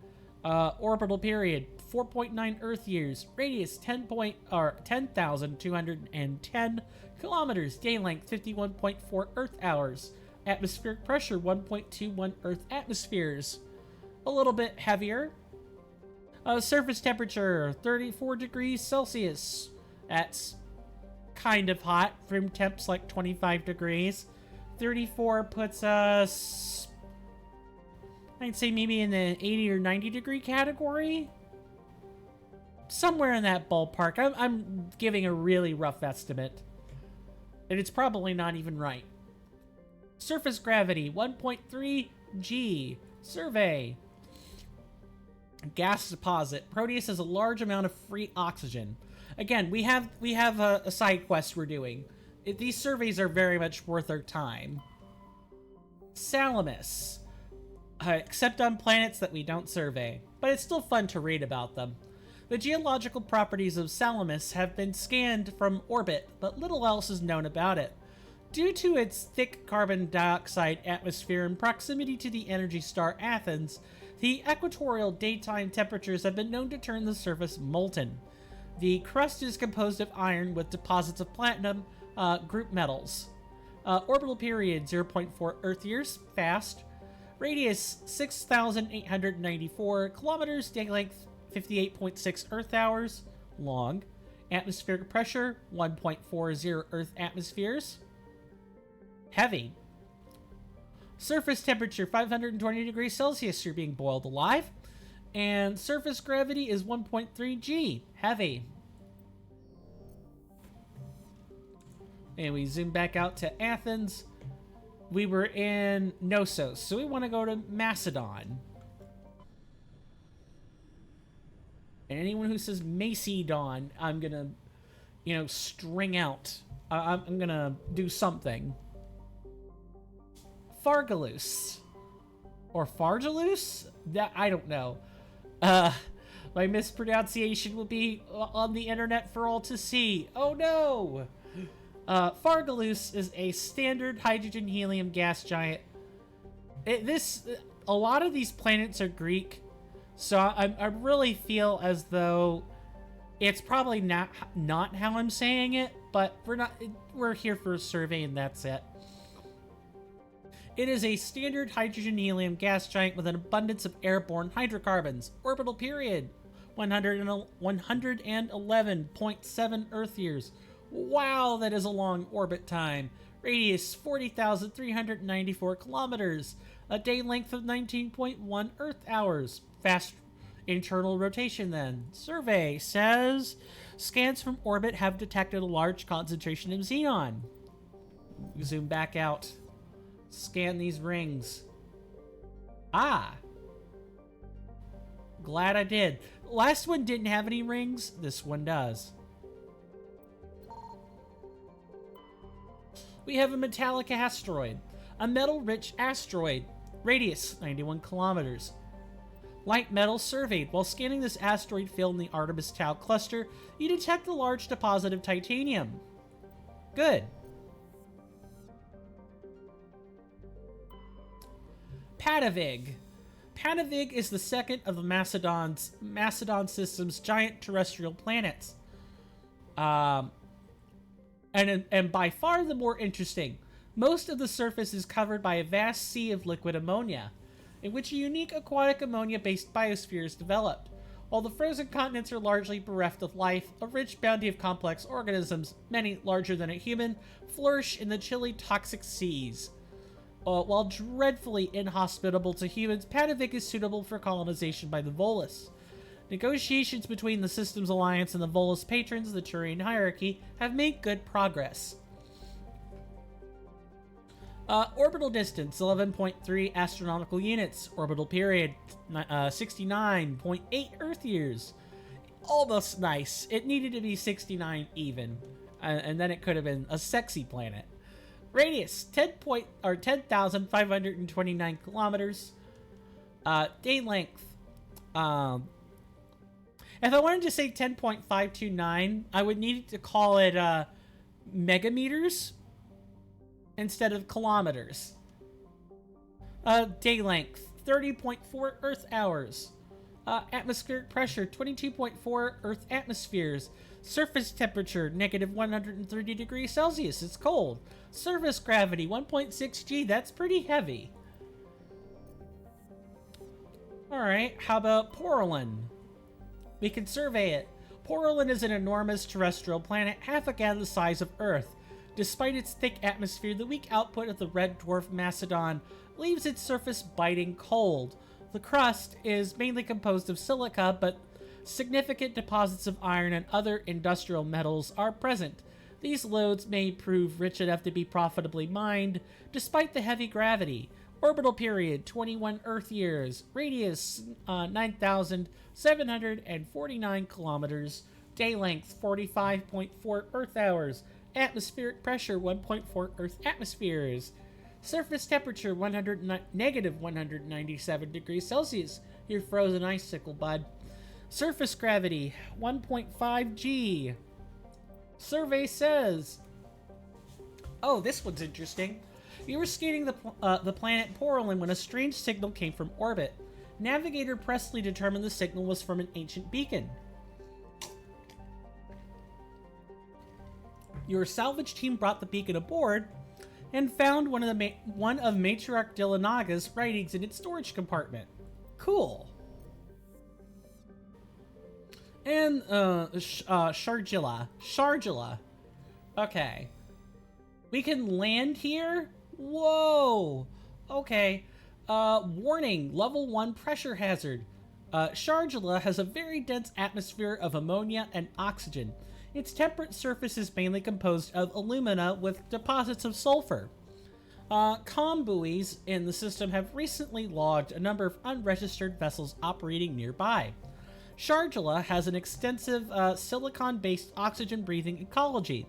orbital period 4.9 Earth years, radius 10,210 kilometers, day length 51.4 Earth hours, atmospheric pressure 1.21 Earth atmospheres. A little bit heavier. Surface temperature 34 degrees Celsius. That's kind of hot. Room temp's like 25 degrees. 34 puts us, I'd say maybe in the 80 or 90 degree category. Somewhere in that ballpark. I'm giving a really rough estimate. And it's probably not even right. Surface gravity 1.3 G. Survey. Gas deposit. Proteus has a large amount of free oxygen. Again, we have a side quest we're doing. These surveys are very much worth our time. Salamis. Except on planets that we don't survey. But it's still fun to read about them. The geological properties of Salamis have been scanned from orbit, but little else is known about it. Due to its thick carbon dioxide atmosphere and proximity to the energy star Athens, the equatorial daytime temperatures have been known to turn the surface molten. The crust is composed of iron with deposits of platinum group metals. Orbital period 0.4 Earth years, fast. Radius 6,894 kilometers, day length 58.6 Earth hours, long. Atmospheric pressure 1.40 Earth atmospheres. Heavy. Surface temperature 520 degrees Celsius, you're being boiled alive. And surface gravity is 1.3 G. Heavy. And we zoom back out to Athens. We were in Knossos, so we want to go to Macedon. And anyone who says Macedon, I'm gonna, you know, string out. I'm gonna do something. Fargalus. Or Fargalus? That, I don't know. My mispronunciation will be on the internet for all to see. Oh no! Fargalus is a standard hydrogen-helium gas giant. A lot of these planets are Greek, so I really feel as though it's probably not how I'm saying it, but we're here for a survey and that's it. It is a standard hydrogen-helium gas giant with an abundance of airborne hydrocarbons. Orbital period, 111.7 Earth years. Wow, that is a long orbit time. Radius, 40,394 kilometers. A day length of 19.1 Earth hours. Fast internal rotation then. Survey says, scans from orbit have detected a large concentration of xenon. Zoom back out. Scan these rings. Ah! Glad I did. Last one didn't have any rings. This one does. We have a metallic asteroid. A metal-rich asteroid. Radius, 91 kilometers. Light metal surveyed. While scanning this asteroid field in the Artemis Tau cluster, you detect a large deposit of titanium. Good. Patavig. Patavig is the second of the Macedon system's giant terrestrial planets. And by far the more interesting. Most of the surface is covered by a vast sea of liquid ammonia, in which a unique aquatic ammonia-based biosphere is developed. While the frozen continents are largely bereft of life, a rich bounty of complex organisms, many larger than a human, flourish in the chilly, toxic seas. While dreadfully inhospitable to humans, Patavik is suitable for colonization by the Volus. Negotiations between the Systems Alliance and the Volus patrons, the Turian hierarchy, have made good progress. Orbital distance, 11.3 astronomical units. Orbital period, 69.8 Earth years. Almost nice. It needed to be 69 even, and then it could have been a sexy planet. Radius, 10,529 kilometers. Day length. If I wanted to say 10.529, I would need to call it megameters instead of kilometers. Day length, 30.4 Earth hours. Atmospheric pressure, 22.4 Earth atmospheres. Surface temperature, negative 130 degrees Celsius. It's cold. Surface gravity, 1.6 G. That's pretty heavy. Alright, how about Porolin? We can survey it. Porolin is an enormous terrestrial planet, half again the size of Earth. Despite its thick atmosphere, the weak output of the red dwarf Macedon leaves its surface biting cold. The crust is mainly composed of silica, but significant deposits of iron and other industrial metals are present. These lodes may prove rich enough to be profitably mined, despite the heavy gravity. Orbital period, 21 Earth years. Radius, 9,749 kilometers. Day length, 45.4 Earth hours. Atmospheric pressure, 1.4 Earth atmospheres. Surface temperature, negative 197 degrees Celsius. You're frozen icicle, bud. Surface gravity, 1.5 G. Survey says... Oh, this one's interesting. You were scanning the planet Porolin when a strange signal came from orbit. Navigator Presley determined the signal was from an ancient beacon. Your salvage team brought the beacon aboard and found one of Matriarch Dillanaga's writings in its storage compartment. Cool. And, Shargilla. Okay. We can land here? Whoa! Okay. Warning, level 1 pressure hazard. Shargilla has a very dense atmosphere of ammonia and oxygen. Its temperate surface is mainly composed of alumina with deposits of sulfur. Comm buoys in the system have recently logged a number of unregistered vessels operating nearby. Sharjala has an extensive silicon-based oxygen-breathing ecology.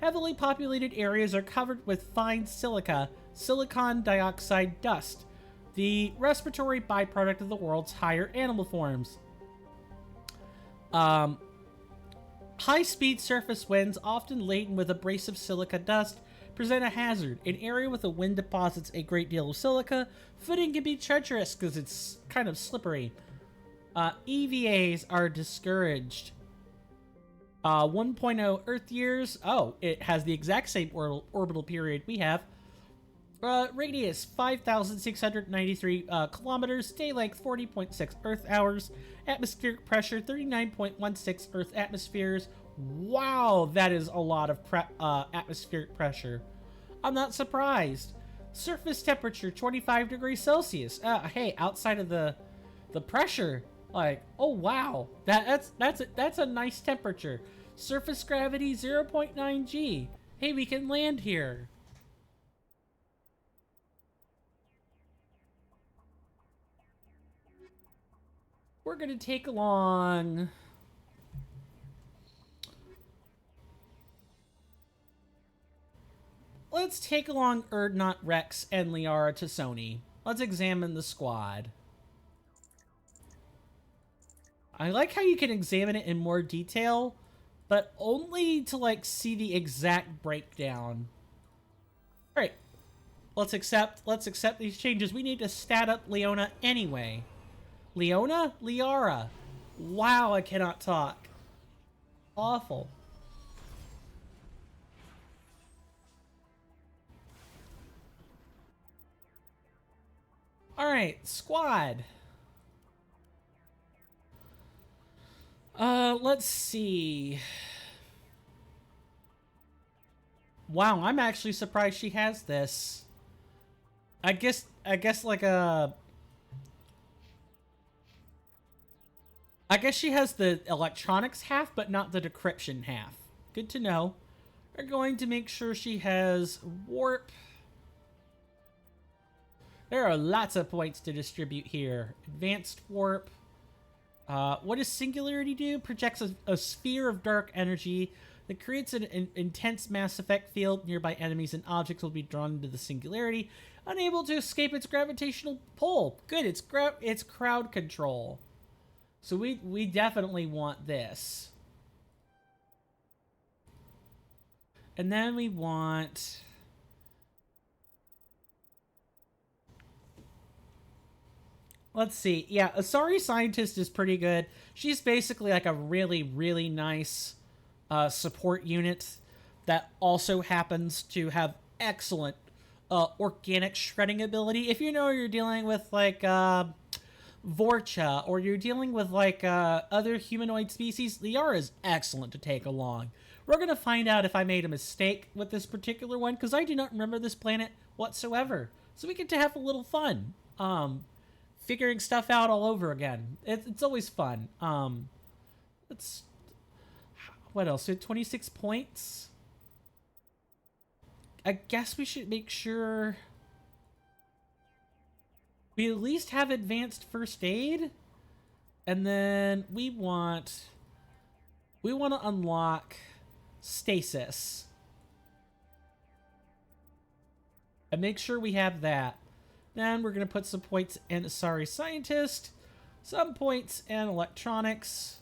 Heavily populated areas are covered with fine silicon dioxide dust, the respiratory byproduct of the world's higher animal forms. High-speed surface winds, often laden with abrasive silica dust, present a hazard. An area with a wind deposits a great deal of silica. Footing can be treacherous because it's kind of slippery. EVAs are discouraged. 1.0 Earth years. Oh, it has the exact same orbital period we have. Radius 5,693 kilometers. Day length 40.6 Earth hours. Atmospheric pressure 39.16 Earth atmospheres. Wow, that is a lot of atmospheric pressure. I'm not surprised. Surface temperature 25 degrees Celsius. Hey, outside of the pressure, like, oh wow, that's a nice temperature. Surface gravity 0.9 G. Hey, we can land here. We're gonna take along. Let's take along Urdnot, Rex, and Liara Tassoni. Let's examine the squad. I like how you can examine it in more detail, but only to, like, see the exact breakdown. Alright. Let's accept these changes. We need to stat up Leona anyway. Leona? Liara. Wow, I cannot talk. Awful. Alright, squad. Let's see. Wow, I'm actually surprised she has this. I guess like a... I guess she has the electronics half, but not the decryption half. Good to know. We're going to make sure she has warp. There are lots of points to distribute here. Advanced warp. What does Singularity do? Projects a sphere of dark energy that creates an intense mass effect field. Nearby enemies and objects will be drawn into the Singularity, unable to escape its gravitational pull. Good, it's crowd control. So we definitely want this. And then we want... Let's see. Yeah, Asari Scientist is pretty good. She's basically like a really, really nice support unit that also happens to have excellent organic shredding ability. If you know you're dealing with like Vorcha, or you're dealing with like other humanoid species, Liara is excellent to take along. We're going to find out if I made a mistake with this particular one, because I do not remember this planet whatsoever. So we get to have a little fun. Figuring stuff out all over again. It's always fun. Let's... What else? So 26 points? I guess we should make sure... we at least have advanced first aid. And then we want to unlock stasis. And make sure we have that. Then we're going to put some points in Asari Scientist, some points in Electronics,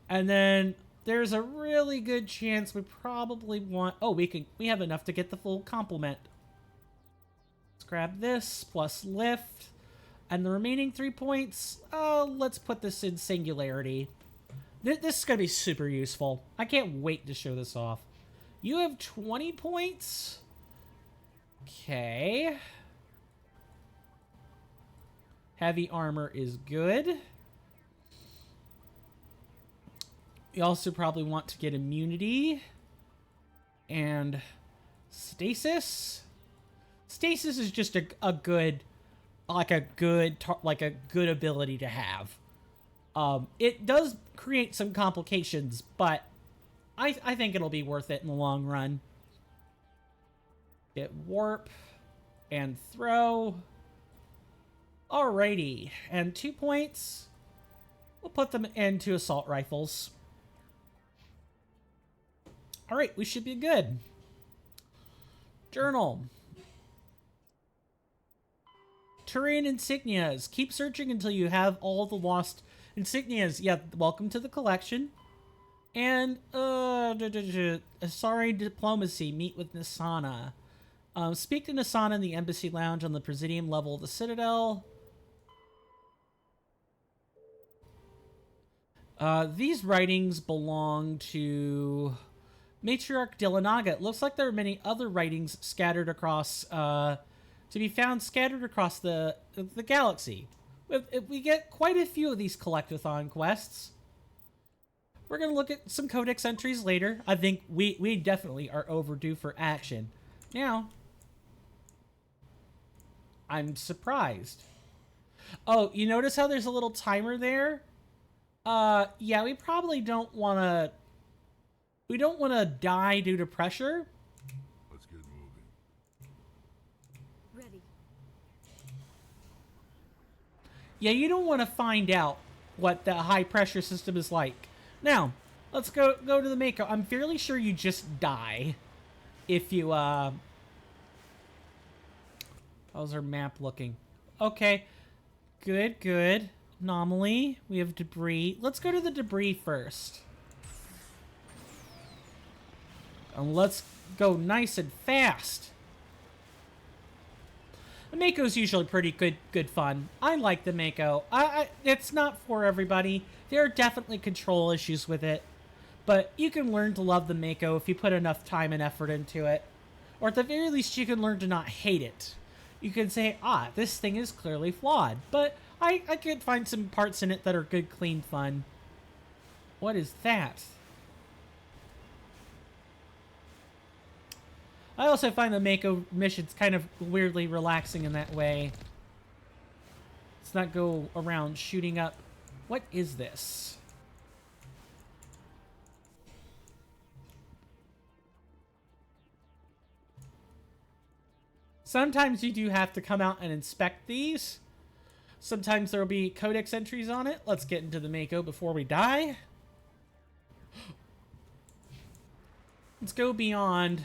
and then there's a really good chance we probably want... Oh, we have enough to get the full complement. Let's grab this, plus Lift, and the remaining 3 points, let's put this in Singularity. This is going to be super useful. I can't wait to show this off. You have 20 points? Okay... Heavy armor is good. You also probably want to get immunity. And stasis. Stasis is just a good ability to have. It does create some complications, but I think it'll be worth it in the long run. Get warp and throw. Alrighty, and 2 points. We'll put them into assault rifles. Alright, we should be good. Journal. Turian insignias. Keep searching until you have all the lost insignias. Yeah, welcome to the collection. And, sorry, diplomacy. Meet with Nisana. Speak to Nisana in the embassy lounge on the Presidium level of the Citadel. These writings belong to Matriarch Dillanaga. It looks like there are many other writings scattered across, to be found scattered across the galaxy. We get quite a few of these collectathon quests. We're going to look at some codex entries later. I think we definitely are overdue for action. Now, I'm surprised. Oh, you notice how there's a little timer there? Yeah, we probably don't want to... We don't want to die due to pressure. Let's get moving. Ready. Yeah, you don't want to find out what the high pressure system is like. Now, let's go to the Mako. I'm fairly sure you just die if you, how's our map looking? Okay. Good, good. Anomaly. We have debris. Let's go to the debris first. And let's go nice and fast. The Mako's usually pretty good fun. I like the Mako. It's not for everybody. There are definitely control issues with it. But you can learn to love the Mako if you put enough time and effort into it. Or at the very least, you can learn to not hate it. You can say, this thing is clearly flawed. But I could find some parts in it that are good, clean fun. What is that? I also find the Mako missions kind of weirdly relaxing in that way. Let's not go around shooting up. What is this? Sometimes you do have to come out and inspect these. Sometimes there will be codex entries on it. Let's get into the Mako before we die. Let's go beyond.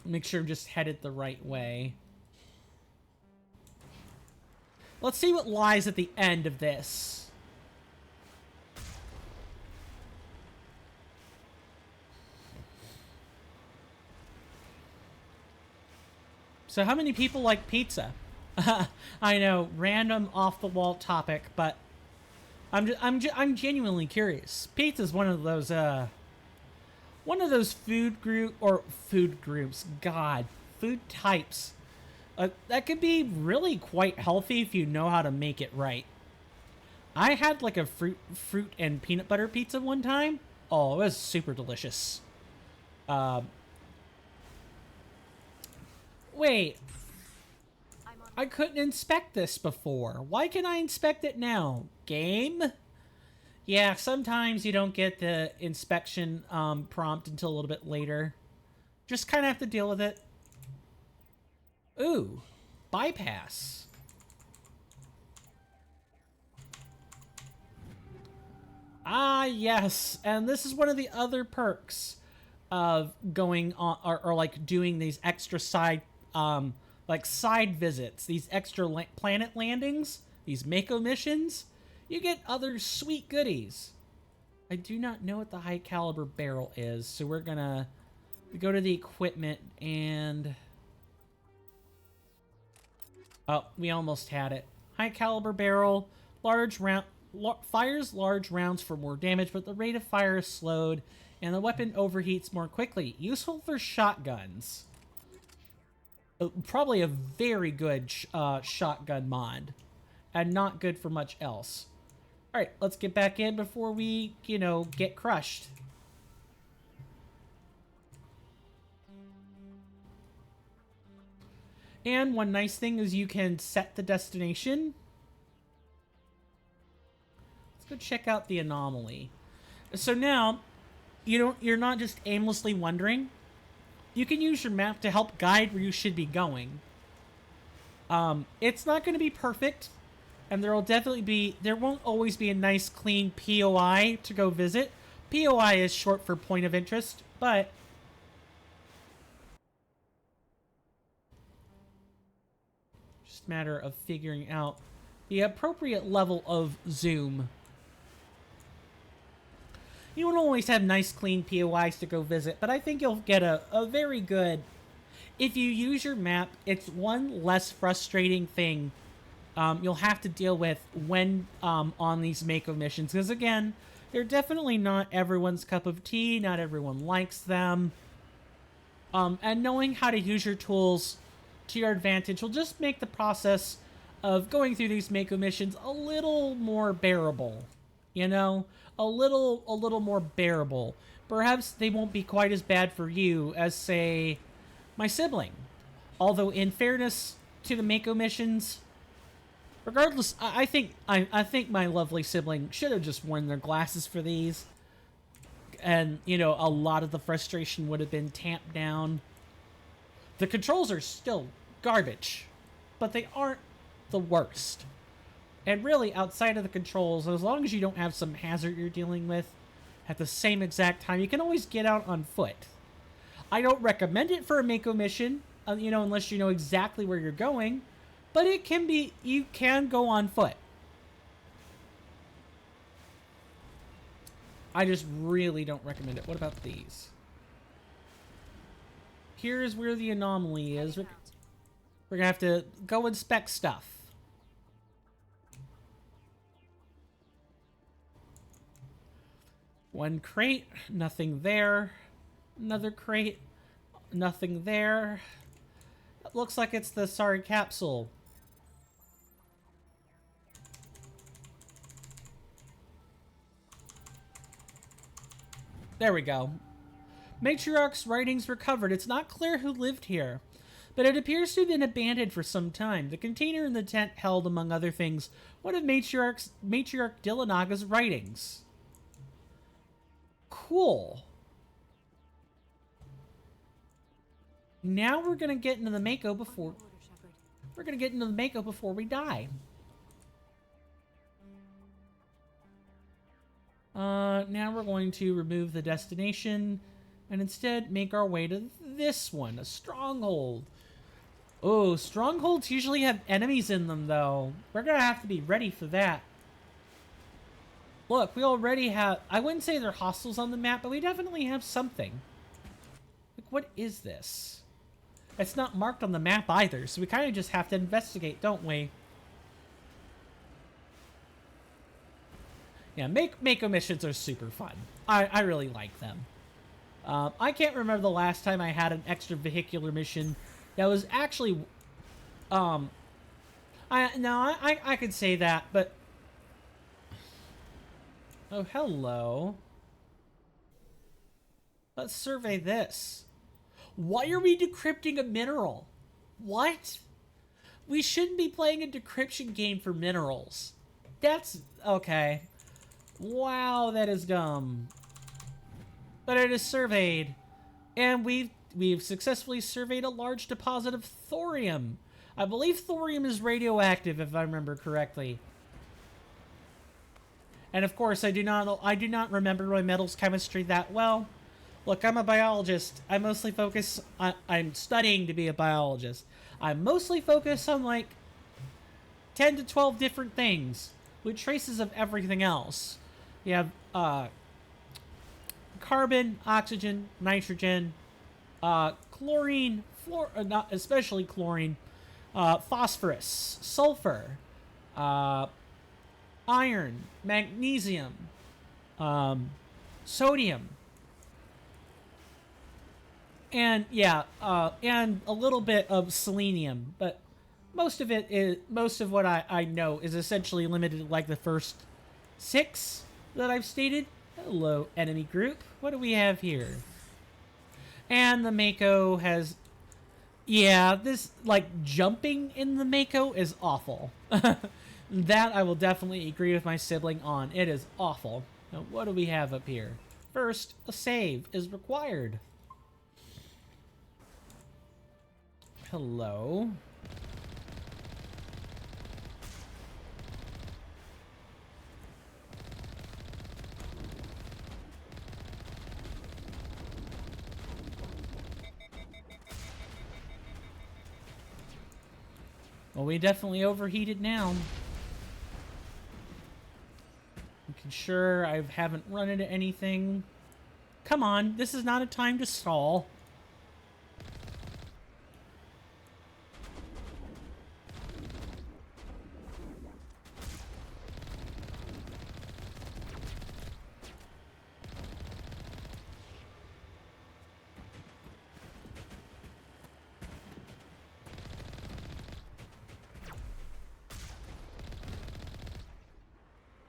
Make sure I'm just headed the right way. Let's see what lies at the end of this. So how many people like pizza? I know, random off-the-wall topic, but I'm genuinely curious. Pizza is one of those food groups, God, food types that could be really quite healthy if you know how to make it right. I had like a fruit and peanut butter pizza one time. Oh, it was super delicious. Wait, I couldn't inspect this before. Why can I inspect it now? Game? Yeah, sometimes you don't get the inspection prompt until a little bit later. Just kind of have to deal with it. Ooh, bypass. Ah, yes, and this is one of the other perks of going on, or like doing these extra side, like side visits, these extra planet landings, these Mako missions. You get other sweet goodies. I do not know what the high caliber barrel is, so we're gonna go to the equipment and... Oh, we almost had it. High caliber barrel, large round, fires large rounds for more damage, but the rate of fire is slowed, and the weapon overheats more quickly. Useful for shotguns. Probably a very good shotgun mod, and not good for much else. Alright, let's get back in before we, get crushed. And one nice thing is you can set the destination. Let's go check out the anomaly. So now, you're not just aimlessly wandering. You can use your map to help guide where you should be going. It's not going to be perfect. And there won't always be a nice clean POI to go visit. POI is short for point of interest, but just a matter of figuring out the appropriate level of zoom. You won't always have nice clean POIs to go visit, but I think you'll get a very good... If you use your map, it's one less frustrating thing you'll have to deal with when on these Mako missions. Because again, they're definitely not everyone's cup of tea. Not everyone likes them. And knowing how to use your tools to your advantage will just make the process of going through these Mako missions a little more bearable. You know? A little more bearable. Perhaps they won't be quite as bad for you as, say, my sibling. Although, in fairness to the Mako missions, regardless, I think my lovely sibling should have just worn their glasses for these. And, you know, a lot of the frustration would have been tamped down. The controls are still garbage, but they aren't the worst. And really, outside of the controls, as long as you don't have some hazard you're dealing with at the same exact time, you can always get out on foot. I don't recommend it for a Mako mission, you know, unless you know exactly where you're going. But it can be, you can go on foot. I just really don't recommend it. What about these? Here's where the anomaly is. We're gonna have to go inspect stuff. One crate, nothing there. Another crate, nothing there. It looks like it's the Sorry capsule. There we go. Matriarch's writings recovered. It's not clear who lived here, but it appears to have been abandoned for some time. The container in the tent held, among other things, one of Matriarch Dillanaga's writings. Cool. Now we're gonna get into the Mako before... We're gonna get into the Mako before we die. Now we're going to remove the destination and instead make our way to this one, a stronghold. Oh, strongholds usually have enemies in them, though. We're gonna have to be ready for that. Look, we already have... I wouldn't say they're hostiles on the map, but we definitely have something. Like, what is this? It's not marked on the map either, so we kind of just have to investigate, don't we? Yeah, Mako missions are super fun. I really like them. I can't remember the last time I had an extra vehicular mission that was actually... I could say that, but... Oh, hello. Let's survey this. Why are we decrypting a mineral? What? We shouldn't be playing a decryption game for minerals. That's... okay. Wow, that is dumb. But it is surveyed. And we've successfully surveyed a large deposit of thorium. I believe thorium is radioactive, if I remember correctly. And of course, I do not remember my metals chemistry that well. Look, I'm a biologist. I mostly focus on... I'm studying to be a biologist. I'm mostly focused on, like, 10 to 12 different things, with traces of everything else. You have, carbon, oxygen, nitrogen, chlorine, not especially chlorine, phosphorus, sulfur, iron, magnesium, sodium, and yeah, and a little bit of selenium, but most of what I know is essentially limited to like the first 6 that I've stated. Hello, enemy group. What do we have here? And the Mako has... Yeah, this, like, jumping in the Mako is awful. That I will definitely agree with my sibling on. It is awful. Now, what do we have up here? First, a save is required. Hello. Well, we definitely overheated now. Making sure I haven't run into anything. Come on, this is not a time to stall.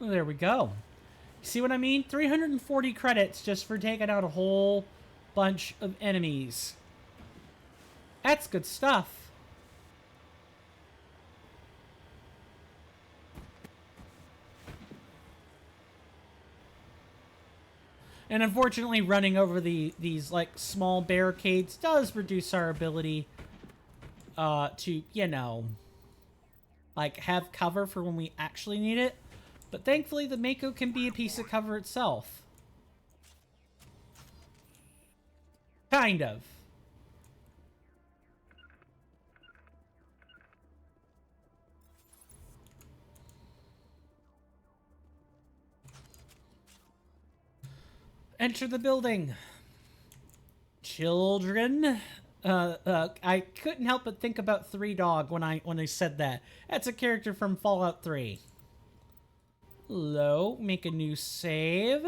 Well, there we go. See what I mean? 340 credits just for taking out a whole bunch of enemies. That's good stuff. And unfortunately, running over these like small barricades does reduce our ability to, you know, like have cover for when we actually need it. But thankfully, the Mako can be a piece of cover itself. Kind of. Enter the building. Children. I couldn't help but think about Three Dog when I said that. That's a character from Fallout 3. Hello, make a new save.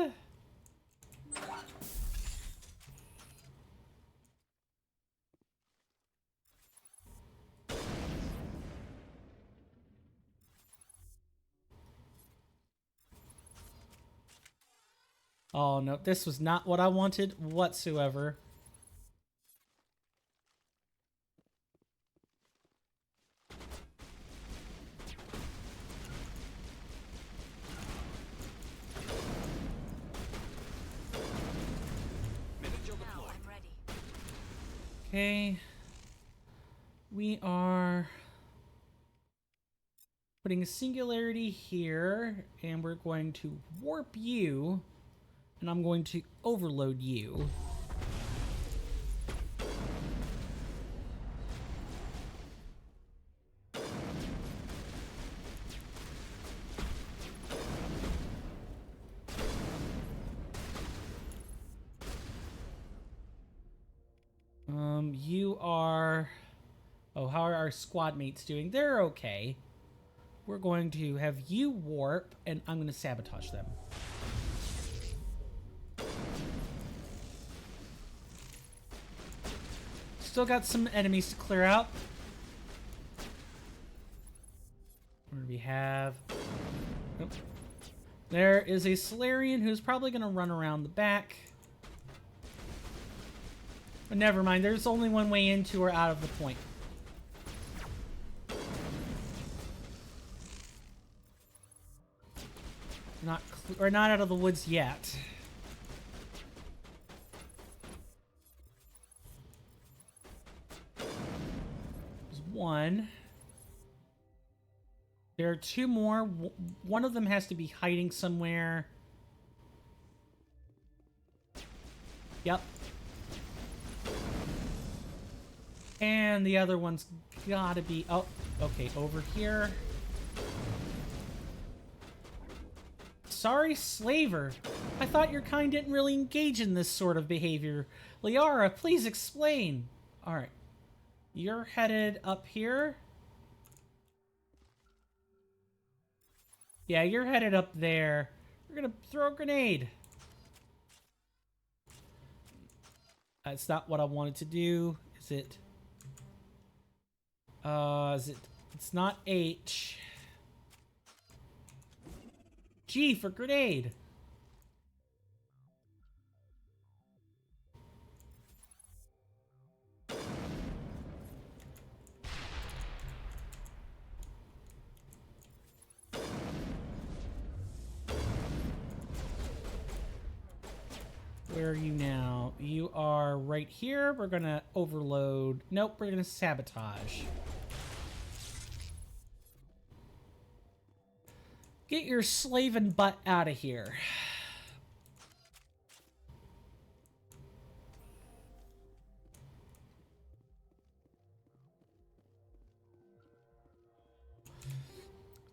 Oh no, this was not what I wanted whatsoever. Okay, we are putting a singularity here, and we're going to warp you, and I'm going to overload you. You are... Oh, how are our squad mates doing? They're okay. We're going to have you warp, and I'm going to sabotage them. Still got some enemies to clear out. What do we have? Nope. There is a Solarian who's probably going to run around the back. But never mind, there's only one way into or out of the point. We're not out of the woods yet. There's one. There are two more. One of them has to be hiding somewhere. Yep. And the other one's gotta be... Oh, okay, over here. Sorry, Slaver. I thought your kind didn't really engage in this sort of behavior. Liara, please explain. Alright. You're headed up here. Yeah, you're headed up there. We're gonna throw a grenade. That's not what I wanted to do. Is it? It's not H. G for grenade. Where are you now? You are right here. We're gonna overload. Nope, we're gonna sabotage. Get your slaving butt out of here.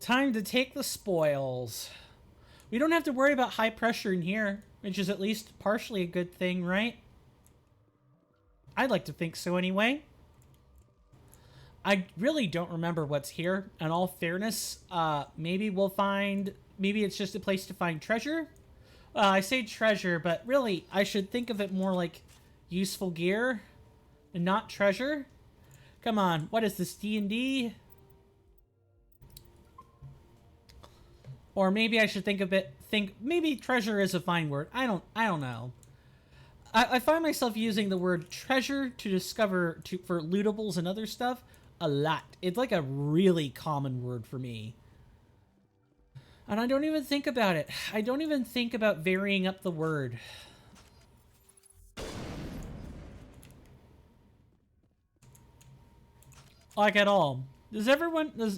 Time to take the spoils. We don't have to worry about high pressure in here, which is at least partially a good thing, right? I'd like to think so anyway. I really don't remember what's here. In all fairness, maybe we'll find... Maybe it's just a place to find treasure? I say treasure, but really, I should think of it more like useful gear and not treasure. Come on, what is this, D&D? Or maybe I should maybe treasure is a fine word. I don't know. I find myself using the word treasure to discover for lootables and other stuff a lot. It's like a really common word for me. And I don't even think about it. I don't even think about varying up the word. Like at all. Does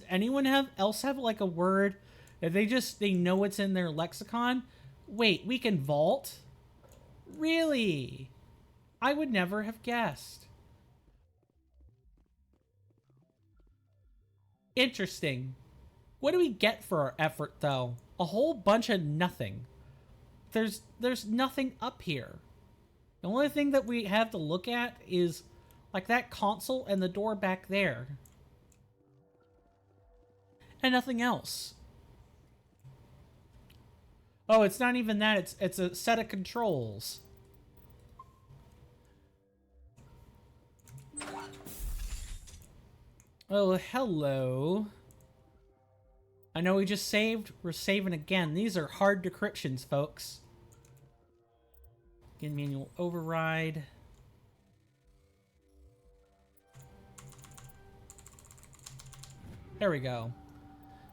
anyone else have like a word that they know it's in their lexicon? Wait, we can vault? Really? I would never have guessed. Interesting. What do we get for our effort, though? A whole bunch of nothing. There's nothing up here. The only thing that we have to look at is like that console and the door back there. And nothing else. Oh, it's not even that. It's a set of controls. Oh, hello. I know we just saved. We're saving again. These are hard decryptions, folks. Again, manual override. There we go.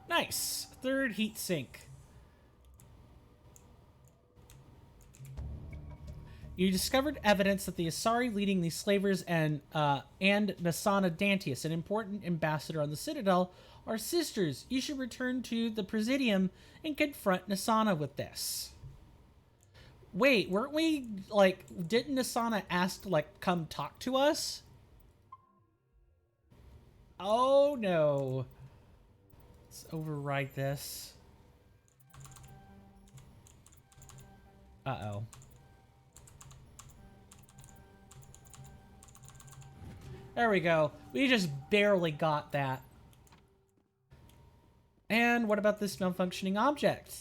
Nice. Third heat sink. You discovered evidence that the Asari leading the slavers and Nasana Dantius, an important ambassador on the Citadel, are sisters. You should return to the Presidium and confront Nasana with this. Wait, weren't we, like, didn't Nasana ask to, like, come talk to us? Oh, no. Let's override this. Uh-oh. There we go. We just barely got that. And what about this malfunctioning object?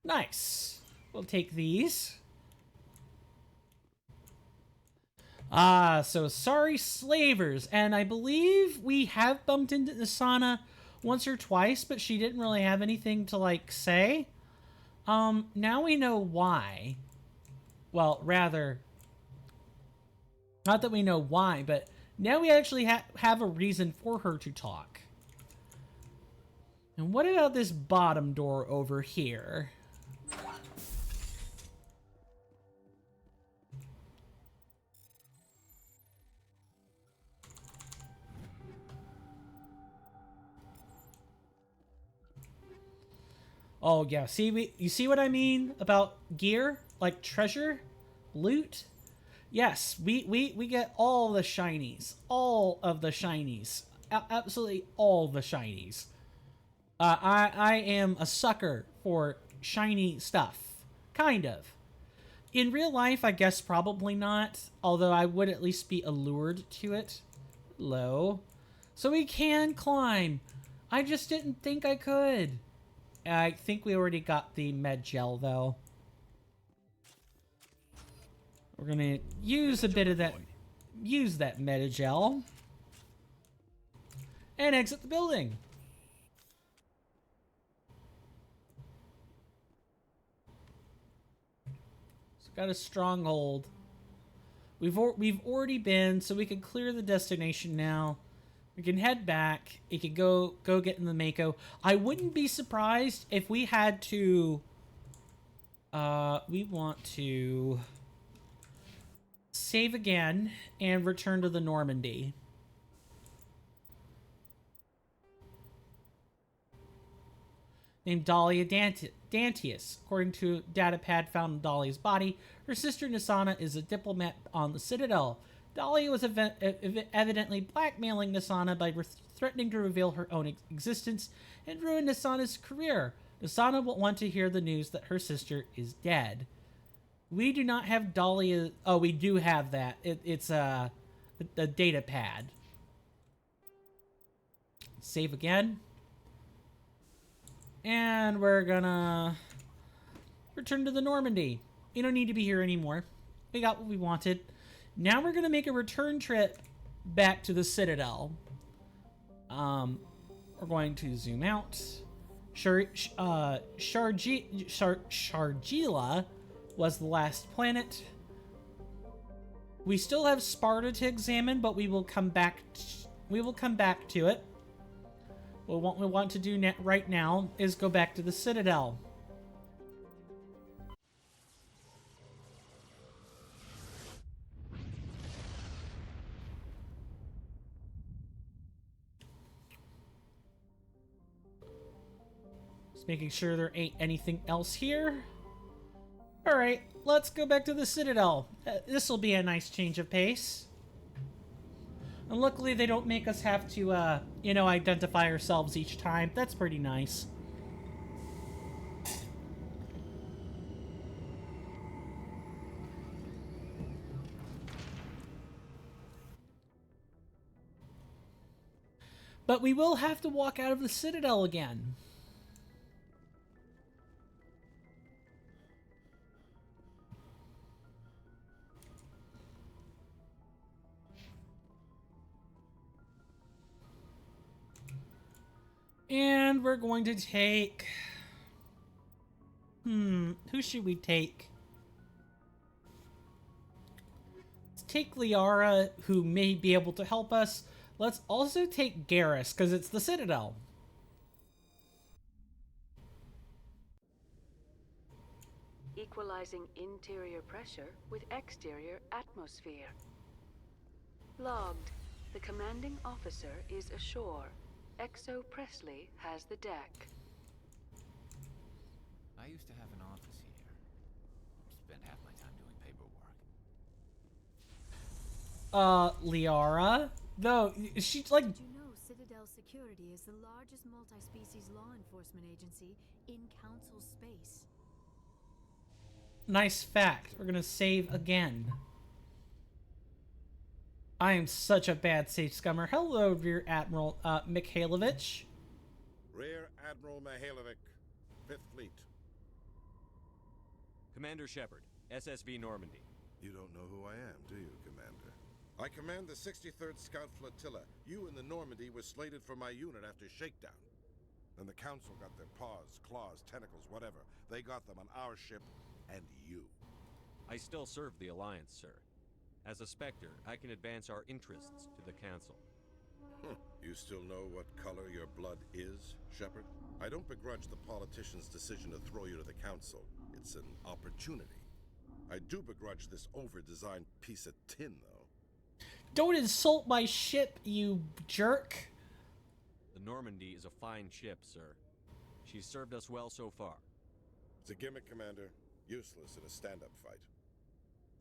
Nice. We'll take these. So sorry slavers. And I believe we have bumped into Nasana once or twice, but she didn't really have anything to, like, say. Now we know why. Well, rather, not that we know why, but now we actually have a reason for her to talk. And what about this bottom door over here? Oh, yeah. You see what I mean about gear? Like treasure? Loot? Yes, we get all the shinies. All of the shinies. Absolutely all the shinies. I am a sucker for shiny stuff. Kind of. In real life, I guess probably not. Although I would at least be allured to it. Low. So we can climb. I just didn't think I could. I think we already got the med gel, though. We're gonna use a bit of that. Use that Metagel. And exit the building. So got a stronghold. We've already been, so we can clear the destination now. We can head back. It can go get in the Mako. I wouldn't be surprised if we had to. We want to save again and return to the Normandy. Named Dahlia Dantius. According to datapad found in Dahlia's body, her sister Nasana is a diplomat on the Citadel. Dahlia was evidently blackmailing Nasana by threatening to reveal her own existence and ruin Nasana's career. Nasana will want to hear the news that her sister is dead. We do not have Dahlia. Oh, we do have that. It's a data pad. Save again. And we're gonna return to the Normandy. We don't need to be here anymore. We got what we wanted. Now we're gonna make a return trip back to the Citadel. We're going to zoom out. Shargila was the last planet. We still have Sparta to examine, but we will come back. We will come back to it. What we want to do right now is go back to the Citadel. Just making sure there ain't anything else here. Alright, let's go back to the Citadel. This will be a nice change of pace. And luckily they don't make us have to, you know, identify ourselves each time. That's pretty nice. But we will have to walk out of the Citadel again. And we're going to take... who should we take? Let's take Liara, who may be able to help us. Let's also take Garrus, because it's the Citadel. Equalizing interior pressure with exterior atmosphere. Logged. The commanding officer is ashore. Exo Presley has the deck. I used to have an office here. Spent half my time doing paperwork. Liara? Though, she's like... Did you know Citadel Security is the largest multi-species law enforcement agency in Council space? Nice fact. We're gonna save again. I am such a bad save scummer. Hello, Rear Admiral Mikhailovich. Rear Admiral Mihailovic, 5th Fleet. Commander Shepard, SSV Normandy. You don't know who I am, do you, Commander? I command the 63rd Scout Flotilla. You and the Normandy were slated for my unit after Shakedown. Then the Council got their paws, claws, tentacles, whatever. They got them on our ship, and you. I still serve the Alliance, sir. As a Spectre, I can advance our interests to the Council. You still know what color your blood is, Shepard? I don't begrudge the politician's decision to throw you to the Council. It's an opportunity. I do begrudge this over-designed piece of tin, though. Don't insult my ship, you jerk! The Normandy is a fine ship, sir. She's served us well so far. It's a gimmick, Commander. Useless in a stand-up fight.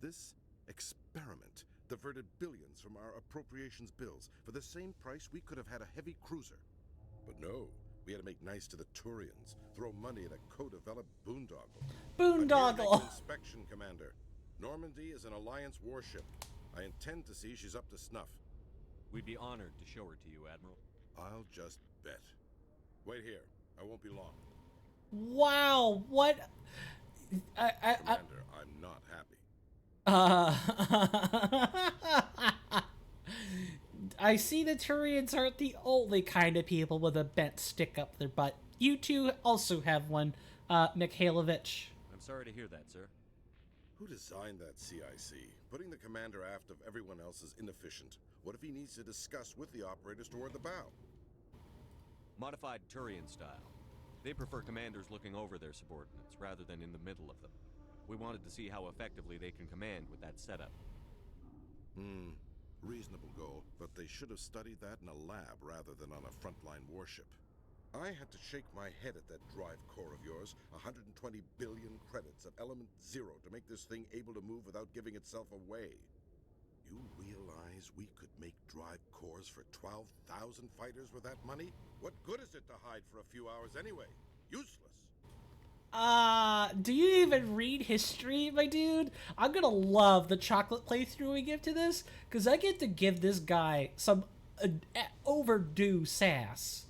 This experiment diverted billions from our appropriations bills. For the same price, we could have had a heavy cruiser. But no, we had to make nice to the Turians, throw money at a co-developed boondoggle. Boondoggle! Inspection, Commander. Normandy is an Alliance warship. I intend to see she's up to snuff. We'd be honored to show her to you, Admiral. I'll just bet. Wait here. I won't be long. Wow, what? Commander, I'm not happy. I see the Turians aren't the only kind of people with a bent stick up their butt. You two also have one, Mikhailovich. I'm sorry to hear that, sir. Who designed that CIC? Putting the commander aft of everyone else is inefficient. What if he needs to discuss with the operators toward the bow? Modified Turian style. They prefer commanders looking over their subordinates rather than in the middle of them. We wanted to see how effectively they can command with that setup. Reasonable goal, but they should have studied that in a lab rather than on a frontline warship. I had to shake my head at that drive core of yours. 120 billion credits at element 0 to make this thing able to move without giving itself away. You realize we could make drive cores for 12,000 fighters with that money? What good is it to hide for a few hours anyway? Useless. Do you even read history, my dude? I'm gonna love the chocolate playthrough we give to this, because I get to give this guy some overdue sass.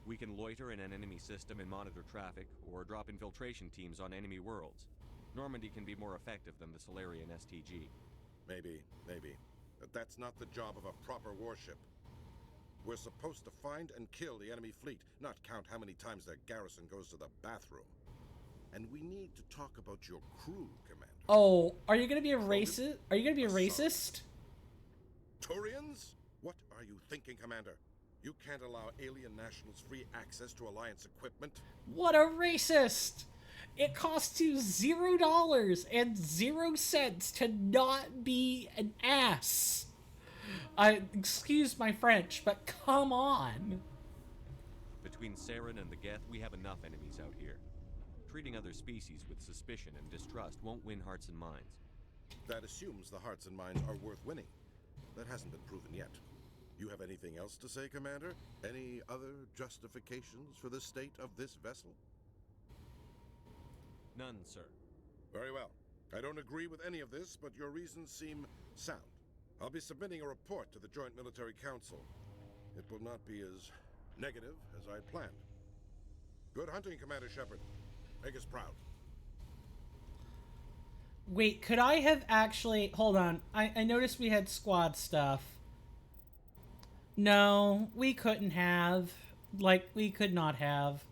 We can loiter in an enemy system and monitor traffic, or drop infiltration teams on enemy worlds. Normandy can be more effective than the Solarian STG. Maybe. But that's not the job of a proper warship. We're supposed to find and kill the enemy fleet, not count how many times their garrison goes to the bathroom. And we need to talk about your crew, Commander. Oh, are you gonna be a racist? Are you gonna be a racist? Turians? What are you thinking, Commander? You can't allow alien nationals free access to Alliance equipment? What a racist! It costs you $0 and 0 cents to not be an ass. Excuse my French, but come on. Between Saren and the Geth, we have enough enemies out here. Treating other species with suspicion and distrust won't win hearts and minds. That assumes the hearts and minds are worth winning. That hasn't been proven yet. You have anything else to say, Commander? Any other justifications for the state of this vessel? None, sir. Very well. I don't agree with any of this, but your reasons seem sound. I'll be submitting a report to the Joint Military Council. It will not be as negative as I planned. Good hunting, Commander Shepard. Make us proud. Wait, could I have actually... Hold on. I noticed we had squad stuff. No, we couldn't have. Like, we could not have.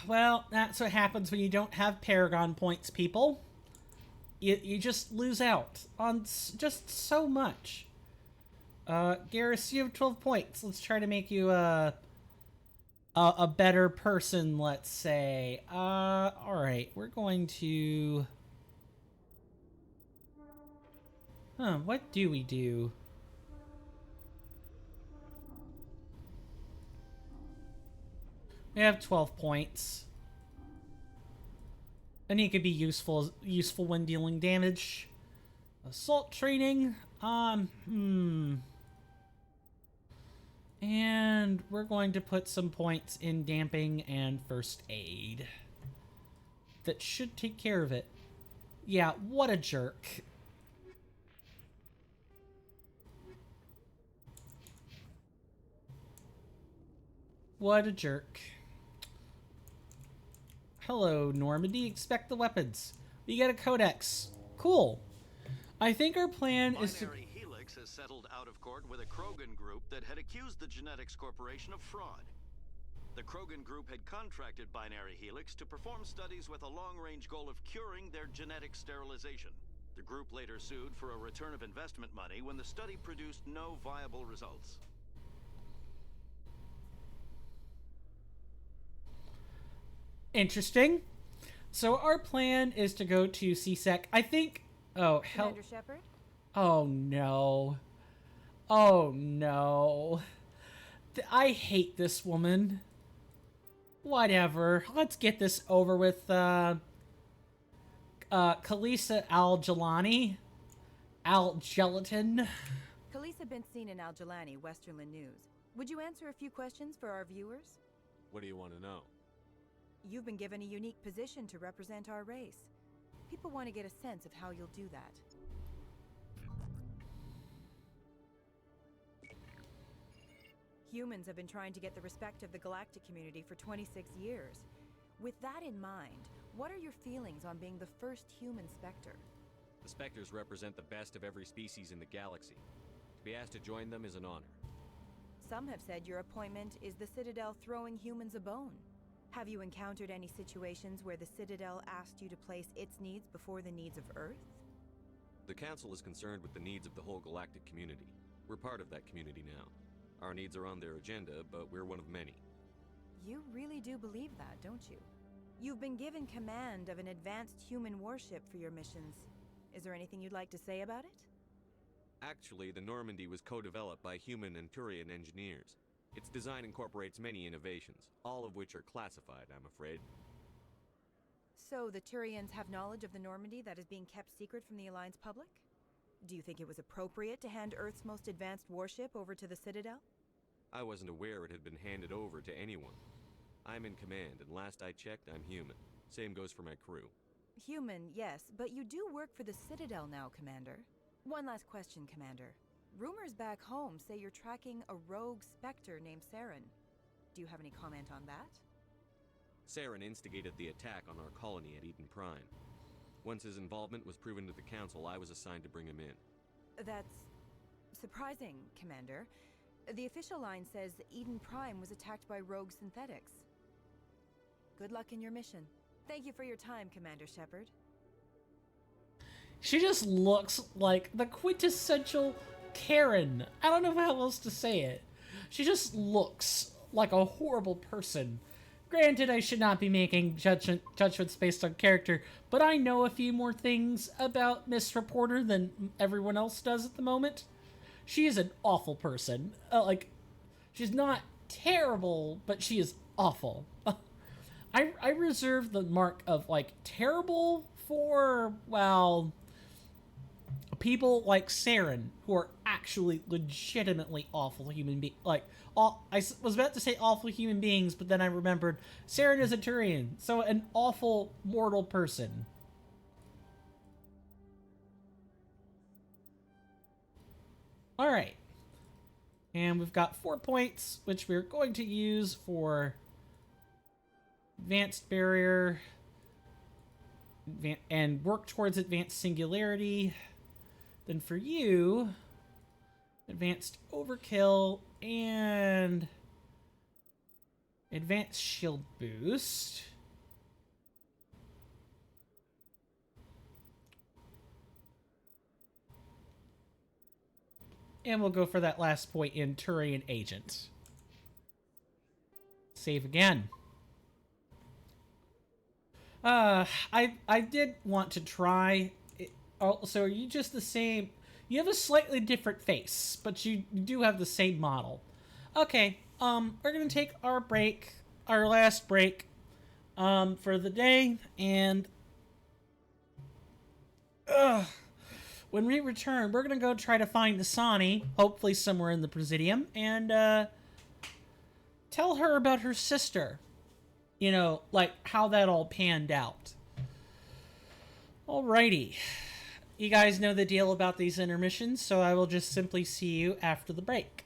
Well, that's what happens when you don't have Paragon points, people. You just lose out on just so much. Garrus, you have 12 points. Let's try to make you a better person, let's say. Alright, we're going to... what do we do? We have 12 points. And he could be useful when dealing damage. Assault training. And we're going to put some points in damping and first aid. That should take care of it. Yeah, what a jerk. What a jerk. Hello, Normandy. Expect the weapons. We get a codex. Cool. I think our plan is to... Binary Helix has settled out of court with a Krogan group that had accused the Genetics Corporation of fraud. The Krogan group had contracted Binary Helix to perform studies with a long-range goal of curing their genetic sterilization. The group later sued for a return of investment money when the study produced no viable results. Interesting. So our plan is to go to CSEC. I think... Oh, hell... Commander Shepard? Oh, no. Oh, no. I hate this woman. Whatever. Let's get this over with, Khalisah Al-Jalani. Al-Gelatin. Khalisah been seen in Al-Jalani, Westerland News. Would you answer a few questions for our viewers? What do you want to know? You've been given a unique position to represent our race. People want to get a sense of how you'll do that. Humans have been trying to get the respect of the galactic community for 26 years. With that in mind, what are your feelings on being the first human Spectre? The Spectres represent the best of every species in the galaxy. To be asked to join them is an honor. Some have said your appointment is the Citadel throwing humans a bone. Have you encountered any situations where the Citadel asked you to place its needs before the needs of Earth? The Council is concerned with the needs of the whole galactic community. We're part of that community now. Our needs are on their agenda, but we're one of many. You really do believe that, don't you? You've been given command of an advanced human warship for your missions. Is there anything you'd like to say about it? Actually, the Normandy was co-developed by human and Turian engineers. Its design incorporates many innovations, all of which are classified, I'm afraid. So the Turians have knowledge of the Normandy that is being kept secret from the Alliance public? Do you think it was appropriate to hand Earth's most advanced warship over to the Citadel? I wasn't aware it had been handed over to anyone. I'm in command, and last I checked, I'm human. Same goes for my crew. Human, yes, but you do work for the Citadel now, Commander. One last question, Commander. Rumors back home say you're tracking a rogue Spectre named Saren. Do you have any comment on that? Saren instigated the attack on our colony at Eden Prime. Once his involvement was proven to the Council, I was assigned to bring him in. That's surprising, Commander. The official line says Eden Prime was attacked by rogue synthetics. Good luck in your mission. Thank you for your time, Commander Shepard. She just looks like the quintessential Karen. I don't know how else to say it. She just looks like a horrible person. Granted, I should not be making judgments based on character, but I know a few more things about Miss Reporter than everyone else does at the moment. She is an awful person. She's not terrible, but she is awful. I reserve the mark of, terrible for, well, people like Saren, who are actually legitimately awful human beings. I was about to say awful human beings, but then I remembered Saren is a Turian, so an awful mortal person. Alright. And we've got 4 points, which we're going to use for advanced barrier and work towards advanced singularity. Then for you, advanced overkill and advanced shield boost. And we'll go for that last point in Turian Agent. Save again. I did want to try. So are you just the same? You have a slightly different face, but you do have the same model. Okay, we're gonna take our break, our last break, for the day, and when we return, we're gonna go try to find Asani, hopefully somewhere in the Presidium, and tell her about her sister. You know, how that all panned out. Alrighty. You guys know the deal about these intermissions, so I will just simply see you after the break.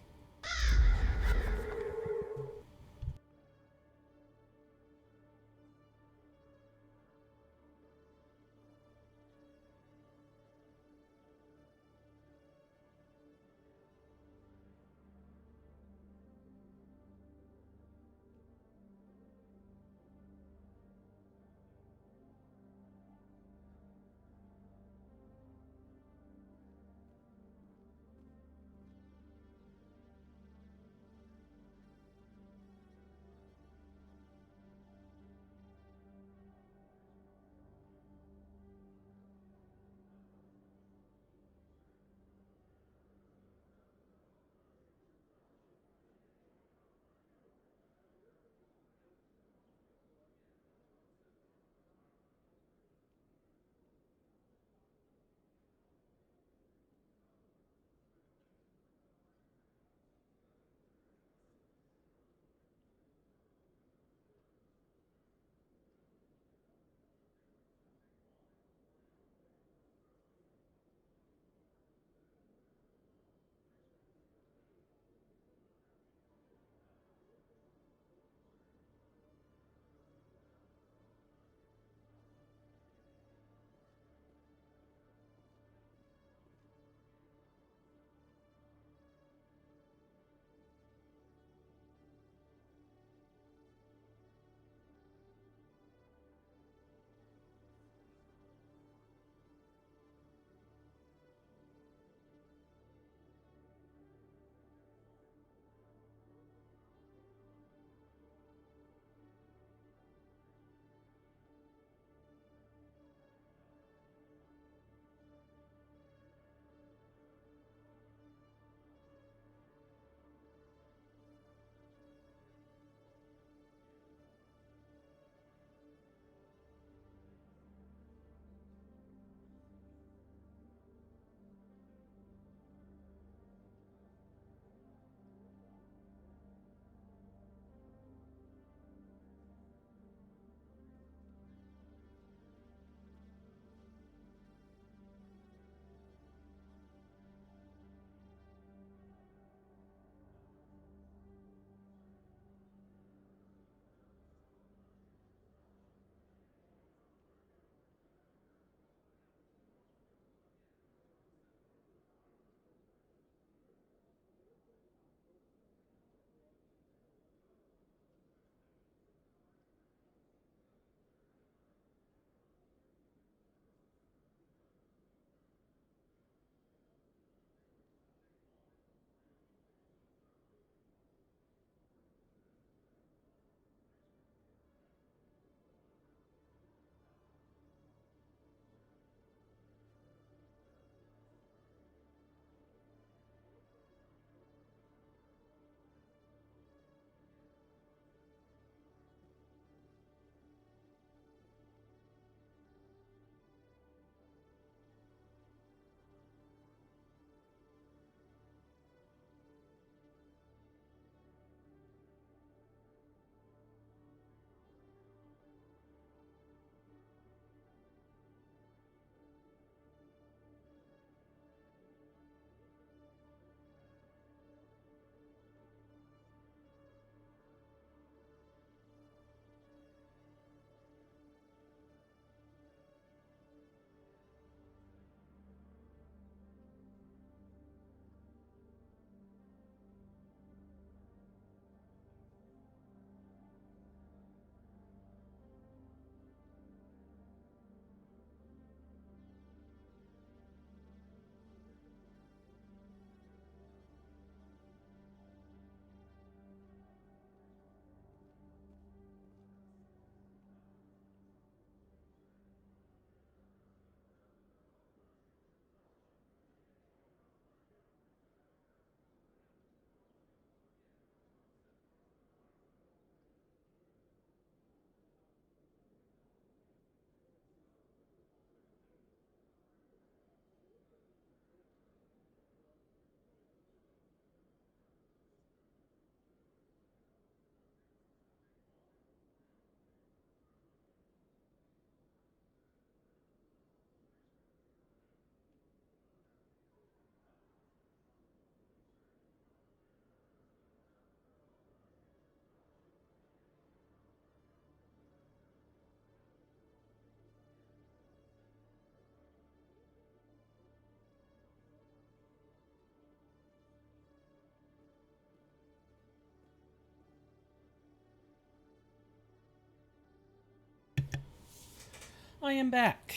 I am back.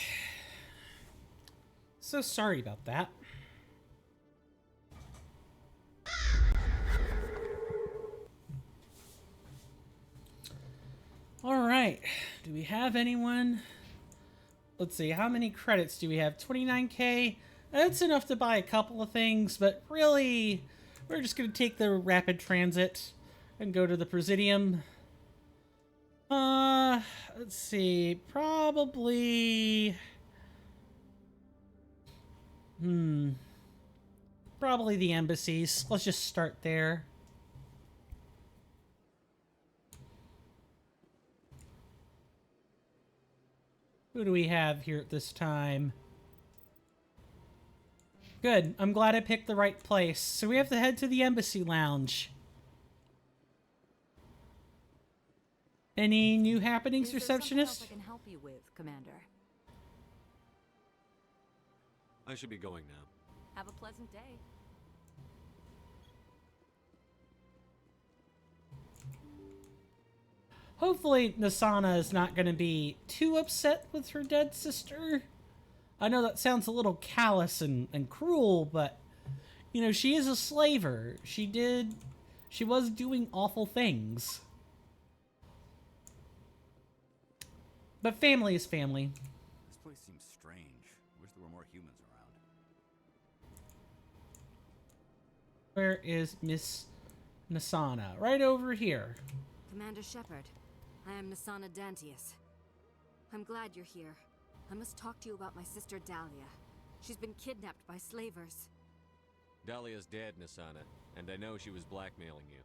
So sorry about that. Alright, do we have anyone? Let's see, how many credits do we have? 29k? That's enough to buy a couple of things, but really, we're just going to take the rapid transit and go to the Presidium. Let's see, probably... Probably the embassies. Let's just start there. Who do we have here at this time? Good. I'm glad I picked the right place. So we have to head to the embassy lounge. Any new happenings, receptionist? I can help you with, Commander. I should be going now. Have a pleasant day. Hopefully Nasana is not going to be too upset with her dead sister. I know that sounds a little callous and cruel, but, you know, she is a slaver. She was doing awful things. But family is family. This place seems strange. Wish there were more humans around. Where is Miss Nasana? Right over here. Commander Shepard, I am Nasana Dantius. I'm glad you're here. I must talk to you about my sister Dahlia. She's been kidnapped by slavers. Dahlia's dead, Nasana, and I know she was blackmailing you.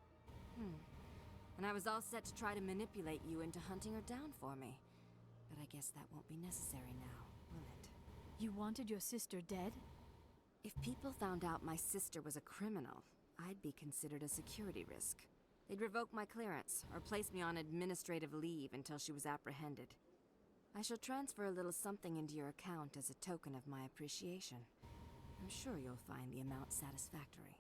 And I was all set to try to manipulate you into hunting her down for me. But I guess that won't be necessary now, will it? You wanted your sister dead? If people found out my sister was a criminal, I'd be considered a security risk. They'd revoke my clearance, or place me on administrative leave until she was apprehended. I shall transfer a little something into your account as a token of my appreciation. I'm sure you'll find the amount satisfactory.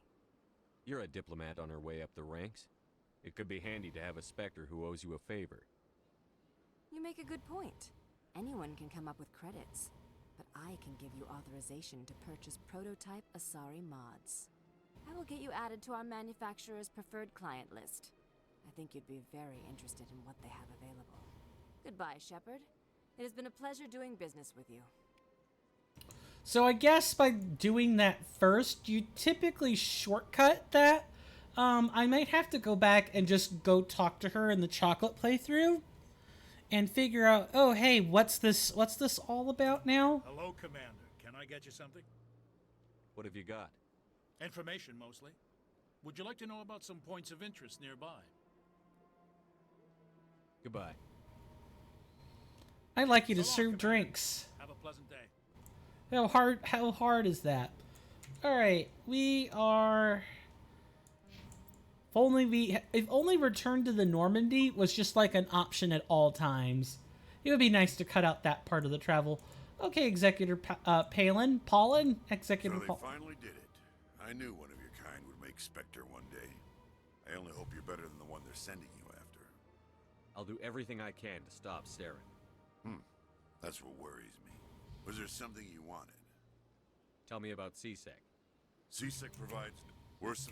You're a diplomat on her way up the ranks. It could be handy to have a Spectre who owes you a favor. You make a good point. Anyone can come up with credits, but I can give you authorization to purchase prototype Asari mods. I will get you added to our manufacturer's preferred client list. I think you'd be very interested in what they have available. Goodbye, Shepard. It has been a pleasure doing business with you. So I guess by doing that first, you typically shortcut that. I might have to go back and just go talk to her in the chocolate playthrough and figure out, oh, hey, what's this all about now? Hello, Commander. Can I get you something? What have you got? Information, mostly. Would you like to know about some points of interest nearby? Goodbye. I'd like you to So long, serve Commander. drinks. Have a pleasant day. How hard is that? Alright, we are... If only Return to the Normandy was just like an option at all times. It would be nice to cut out that part of the travel. Okay, Executor Paulin, Executor So they Paulin. finally did it. I knew one of your kind would make Spectre one day. I only hope you're better than the one they're sending you after. I'll do everything I can to stop Saren. That's what worries me. Was there something you wanted? Tell me about CSEC. CSEC provides worse,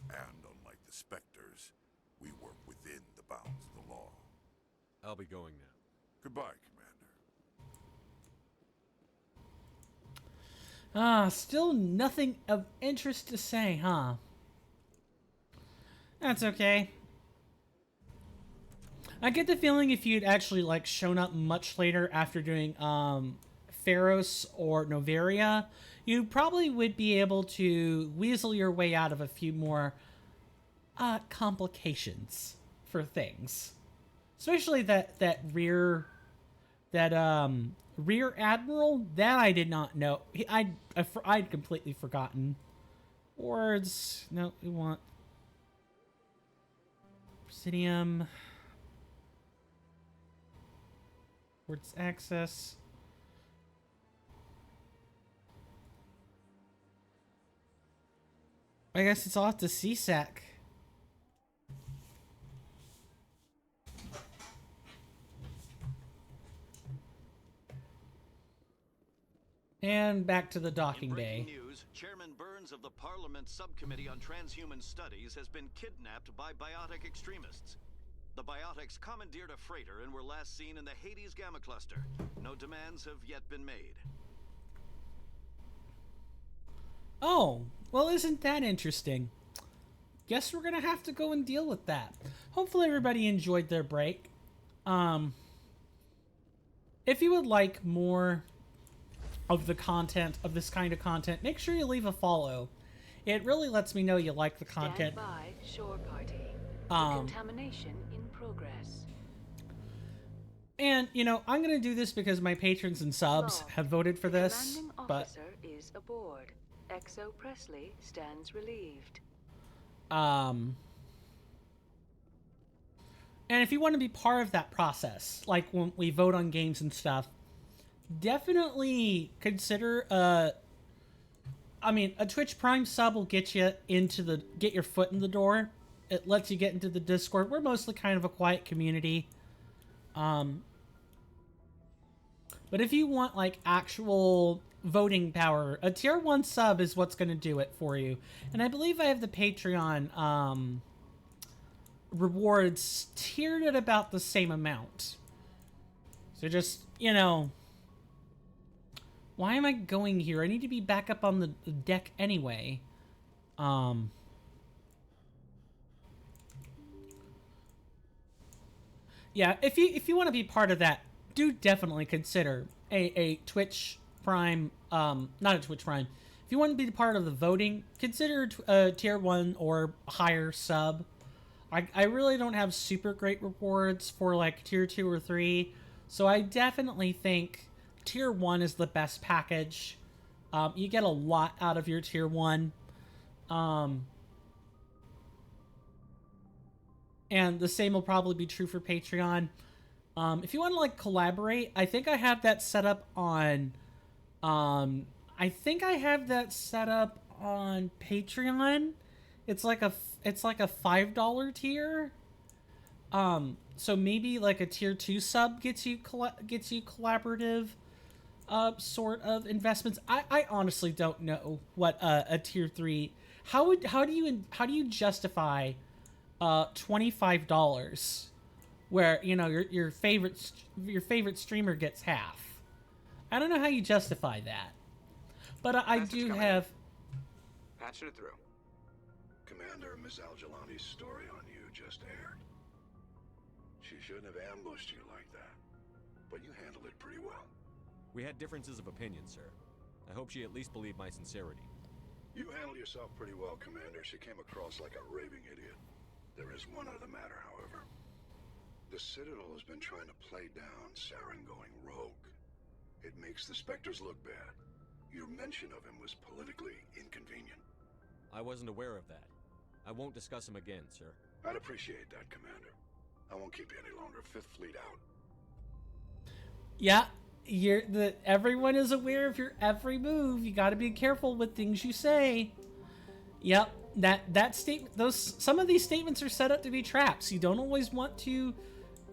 and unlike the Spectres, we work within the bounds of the law. I'll be going now. Goodbye, Commander. Still nothing of interest to say, huh? That's okay. I get the feeling if you'd actually like shown up much later after doing Pharos or Noveria, you probably would be able to weasel your way out of a few more complications for things. Especially that rear admiral, that I did not know. I'd completely forgotten. Words. No, we want Presidium. Words access. I guess it's off to CSEC. And back to the docking In bay. breaking news, Chairman Burns of the Parliament Subcommittee on Transhuman Studies has been kidnapped by biotic extremists. The biotics commandeered a freighter and were last seen in the Hades Gamma Cluster. No demands have yet been made. Oh, well, isn't that interesting? Guess we're gonna have to go and deal with that. Hopefully everybody enjoyed their break. If you would like more of the content, of this kind of content, make sure you leave a follow. It really lets me know you like the content. Stand by, shore party. Contamination in progress. And, you know, I'm going to do this because my patrons and subs have voted for this, Commanding but... officer is aboard. Exo Presley stands relieved. And if you want to be part of that process, like when we vote on games and stuff, definitely consider, I mean, a Twitch Prime sub will get you into get your foot in the door. It lets you get into the Discord. We're mostly kind of a quiet community. But if you want, like, actual voting power, a tier 1 sub is what's going to do it for you. And I believe I have the Patreon, rewards tiered at about the same amount. So just, you know... Why am I going here? I need to be back up on the deck anyway. Yeah, if you want to be part of that, do definitely consider a Twitch Prime, not a Twitch Prime. If you want to be part of the voting, consider a tier 1 or higher sub. I really don't have super great rewards for like tier 2 or 3, so I definitely think tier 1 is the best package. You get a lot out of your tier 1. And the same will probably be true for Patreon. If you want to like collaborate, I think I have that set up on Patreon. It's like a $5 tier. So maybe like a tier 2 sub gets you collaborative sort of investments. I honestly don't know what a tier 3. How do you justify $25 where, you know, your favorite streamer gets half? I don't know how you justify that. But I do have... Patching it through. Commander, Miss Al-Jelani's story on you just aired. She shouldn't have ambushed you like that, but you handled it pretty well. We had differences of opinion, sir. I hope she at least believed my sincerity. You handled yourself pretty well, Commander. She came across like a raving idiot. There is one other matter, however. The Citadel has been trying to play down Saren going rogue. It makes the Spectres look bad. Your mention of him was politically inconvenient. I wasn't aware of that. I won't discuss him again, sir. I'd appreciate that, Commander. I won't keep you any longer. Fifth Fleet out. Yeah, everyone is aware of your every move. You got to be careful with things you say. Yep, that statement. Some of these statements are set up to be traps. You don't always want to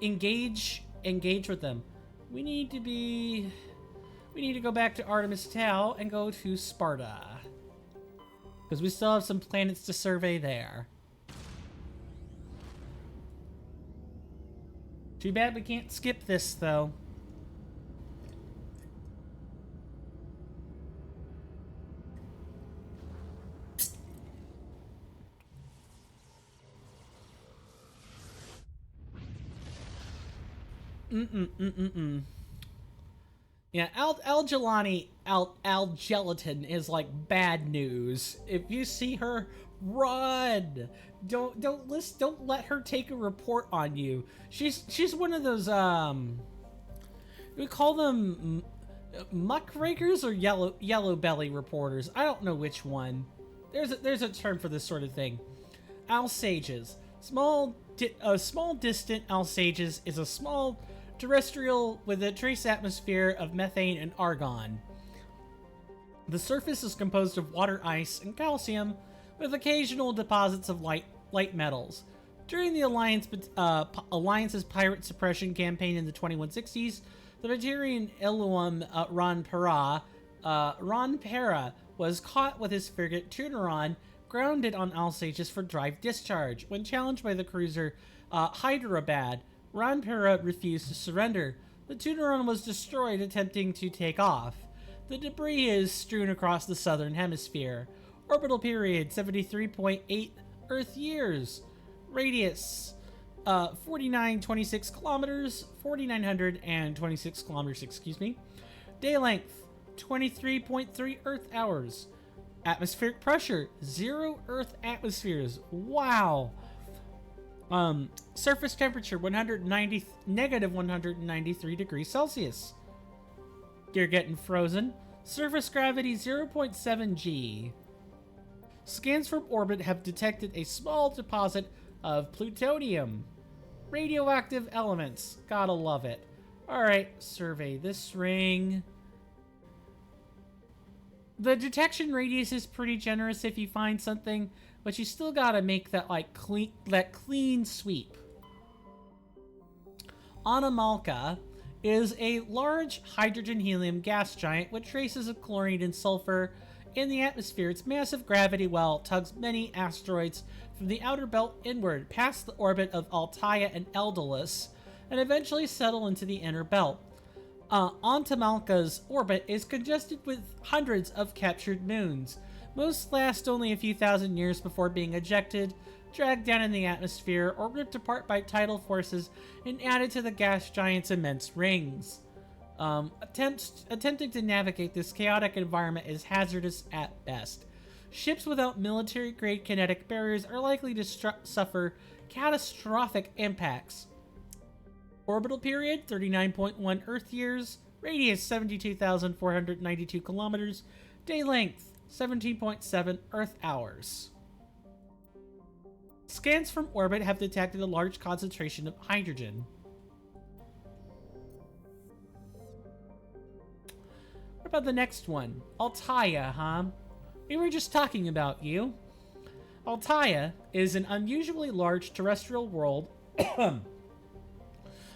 engage with them. We need to go back to Artemis Tau and go to Sparta, because we still have some planets to survey there. Too bad we can't skip this, though. Yeah, Al-Gelatin is like bad news. If you see her, run. Don't let her take a report on you. She's one of those we call them muckrakers or yellow belly reporters. I don't know which one. There's a term for this sort of thing. Alsages. Small distant Alsages is a small terrestrial with a trace atmosphere of methane and argon. The surface is composed of water, ice, and calcium, with occasional deposits of light metals. During the Alliance's pirate suppression campaign in the 2160s, the Batarian Eluum Ran Para Ron Pera was caught with his frigate Tuneron grounded on Alsages for drive discharge. When challenged by the cruiser Hyderabad, Ron Pera refused to surrender. The Tuneron was destroyed attempting to take off. The debris is strewn across the southern hemisphere. Orbital period 73.8 Earth years. Radius 4926 kilometers, 4926 kilometers, excuse me. Day length 23.3 Earth hours. Atmospheric pressure 0 Earth atmospheres. Wow. Surface temperature negative 193 degrees Celsius. You're getting frozen. Surface gravity 0.7 G. Scans from orbit have detected a small deposit of plutonium. Radioactive elements. Gotta love it. Alright, survey this ring. The detection radius is pretty generous if you find something, but you still gotta make that clean sweep. Anomalka is a large hydrogen-helium gas giant with traces of chlorine and sulfur in the atmosphere. Its massive gravity well tugs many asteroids from the outer belt inward, past the orbit of Altaia and Eldolus, and eventually settle into the inner belt. Anomalka's orbit is congested with hundreds of captured moons. Most last only a few thousand years before being ejected, dragged down in the atmosphere, or ripped apart by tidal forces and added to the gas giant's immense rings. Attempting to navigate this chaotic environment is hazardous at best. Ships without military-grade kinetic barriers are likely to suffer catastrophic impacts. Orbital period 39.1 Earth years. Radius 72,492 kilometers. Day length 17.7 Earth hours. Scans from orbit have detected a large concentration of hydrogen. What about the next one? Altaia, huh? We were just talking about you. Altaia is an unusually large terrestrial world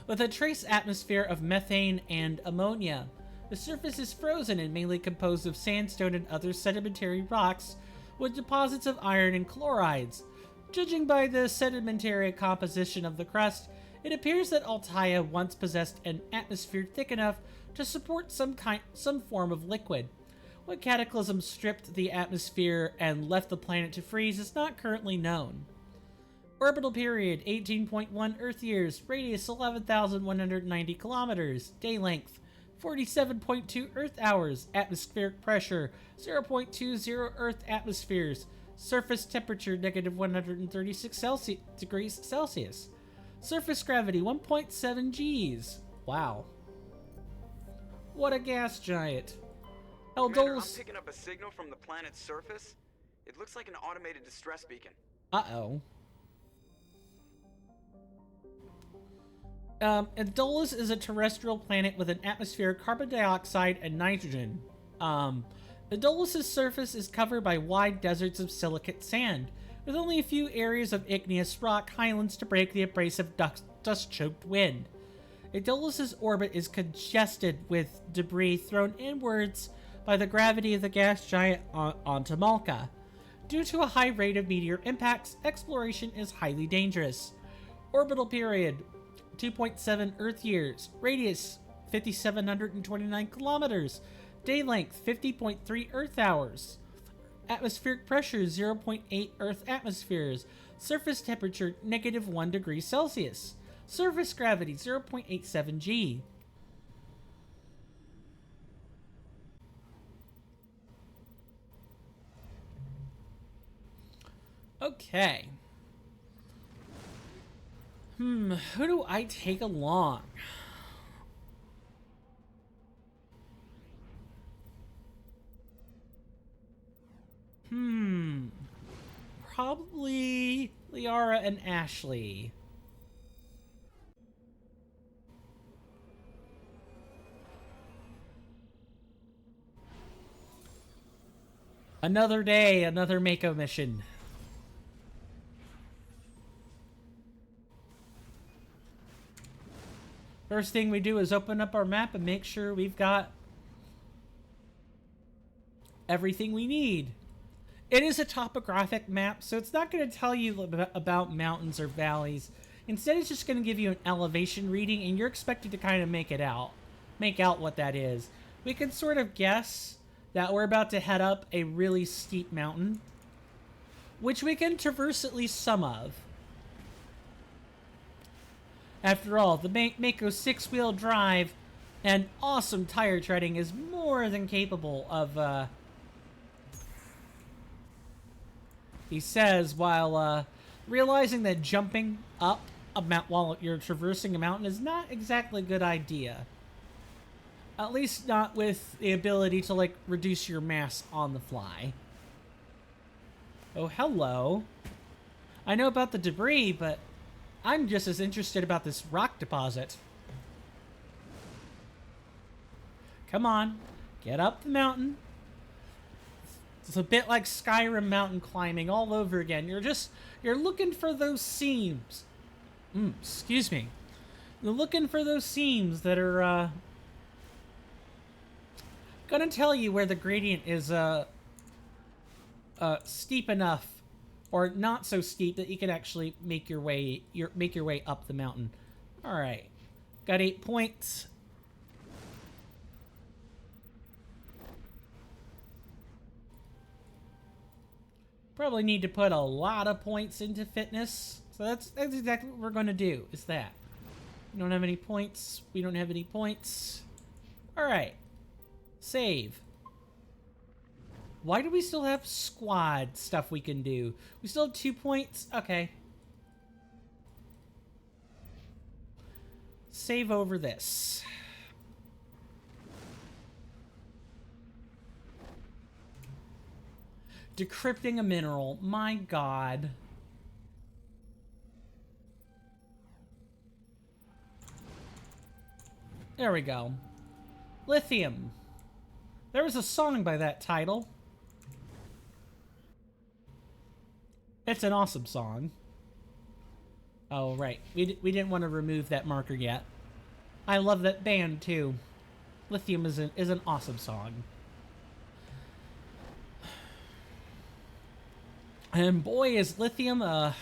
with a trace atmosphere of methane and ammonia. The surface is frozen and mainly composed of sandstone and other sedimentary rocks with deposits of iron and chlorides. Judging by the sedimentary composition of the crust, it appears that Altaia once possessed an atmosphere thick enough to support some form of liquid. What cataclysm stripped the atmosphere and left the planet to freeze is not currently known. Orbital period 18.1 Earth years, radius 11,190 kilometers, day length 47.2 Earth hours, atmospheric pressure 0.20 Earth atmospheres, surface temperature negative 136 degrees Celsius, surface gravity 1.7 Gs. Wow. What a gas giant. Commander, I'm picking up a signal from the planet's surface. It looks like an automated distress beacon. Uh-oh. Eldolus is a terrestrial planet with an atmosphere of carbon dioxide and nitrogen. Edolus's surface is covered by wide deserts of silicate sand, with only a few areas of igneous rock highlands to break the abrasive dust-choked wind. Edolus's orbit is congested with debris thrown inwards by the gravity of the gas giant Anomalka. Due to a high rate of meteor impacts, exploration is highly dangerous. Orbital period 2.7 Earth years, radius 5,729 kilometers, day length 50.3 Earth hours, atmospheric pressure 0.8 Earth atmospheres, surface temperature negative 1 degree Celsius, surface gravity 0.87 G. Okay. Who do I take along? Probably Liara and Ashley. Another day, another Mako mission. First thing we do is open up our map and make sure we've got everything we need. It is a topographic map, so it's not going to tell you about mountains or valleys. Instead, it's just going to give you an elevation reading, and you're expected to kind of make out what that is. We can sort of guess that we're about to head up a really steep mountain, which we can traverse at least some of. After all, the Mako 6-wheel drive and awesome tire treading is more than capable of, he says, while realizing that jumping up a mountain while you're traversing a mountain is not exactly a good idea. At least not with the ability to, like, reduce your mass on the fly. Oh, hello. I know about the debris, but I'm just as interested about this rock deposit. Come on, get up the mountain. It's a bit like Skyrim mountain climbing all over again. You're looking for those seams. Excuse me. You're looking for those seams that are, gonna tell you where the gradient is, steep enough or not so steep that you can actually make your way up the mountain. All right, got 8 points. Probably need to put a lot of points into fitness, so that's exactly what we're gonna do. Is that we don't have any points? We don't have any points. All right, save. Why do we still have squad stuff we can do? We still have 2 points? Okay. Save over this. Decrypting a mineral. My god. There we go. Lithium. There was a song by that title. It's an awesome song. Oh, right. We didn't want to remove that marker yet. I love that band, too. Lithium is an awesome song. And boy, is lithium a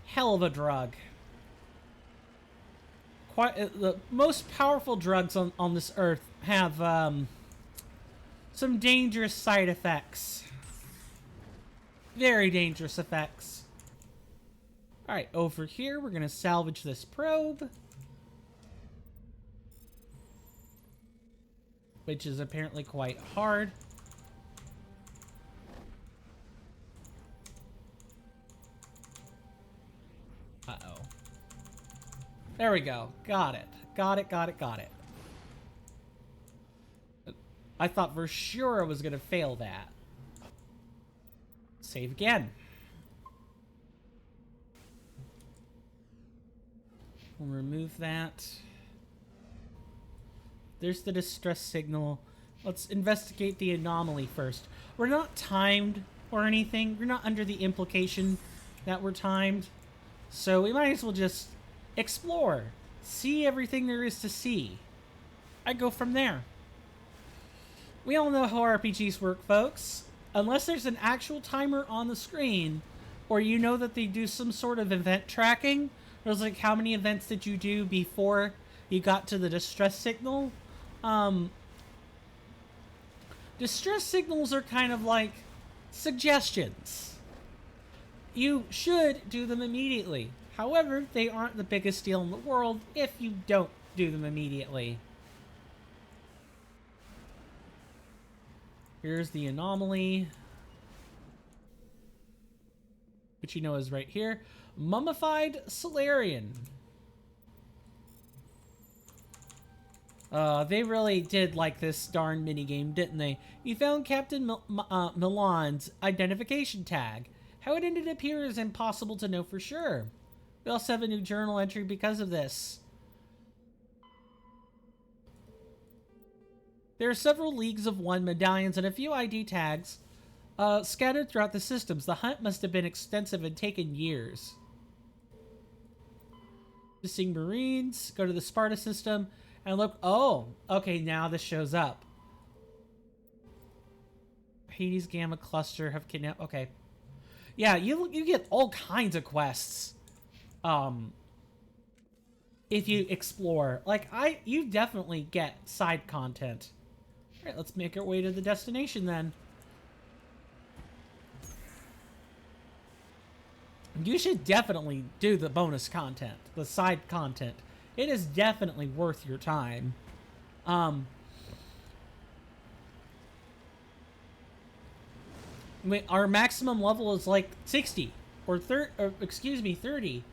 hell of a drug. The most powerful drugs on this earth have some dangerous side effects. Very dangerous effects. Alright, over here, we're going to salvage this probe. Which is apparently quite hard. Uh-oh. There we go. Got it. Got it. I thought for sure I was going to fail that. Save again. We'll remove that. There's the distress signal. Let's investigate the anomaly first. We're not timed or anything. We're not under the implication that we're timed. So we might as well just explore. See everything there is to see. I go from there. We all know how RPGs work, folks. Unless there's an actual timer on the screen, or you know that they do some sort of event tracking, there's like how many events did you do before you got to the distress signal? Distress signals are kind of like suggestions. You should do them immediately. However, they aren't the biggest deal in the world if you don't do them immediately. Here's the anomaly, which you know is right here. Mummified Solarian. They really did like this darn minigame, didn't they? You found Captain Milan's identification tag. How it ended up here is impossible to know for sure. We also have a new journal entry because of this. There are several Leagues of One medallions and a few ID tags scattered throughout the systems. The hunt must have been extensive and taken years. Missing Marines. Go to the Sparta system and look. Oh, okay, now this shows up. Hades Gamma Cluster have kidnapped. Okay. Yeah, you get all kinds of quests. If you explore. Like, you definitely get side content. Alright, let's make our way to the destination then. You should definitely do the bonus content, the side content. It is definitely worth your time. Our maximum level is like 60 or 30,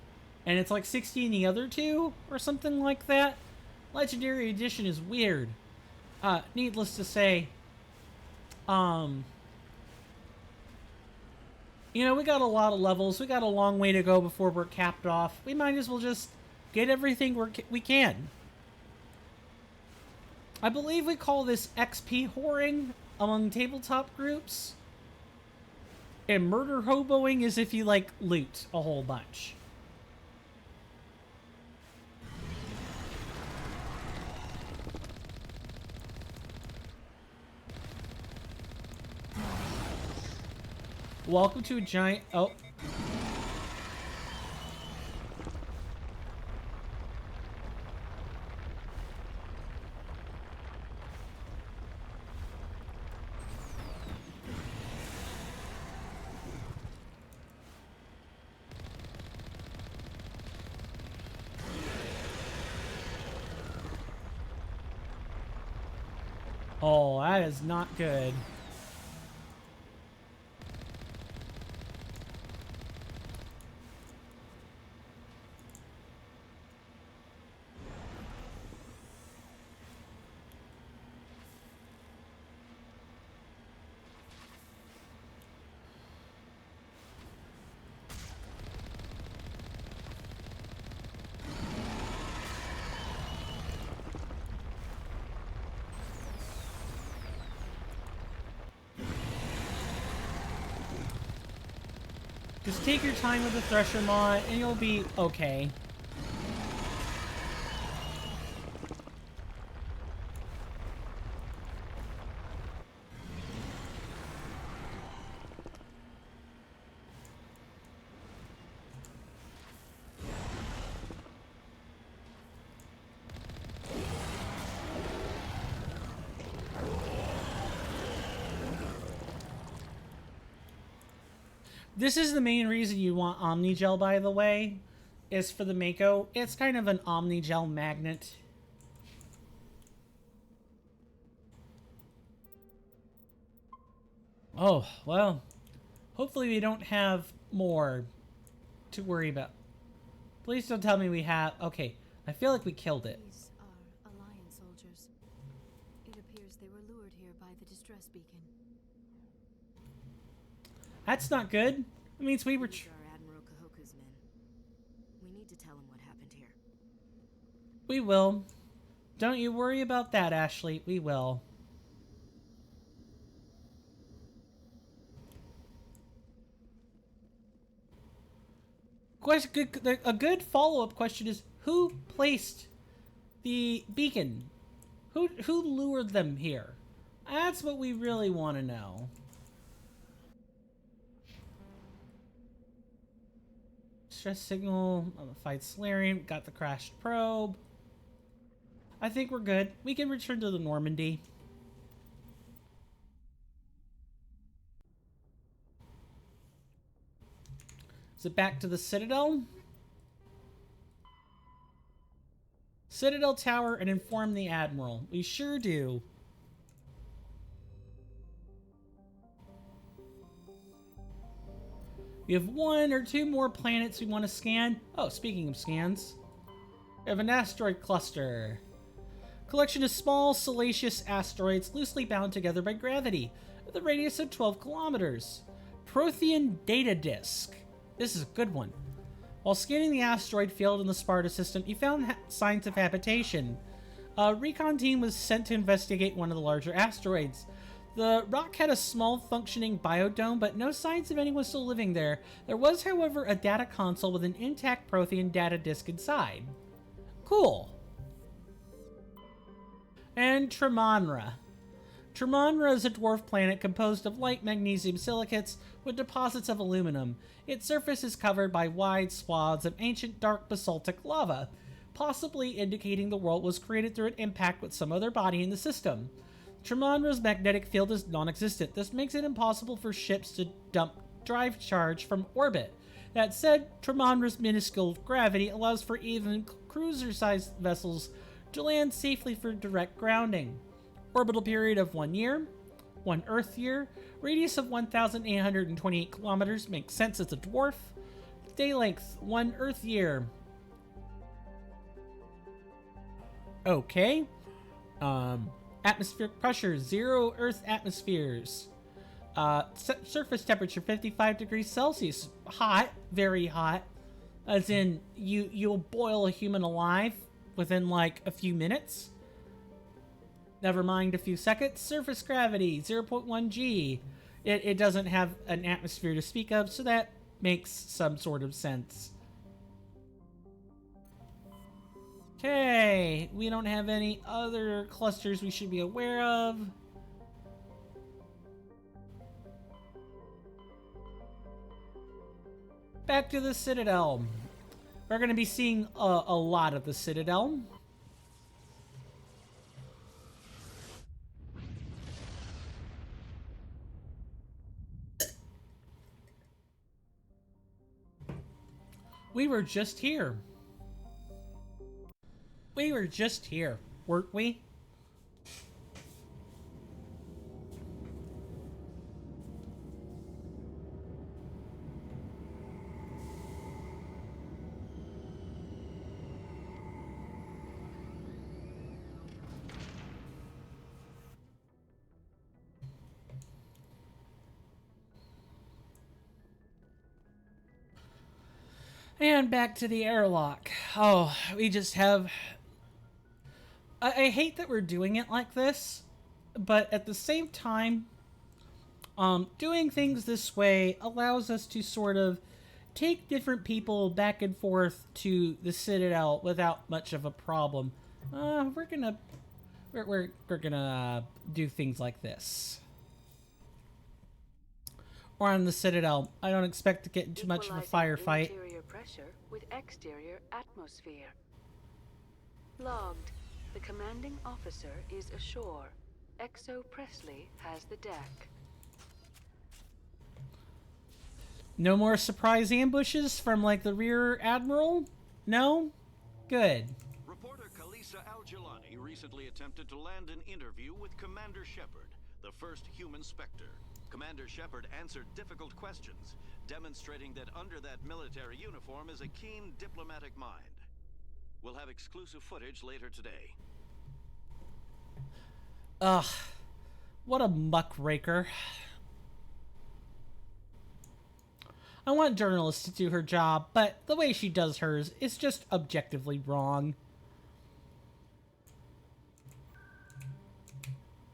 and it's like 60 in the other two or something like that. Legendary Edition is weird. Needless to say, you know, we got a lot of levels. We got a long way to go before we're capped off. We might as well just get everything we can. I believe we call this XP whoring among tabletop groups. And murder hoboing is if you, like, loot a whole bunch. Welcome to a giant... Oh. Oh, that is not good. Just take your time with the Thresher mod, and you'll be okay. This is the main reason you want Omnigel, by the way, is for the Mako. It's kind of an Omnigel magnet. Oh, well, hopefully we don't have more to worry about. Please don't tell me we have... Okay, I feel like we killed it. These are Alliance soldiers. It appears they were lured here by the distress beacon. That's not good. It means we were... These are Admiral Kahoku's men. We need to tell him what happened here. We will. Don't you worry about that, Ashley. We will. A good follow-up question is, who placed the beacon? Who lured them here? That's what we really want to know. Stress signal on the fight Solarian. Got the crashed probe. I think we're good. We can return to the Normandy. Is it back to the Citadel? Citadel Tower and inform the Admiral. We sure do. We have 1 or 2 more planets we want to scan. Oh, speaking of scans, we have an asteroid cluster. Collection of small, salacious asteroids loosely bound together by gravity, with a radius of 12 kilometers. Prothean data disk. This is a good one. While scanning the asteroid field in the Sparta system, you found signs of habitation. A recon team was sent to investigate one of the larger asteroids. The rock had a small functioning biodome, but no signs of anyone still living there. There was, however, a data console with an intact Prothean data disk inside. Cool. And Tremanra. Tremonra is a dwarf planet composed of light magnesium silicates with deposits of aluminum. Its surface is covered by wide swaths of ancient dark basaltic lava, possibly indicating the world was created through an impact with some other body in the system. Tremonra's magnetic field is non-existent. This makes it impossible for ships to dump drive charge from orbit. That said, Tremonra's minuscule gravity allows for even cruiser-sized vessels to land safely for direct grounding. Orbital period of 1 year, 1 Earth year, radius of 1,828 kilometers, makes sense as a dwarf. Day length, 1 Earth year. Okay. Atmospheric pressure, 0 Earth atmospheres. Surface temperature, 55 degrees Celsius. Hot, very hot. As in, you'll boil a human alive within like a few minutes. Never mind a few seconds. Surface gravity, 0.1 G. It doesn't have an atmosphere to speak of, so that makes some sort of sense. Okay, we don't have any other clusters we should be aware of. Back to the Citadel. We're going to be seeing a lot of the Citadel. We were just here. We were just here, weren't we? And back to the airlock. Oh, we just have... I hate that we're doing it like this, but at the same time, doing things this way allows us to sort of take different people back and forth to the Citadel without much of a problem. We're gonna do things like this. Or on the Citadel, I don't expect to get into much of a firefight. Interior pressure with exterior atmosphere. Logged. The commanding officer is ashore. Exo Presley has the deck. No more surprise ambushes from, like, the rear admiral? No? Good. Reporter Kalisa Al-Jelani recently attempted to land an interview with Commander Shepard, the first human Spectre. Commander Shepard answered difficult questions, demonstrating that under that military uniform is a keen diplomatic mind. We'll have exclusive footage later today. Ugh. What a muckraker. I want journalists to do her job, but the way she does hers is just objectively wrong.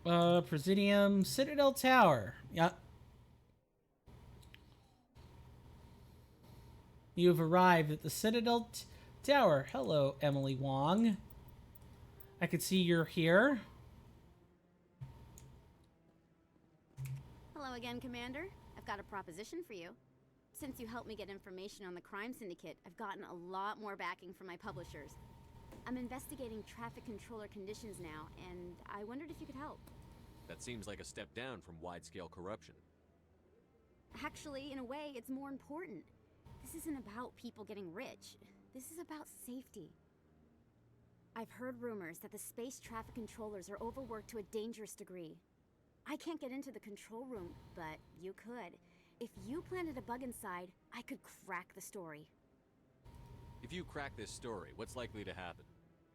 Presidium, Citadel Tower. Yeah. You've arrived at the Citadel Tower. Hello, Emily Wong. I can see you're here. Hello again, Commander. I've got a proposition for you. Since you helped me get information on the crime syndicate, I've gotten a lot more backing from my publishers. I'm investigating traffic controller conditions now, and I wondered if you could help. That seems like a step down from wide-scale corruption. Actually, in a way, it's more important. This isn't about people getting rich. This is about safety. I've heard rumors that the space traffic controllers are overworked to a dangerous degree. I can't get into the control room, but you could. If you planted a bug inside, I could crack the story. If you crack this story, what's likely to happen?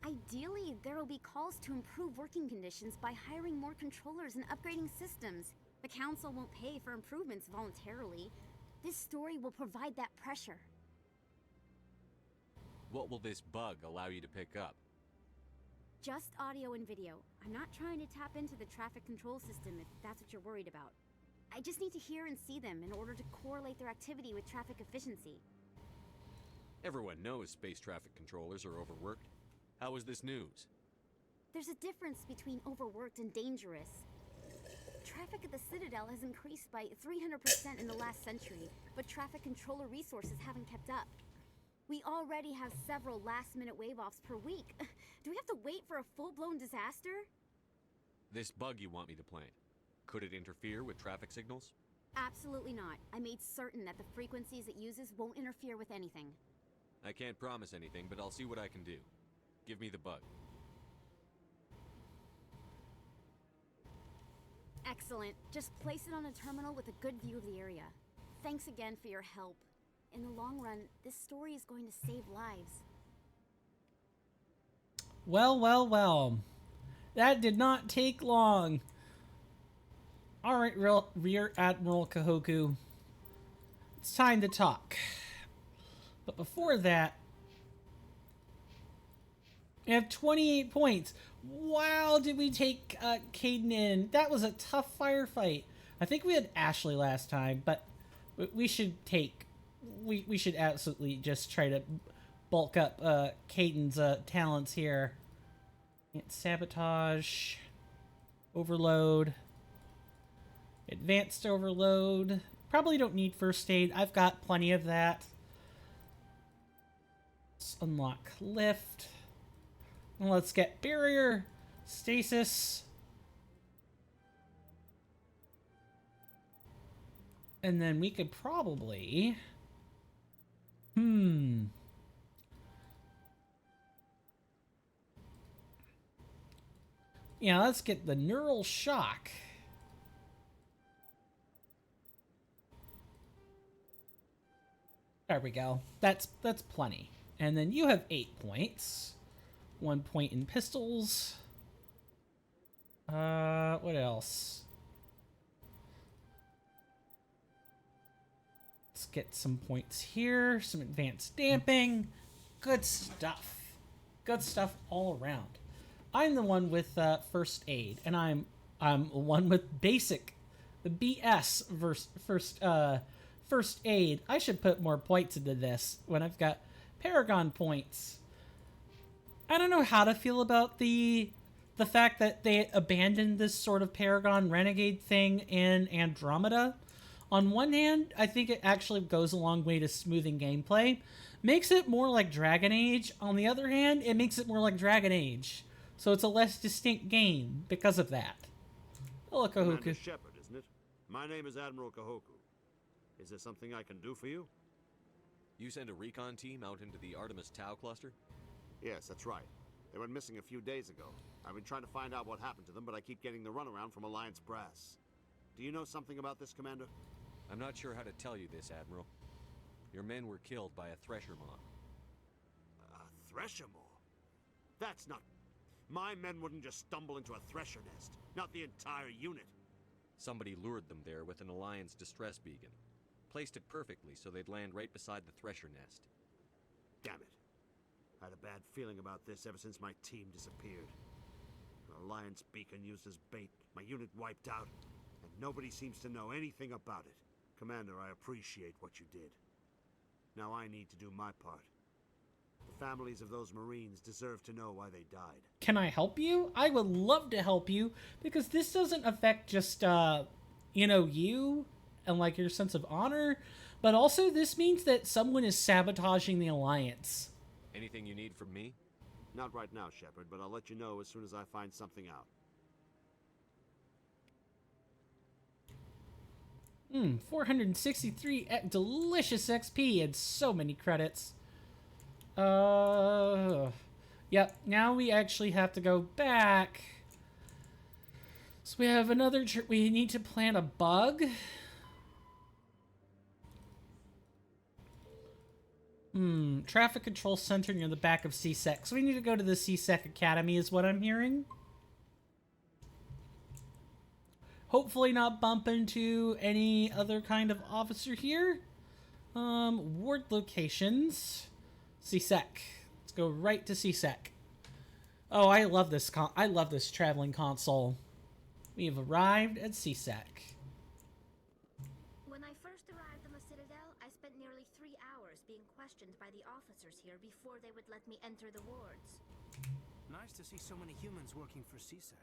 Ideally, there will be calls to improve working conditions by hiring more controllers and upgrading systems. The Council won't pay for improvements voluntarily. This story will provide that pressure. What will this bug allow you to pick up? Just audio and video. I'm not trying to tap into the traffic control system if that's what you're worried about. I just need to hear and see them in order to correlate their activity with traffic efficiency. Everyone knows space traffic controllers are overworked. How is this news? There's a difference between overworked and dangerous. Traffic at the Citadel has increased by 300% in the last century, but traffic controller resources haven't kept up. We already have several last-minute wave-offs per week. Do we have to wait for a full-blown disaster? This bug you want me to plant, could it interfere with traffic signals? Absolutely not. I made certain that the frequencies it uses won't interfere with anything. I can't promise anything, but I'll see what I can do. Give me the bug. Excellent. Just place it on a terminal with a good view of the area. Thanks again for your help. In the long run, this story is going to save lives. Well, well, well. That did not take long. Alright, Rear Admiral Kahoku. It's time to talk. But before that, we have 28 points. Wow, did we take Kaidan in? That was a tough firefight. I think we had Ashley last time, but we should take... We should absolutely just try to bulk up Kaidan's talents here. Sabotage. Overload. Advanced overload. Probably don't need first aid. I've got plenty of that. Let's unlock lift. And let's get barrier. Stasis. And then we could probably... Yeah, let's get the neural shock. There we go. That's plenty. And then you have 8 points. 1 point in pistols. What else? Let's get some points here. Some advanced damping. Good stuff. Good stuff all around. I'm the one with first aid, and I'm one with basic, the BS first aid. I should put more points into this when I've got Paragon points. I don't know how to feel about the fact that they abandoned this sort of Paragon Renegade thing in Andromeda. On one hand, I think it actually goes a long way to smoothing gameplay. Makes it more like Dragon Age. On the other hand, it makes it more like Dragon Age. So it's a less distinct game because of that. Hello, Kahoku. Commander Shepard, isn't it? My name is Admiral Kahoku. Is there something I can do for you? You send a recon team out into the Artemis Tau cluster? Yes, that's right. They went missing a few days ago. I've been trying to find out what happened to them, but I keep getting the runaround from Alliance brass. Do you know something about this, Commander? I'm not sure how to tell you this, Admiral. Your men were killed by a Thresher Maw. A Thresher Maw? That's not... My men wouldn't just stumble into a Thresher nest. Not the entire unit. Somebody lured them there with an Alliance distress beacon. Placed it perfectly so they'd land right beside the Thresher nest. Damn it. I had a bad feeling about this ever since my team disappeared. An Alliance beacon used as bait, my unit wiped out, and nobody seems to know anything about it. Commander, I appreciate what you did. Now I need to do my part. The families of those Marines deserve to know why they died. Can I help you? I would love to help you, because this doesn't affect just, you know, you and, like, your sense of honor, but also this means that someone is sabotaging the Alliance. Anything you need from me? Not right now, Shepard, but I'll let you know as soon as I find something out. 463 delicious XP and so many credits. Yep, now we actually have to go back. So we have another... we need to plant a bug. Traffic control center near the back of CSEC. So we need to go to the CSEC Academy is what I'm hearing. Hopefully not bump into any other kind of officer here. Ward locations. CSEC. Let's go right to CSEC. Oh, I love this I love this traveling console. We have arrived at CSEC. When I first arrived on the Citadel, I spent nearly 3 hours being questioned by the officers here before they would let me enter the wards. Nice to see so many humans working for CSEC.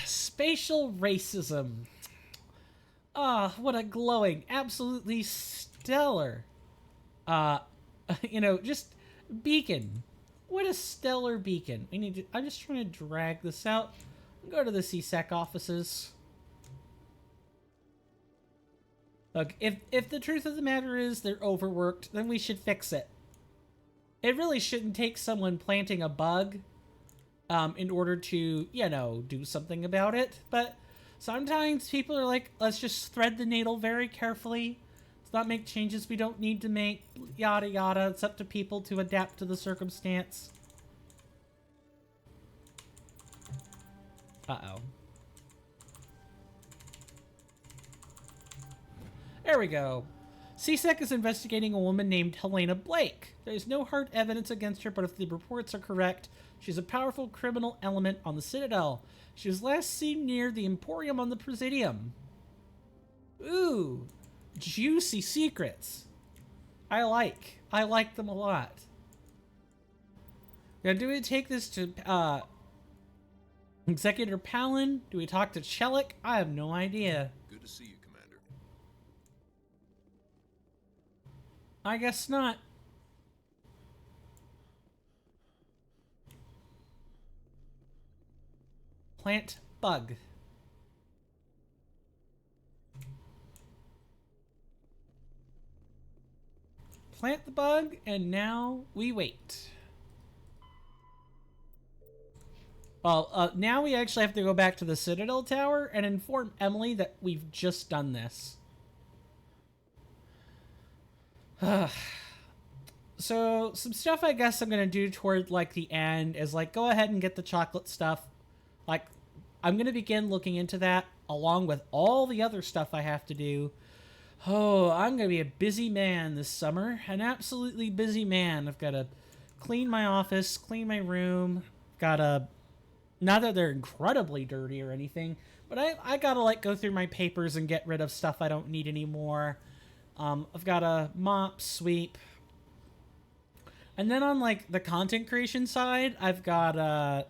Spatial racism. What a glowing, absolutely stellar, just beacon. What a stellar beacon. I'm just trying to drag this out and go to the CSEC offices. Look, if the truth of the matter is they're overworked, then we should fix it. It really shouldn't take someone planting a bug in order to, do something about it. But sometimes people are like, let's just thread the needle very carefully. Let's not make changes we don't need to make, yada yada. It's up to people to adapt to the circumstance. Uh-oh. There we go. CSEC is investigating a woman named Helena Blake. There is no hard evidence against her, but if the reports are correct, she's a powerful criminal element on the Citadel. She was last seen near the Emporium on the Presidium. Ooh, juicy secrets. I like them a lot. Now, do we take this to Executor Palin? Do we talk to Chelik? I have no idea. Good to see you, Commander. I guess not. Plant bug. Plant the bug, and now we wait. Well, now we actually have to go back to the Citadel Tower and inform Emily that we've just done this. So, some stuff I guess I'm gonna do toward, like, the end is, like, go ahead and get the chocolate stuff. Like, I'm gonna begin looking into that along with all the other stuff I have to do. Oh, I'm gonna be a busy man this summer. An absolutely busy man. I've gotta clean my office, clean my room. Gotta... Not that they're incredibly dirty or anything, but I gotta, like, go through my papers and get rid of stuff I don't need anymore. I've gotta mop, sweep. And then on, like, the content creation side, I've got, I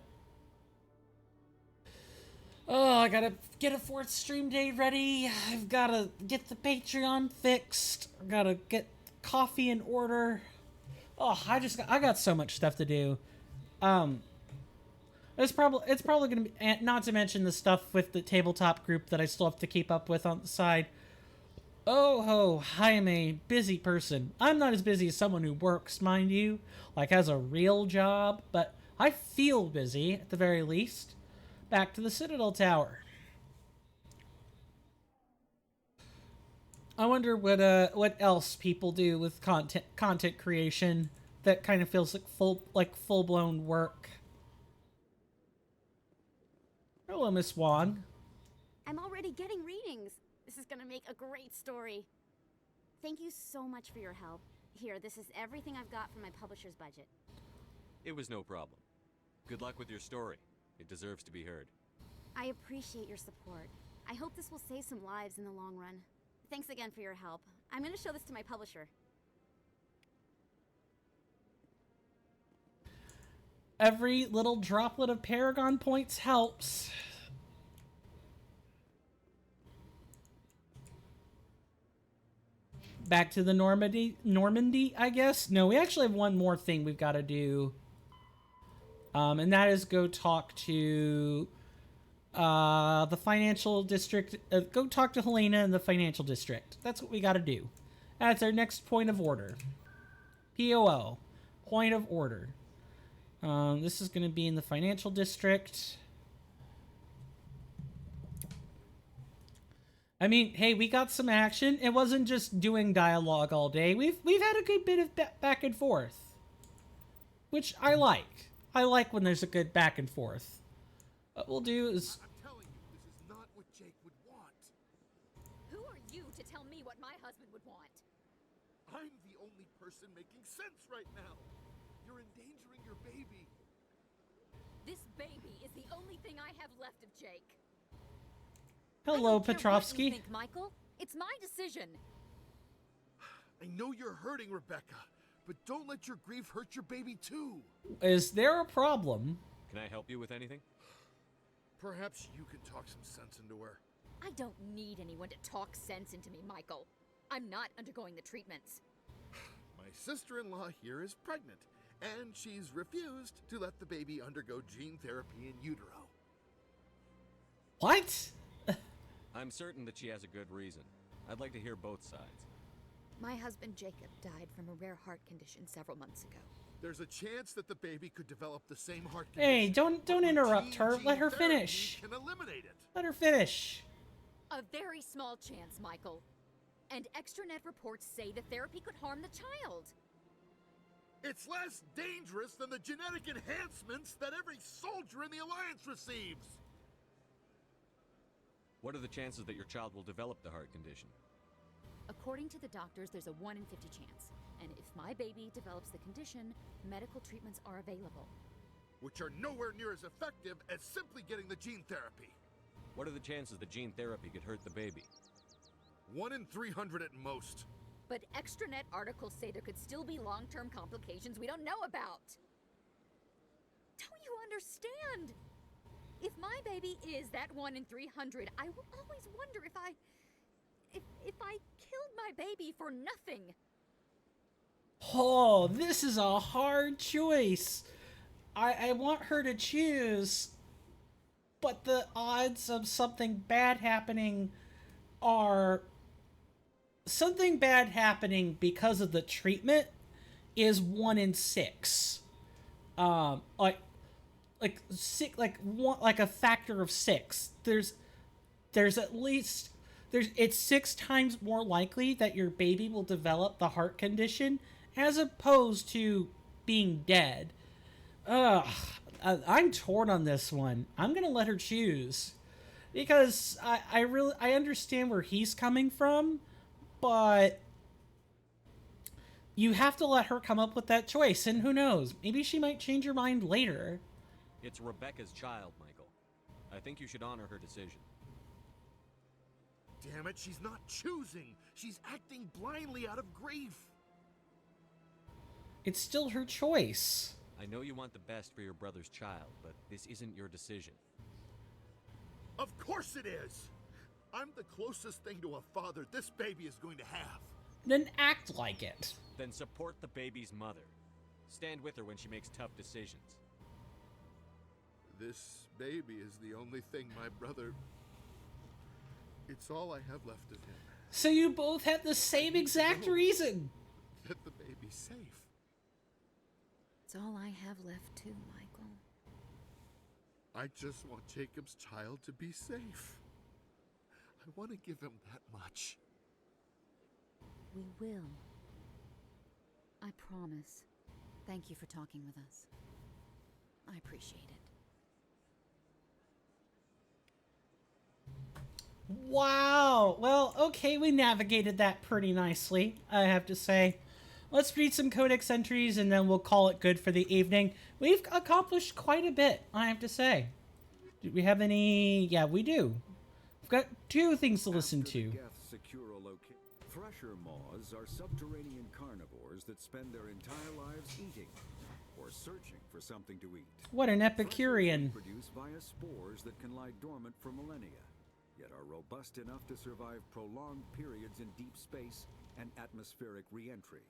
gotta get a 4th stream day ready. I've gotta get the Patreon fixed. I gotta get coffee in order. Oh, I got so much stuff to do. It's probably gonna be, not to mention the stuff with the tabletop group that I still have to keep up with on the side. Oh, I am a busy person. I'm not as busy as someone who works, mind you, like has a real job, but I feel busy at the very least. Back to the Citadel Tower. I wonder what else people do with content creation that kind of feels like full-blown work. Hello, Miss Wong. I'm already getting readings. This is gonna make a great story. Thank you so much for your help. Here, this is everything I've got from my publisher's budget. It was no problem. Good luck with your story. It deserves to be heard. I appreciate your support. I hope this will save some lives in the long run. Thanks again for your help. I'm gonna show this to my publisher. Every little droplet of Paragon points helps. Back to the Normandy, I guess? No, we actually have one more thing we've got to do. And that is go talk to the financial district. Go talk to Helena in the financial district. That's what we got to do. That's our next point of order. POO. Point of order. This is going to be in the financial district. I mean, hey, we got some action. It wasn't just doing dialogue all day. We've had a good bit of back and forth, which I like. I like when there's a good back and forth. What we'll do is... I'm telling you, this is not what Jake would want. Who are you to tell me what my husband would want? I'm the only person making sense right now. You're endangering your baby. This baby is the only thing I have left of Jake. Hello, I don't care Petrovsky. what you think, Michael. It's my decision. I know you're hurting, Rebecca, but don't let your grief hurt your baby too. Is there a problem? Can I help you with anything? Perhaps you can talk some sense into her. I don't need anyone to talk sense into me, Michael. I'm not undergoing the treatments. My sister-in-law here is pregnant, and she's refused to let the baby undergo gene therapy in utero. What? I'm certain that she has a good reason. I'd like to hear both sides. My husband Jacob died from a rare heart condition several months ago. There's a chance that the baby could develop the same heart condition. Hey, don't interrupt her. Let her finish. Can eliminate it. Let her finish. A very small chance, Michael. And extranet reports say the therapy could harm the child. It's less dangerous than the genetic enhancements that every soldier in the Alliance receives. What are the chances that your child will develop the heart condition? According to the doctors, there's a 1 in 50 chance. And if my baby develops the condition, medical treatments are available. Which are nowhere near as effective as simply getting the gene therapy. What are the chances that gene therapy could hurt the baby? 1 in 300 at most. But extranet articles say there could still be long-term complications we don't know about. Don't you understand? If my baby is that 1 in 300, I will always wonder if I killed my baby for nothing. Oh, this is a hard choice. I want her to choose, but the odds of something bad happening are... Something bad happening because of the treatment is 1 in 6. Like a factor of 6. There's at least it's 6 times more likely that your baby will develop the heart condition as opposed to being dead. I'm torn on this one. I'm gonna let her choose because I understand where he's coming from, but you have to let her come up with that choice, and who knows, maybe she might change her mind later. It's Rebecca's child, Michael. I think you should honor her decision. Damn it, she's not choosing. She's acting blindly out of grief. It's still her choice. I know you want the best for your brother's child, but this isn't your decision. Of course it is! I'm the closest thing to a father this baby is going to have. Then act like it. Then support the baby's mother. Stand with her when she makes tough decisions. This baby is the only thing my brother... It's all I have left of him. So you both have the same exact reason. That the baby's safe. It's all I have left too, Michael. I just want Jacob's child to be safe. I want to give him that much. We will. I promise. Thank you for talking with us. I appreciate it. Wow. Well, okay, we navigated that pretty nicely, I have to say. Let's read some codex entries and then we'll call it good for the evening. We've accomplished quite a bit, I have to say. Do we have any... Yeah, we do. We've got 2 things to listen to. Thresher moths are subterranean carnivores that spend their entire lives eating or searching for something to eat. What an Epicurean. Produced via spores that can lie dormant for millennia, yet are robust enough to survive prolonged periods in deep space and atmospheric re-entry.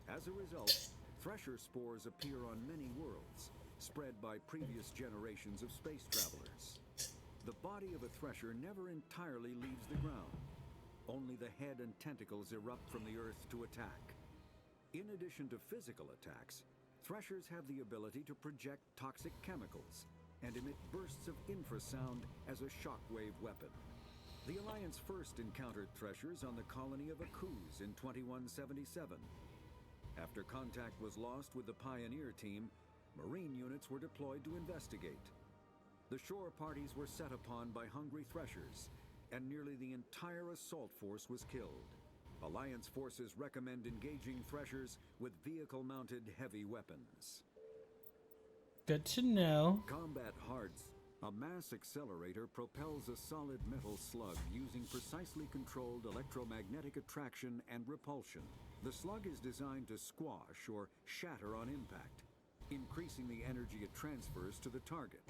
As a result, thresher spores appear on many worlds, spread by previous generations of space travelers. The body of a thresher never entirely leaves the ground. Only the head and tentacles erupt from the earth to attack. In addition to physical attacks, threshers have the ability to project toxic chemicals and emit bursts of infrasound as a shockwave weapon. The Alliance first encountered threshers on the colony of Akuz in 2177. After contact was lost with the Pioneer team, Marine units were deployed to investigate. The shore parties were set upon by hungry threshers, and nearly the entire assault force was killed. Alliance forces recommend engaging threshers with vehicle-mounted heavy weapons. Good to know. Combat Hearts. A mass accelerator propels a solid metal slug using precisely controlled electromagnetic attraction and repulsion. The slug is designed to squash or shatter on impact, increasing the energy it transfers to the target.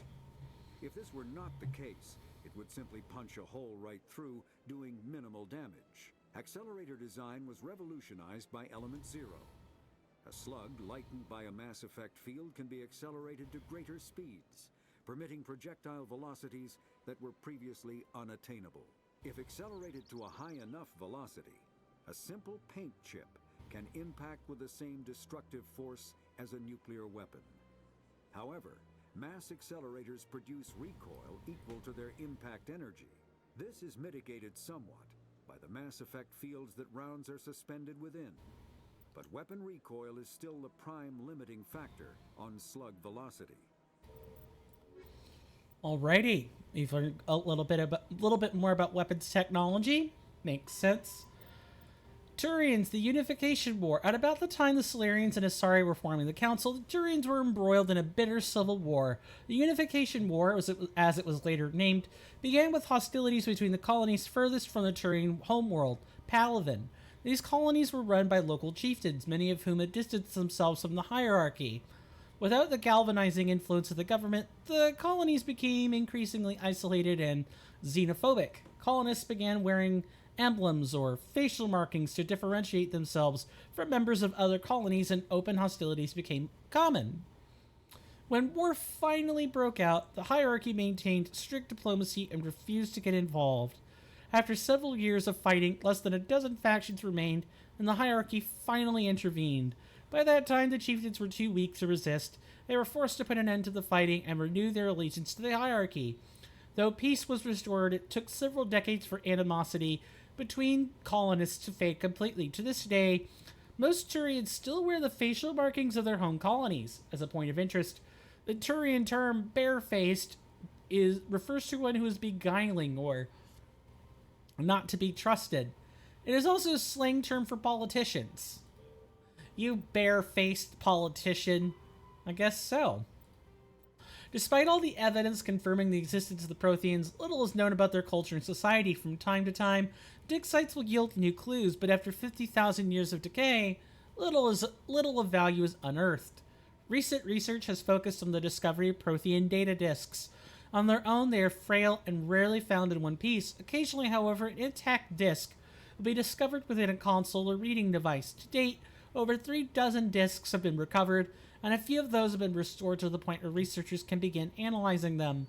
If this were not the case, it would simply punch a hole right through, doing minimal damage. Accelerator design was revolutionized by Element Zero. A slug lightened by a mass effect field can be accelerated to greater speeds, permitting projectile velocities that were previously unattainable. If accelerated to a high enough velocity, a simple paint chip can impact with the same destructive force as a nuclear weapon. However, mass accelerators produce recoil equal to their impact energy. This is mitigated somewhat by the mass effect fields that rounds are suspended within. But weapon recoil is still the prime limiting factor on slug velocity. Alrighty, we've learned a little bit more about weapons technology. Makes sense. Turians, the Unification War. At about the time the Solarians and Asari were forming the Council, the Turians were embroiled in a bitter civil war. The Unification War, as it was later named, began with hostilities between the colonies furthest from the Turian homeworld, Palaven. These colonies were run by local chieftains, many of whom had distanced themselves from the hierarchy. Without the galvanizing influence of the government, the colonies became increasingly isolated and xenophobic. Colonists began wearing emblems or facial markings to differentiate themselves from members of other colonies, and open hostilities became common. When war finally broke out, the hierarchy maintained strict diplomacy and refused to get involved. After several years of fighting, less than a dozen factions remained, and the hierarchy finally intervened. By that time, the chieftains were too weak to resist. They were forced to put an end to the fighting and renew their allegiance to the hierarchy. Though peace was restored, it took several decades for animosity between colonists to fade completely. To this day, most Turians still wear the facial markings of their home colonies. As a point of interest, the Turian term barefaced refers to one who is beguiling or not to be trusted. It is also a slang term for politicians. You barefaced politician. I guess so. Despite all the evidence confirming the existence of the Protheans, little is known about their culture and society. From time to time, dig sites will yield new clues, but after 50,000 years of decay, little of value is unearthed. Recent research has focused on the discovery of Prothean data disks. On their own, they are frail and rarely found in one piece. Occasionally, however, an intact disk will be discovered within a console or reading device. To date, over 36 disks have been recovered, and a few of those have been restored to the point where researchers can begin analyzing them.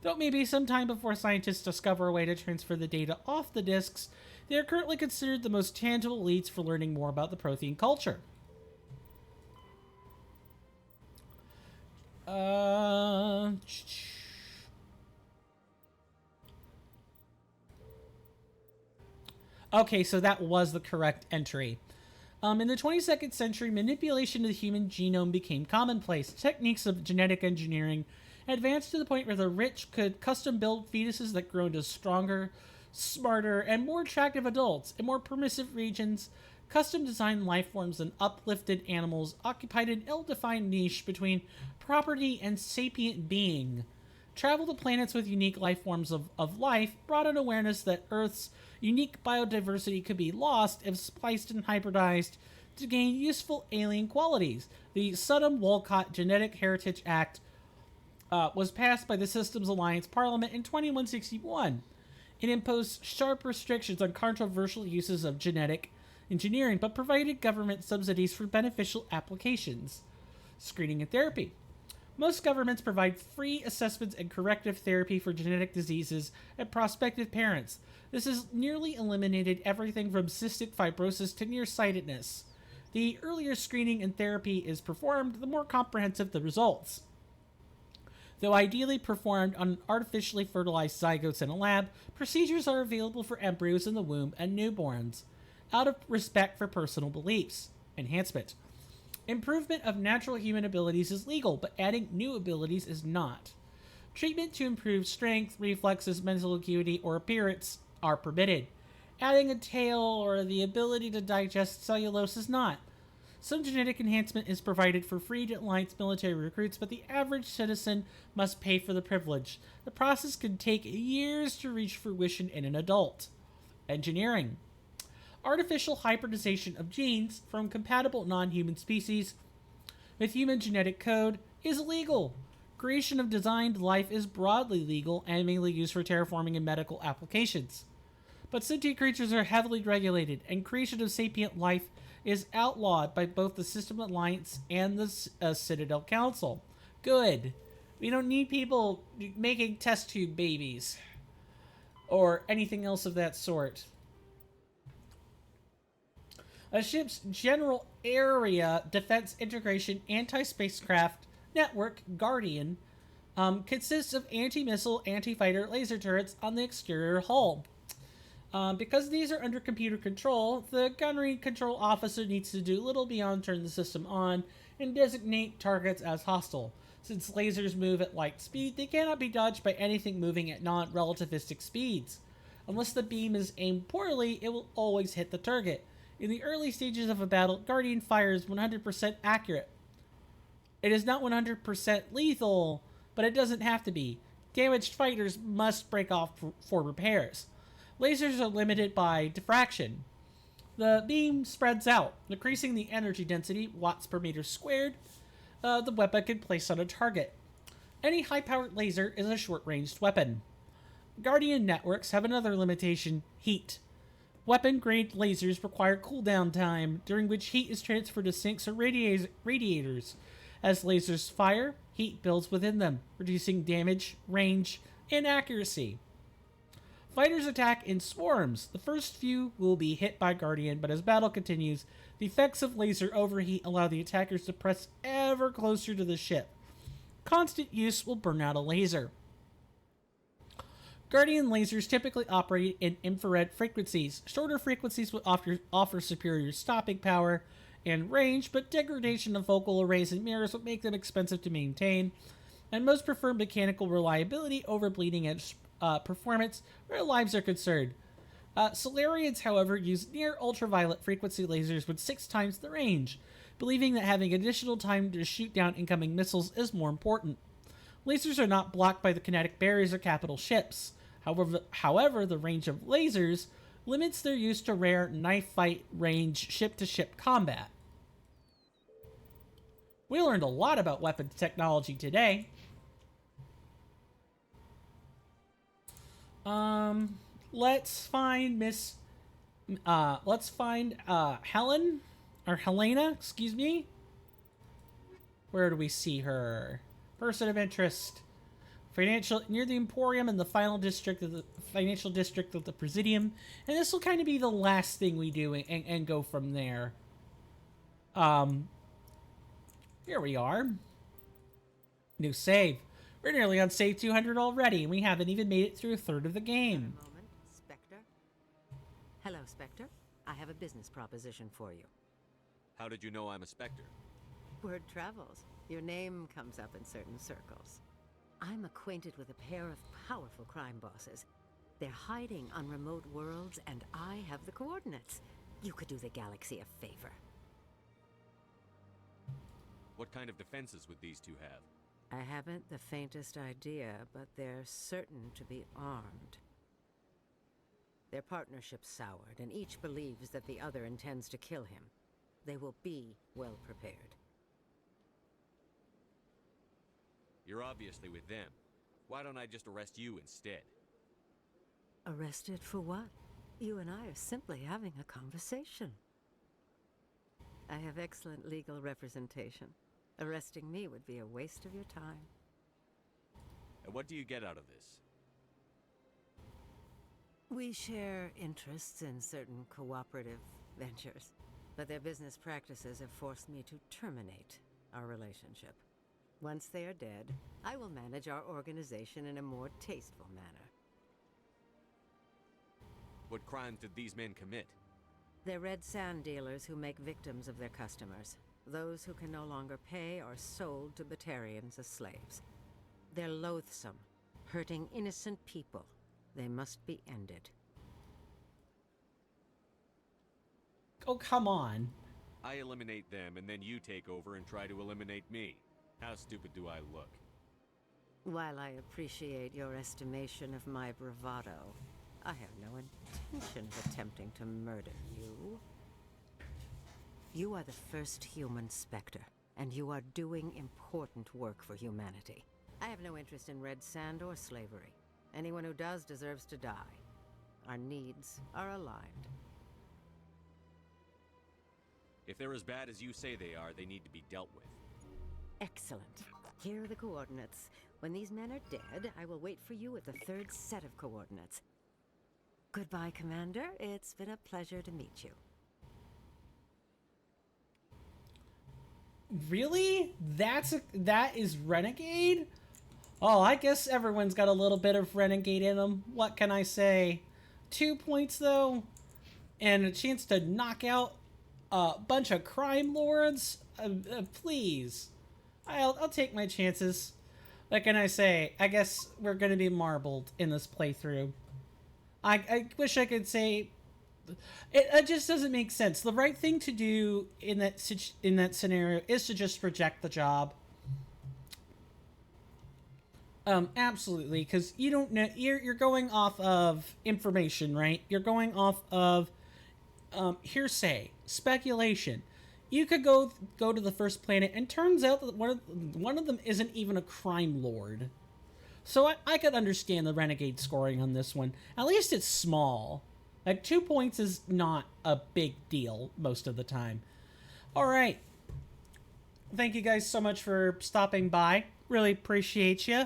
Though it may be some time before scientists discover a way to transfer the data off the disks, they are currently considered the most tangible leads for learning more about the Prothean culture. Okay, so that was the correct entry. In the 22nd century, manipulation of the human genome became commonplace. Techniques of genetic engineering advanced to the point where the rich could custom-build fetuses that grew into stronger, smarter, and more attractive adults. In more permissive regions, custom-designed life forms and uplifted animals occupied an ill-defined niche between property and sapient being. Travel to planets with unique life forms of life brought an awareness that Earth's unique biodiversity could be lost if spliced and hybridized to gain useful alien qualities. The Sodom-Walcott Genetic Heritage Act was passed by the Systems Alliance Parliament in 2161. It imposed sharp restrictions on controversial uses of genetic engineering, but provided government subsidies for beneficial applications. Screening and therapy. Most governments provide free assessments and corrective therapy for genetic diseases and prospective parents. This has nearly eliminated everything from cystic fibrosis to nearsightedness. The earlier screening and therapy is performed, the more comprehensive the results. Though ideally performed on artificially fertilized zygotes in a lab, procedures are available for embryos in the womb and newborns, out of respect for personal beliefs. Enhancement. Improvement of natural human abilities is legal, but adding new abilities is not. Treatment to improve strength, reflexes, mental acuity, or appearance are permitted. Adding a tail or the ability to digest cellulose is not. Some genetic enhancement is provided for free to Alliance military recruits, but the average citizen must pay for the privilege. The process can take years to reach fruition in an adult. Engineering. Artificial hybridization of genes from compatible non-human species with human genetic code is illegal. Creation of designed life is broadly legal and mainly used for terraforming and medical applications. But sentient creatures are heavily regulated, and creation of sapient life is outlawed by both the System Alliance and the Citadel Council. Good. We don't need people making test tube babies. Or anything else of that sort. A ship's general area defense integration anti-spacecraft network, Guardian, consists of anti-missile, anti-fighter laser turrets on the exterior hull. Because these are under computer control, the gunnery control officer needs to do little beyond turn the system on and designate targets as hostile. Since lasers move at light speed, they cannot be dodged by anything moving at non-relativistic speeds. Unless the beam is aimed poorly, it will always hit the target. In the early stages of a battle, Guardian fire is 100% accurate. It is not 100% lethal, but it doesn't have to be. Damaged fighters must break off for repairs. Lasers are limited by diffraction. The beam spreads out, increasing the energy density, watts per meter squared, the weapon can place on a target. Any high-powered laser is a short-ranged weapon. Guardian networks have another limitation, heat. Weapon-grade lasers require cooldown time, during which heat is transferred to sinks or radiators. As lasers fire, heat builds within them, reducing damage, range, and accuracy. Fighters attack in swarms. The first few will be hit by Guardian, but as battle continues, the effects of laser overheat allow the attackers to press ever closer to the ship. Constant use will burn out a laser. Guardian lasers typically operate in infrared frequencies. Shorter frequencies will offer superior stopping power and range, but degradation of focal arrays and mirrors will make them expensive to maintain, and most prefer mechanical reliability over bleeding edge performance where lives are concerned. Solarians, however, use near ultraviolet frequency lasers with 6 times the range, believing that having additional time to shoot down incoming missiles is more important. Lasers are not blocked by the kinetic barriers of capital ships. However, the range of lasers limits their use to rare knife fight range ship-to-ship combat. We learned a lot about weapons technology today. Let's find Helen, or Helena, excuse me. Where do we see her? Person of interest. Near the Emporium in the financial district of the Presidium. And this will kind of be the last thing we do and go from there. Here we are. New save. We're nearly on save 200 already, and we haven't even made it through a third of the game. Spectre? Hello, Spectre. I have a business proposition for you. How did you know I'm a Spectre? Word travels. Your name comes up in certain circles. I'm acquainted with a pair of powerful crime bosses. They're hiding on remote worlds, and I have the coordinates. You could do the galaxy a favor. What kind of defenses would these two have? I haven't the faintest idea, but they're certain to be armed. Their partnership's soured, and each believes that the other intends to kill him. They will be well prepared. You're obviously with them. Why don't I just arrest you instead? Arrested for what? You and I are simply having a conversation. I have excellent legal representation. Arresting me would be a waste of your time. And what do you get out of this? We share interests in certain cooperative ventures, but their business practices have forced me to terminate our relationship. Once they are dead, I will manage our organization in a more tasteful manner. What crimes did these men commit? They're red sand dealers who make victims of their customers. Those who can no longer pay are sold to Batarians as slaves. They're loathsome, hurting innocent people. They must be ended. Oh, come on. I eliminate them, and then you take over and try to eliminate me. How stupid do I look? While I appreciate your estimation of my bravado, I have no intention of attempting to murder you. You are the first human Spectre, and you are doing important work for humanity. I have no interest in red sand or slavery. Anyone who does deserves to die. Our needs are aligned. If they're as bad as you say they are, they need to be dealt with. Excellent. Here are the coordinates. When these men are dead, I will wait for you at the third set of coordinates. Goodbye, Commander. It's been a pleasure to meet you. Really? That is Renegade? Oh, I guess everyone's got a little bit of Renegade in them. What can I say? 2 points, though, and a chance to knock out a bunch of crime lords? Please. I'll take my chances. What can I say? I guess we're going to be marbled in this playthrough. I wish I could say... It just doesn't make sense. The right thing to do in that scenario is to just reject the job. Absolutely, because you don't know, you're going off of information, right? You're going off of hearsay, speculation. You could go to the first planet, and turns out that one of them isn't even a crime lord. So I could understand the Renegade scoring on this one. At least it's small. Like, 2 points is not a big deal most of the time. All right. Thank you guys so much for stopping by. Really appreciate you.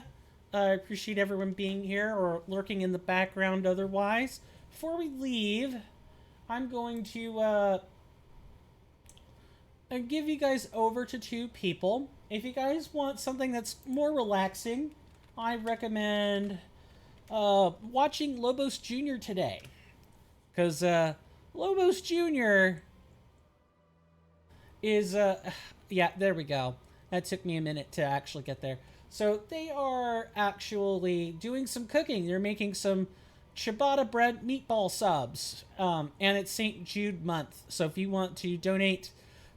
I appreciate everyone being here or lurking in the background otherwise. Before we leave, I'm going to give you guys over to 2 people. If you guys want something that's more relaxing, I recommend watching Lobos Jr. today. Because Lobos Jr. is... yeah, there we go. That took me a minute to actually get there. So they are actually doing some cooking. They're making some ciabatta bread meatball subs. And it's St. Jude month. So if you want to donate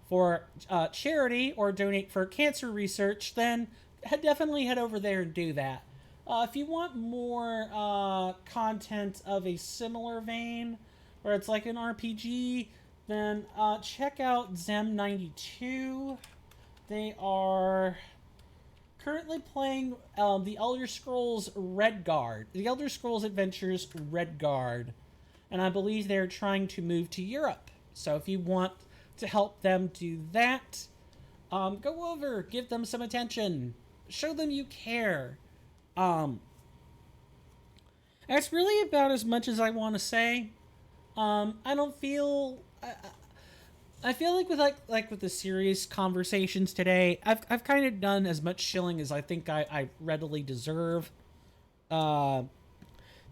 for charity or donate for cancer research, then definitely head over there and do that. If you want more content of a similar vein, where it's like an RPG, then check out Zem92. They are currently playing the Elder Scrolls Redguard. The Elder Scrolls Adventures Redguard. And I believe they're trying to move to Europe. So if you want to help them do that, go over, give them some attention. Show them you care. That's really about as much as I want to say. I don't feel... I feel like with the serious conversations today, I've kind of done as much shilling as I think I readily deserve. The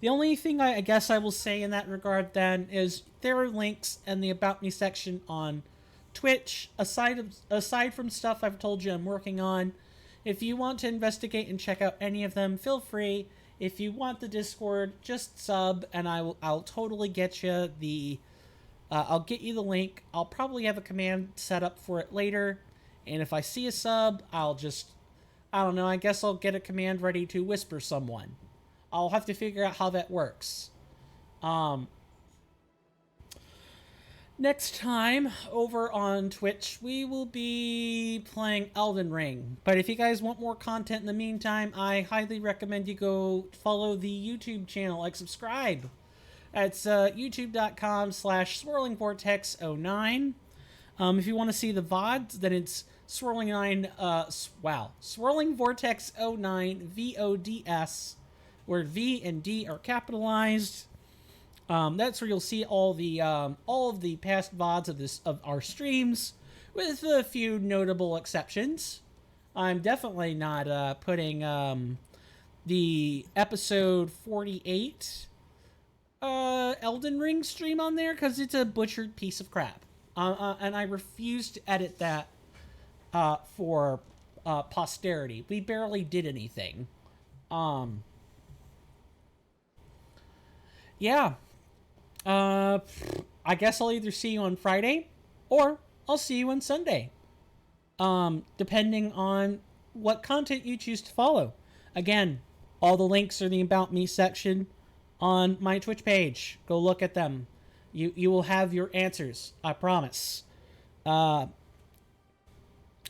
only thing I guess I will say in that regard then is there are links in the About Me section on Twitch, aside from stuff I've told you I'm working on. If you want to investigate and check out any of them, feel free. If you want the Discord, just sub, and I'll totally get you the... I'll get you the link. I'll probably have a command set up for it later. And if I see a sub, I'll just... I don't know, I guess I'll get a command ready to whisper someone. I'll have to figure out how that works. Next time, over on Twitch, we will be playing Elden Ring. But if you guys want more content in the meantime, I highly recommend you go follow the YouTube channel, like subscribe. It's youtube.com/swirlingvortex09. If you want to see the VODs, then it's Swirling Vortex 09 VODS, where V and D are capitalized. That's where you'll see all of the past VODs of our streams, with a few notable exceptions. I'm definitely not putting the episode 48 Elden Ring stream on there because it's a butchered piece of crap, and I refuse to edit that for posterity. We barely did anything. Yeah. I guess I'll either see you on Friday or I'll see you on Sunday. Depending on what content you choose to follow. Again, all the links are in the About Me section on my Twitch page. Go look at them. You will have your answers. I promise.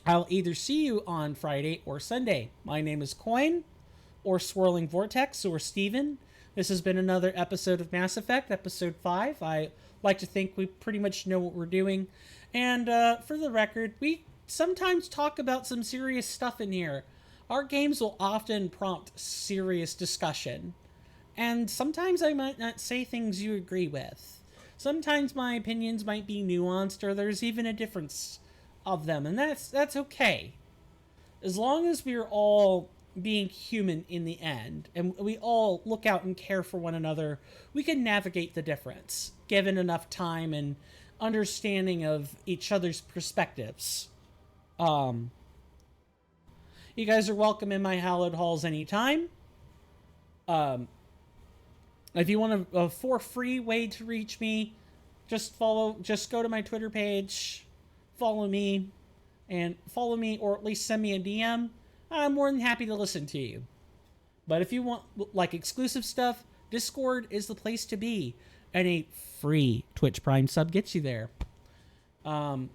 I'll either see you on Friday or Sunday. My name is Coin, or Swirling Vortex, or Steven. This has been another episode of Mass Effect, episode 5. I like to think we pretty much know what we're doing. And for the record, we sometimes talk about some serious stuff in here. Our games will often prompt serious discussion. And sometimes I might not say things you agree with. Sometimes my opinions might be nuanced, or there's even a difference of them, and that's okay. As long as we're all being human in the end, and we all look out and care for one another, we can navigate the difference, given enough time and understanding of each other's perspectives. You guys are welcome in my hallowed halls anytime. If you want a for free way to reach me, just go to my Twitter page, follow me, or at least send me a DM. I'm more than happy to listen to you. But if you want like exclusive stuff, Discord is the place to be, and a free Twitch Prime sub gets you there. I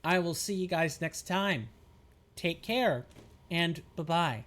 will see you guys next time. Take care, and bye-bye.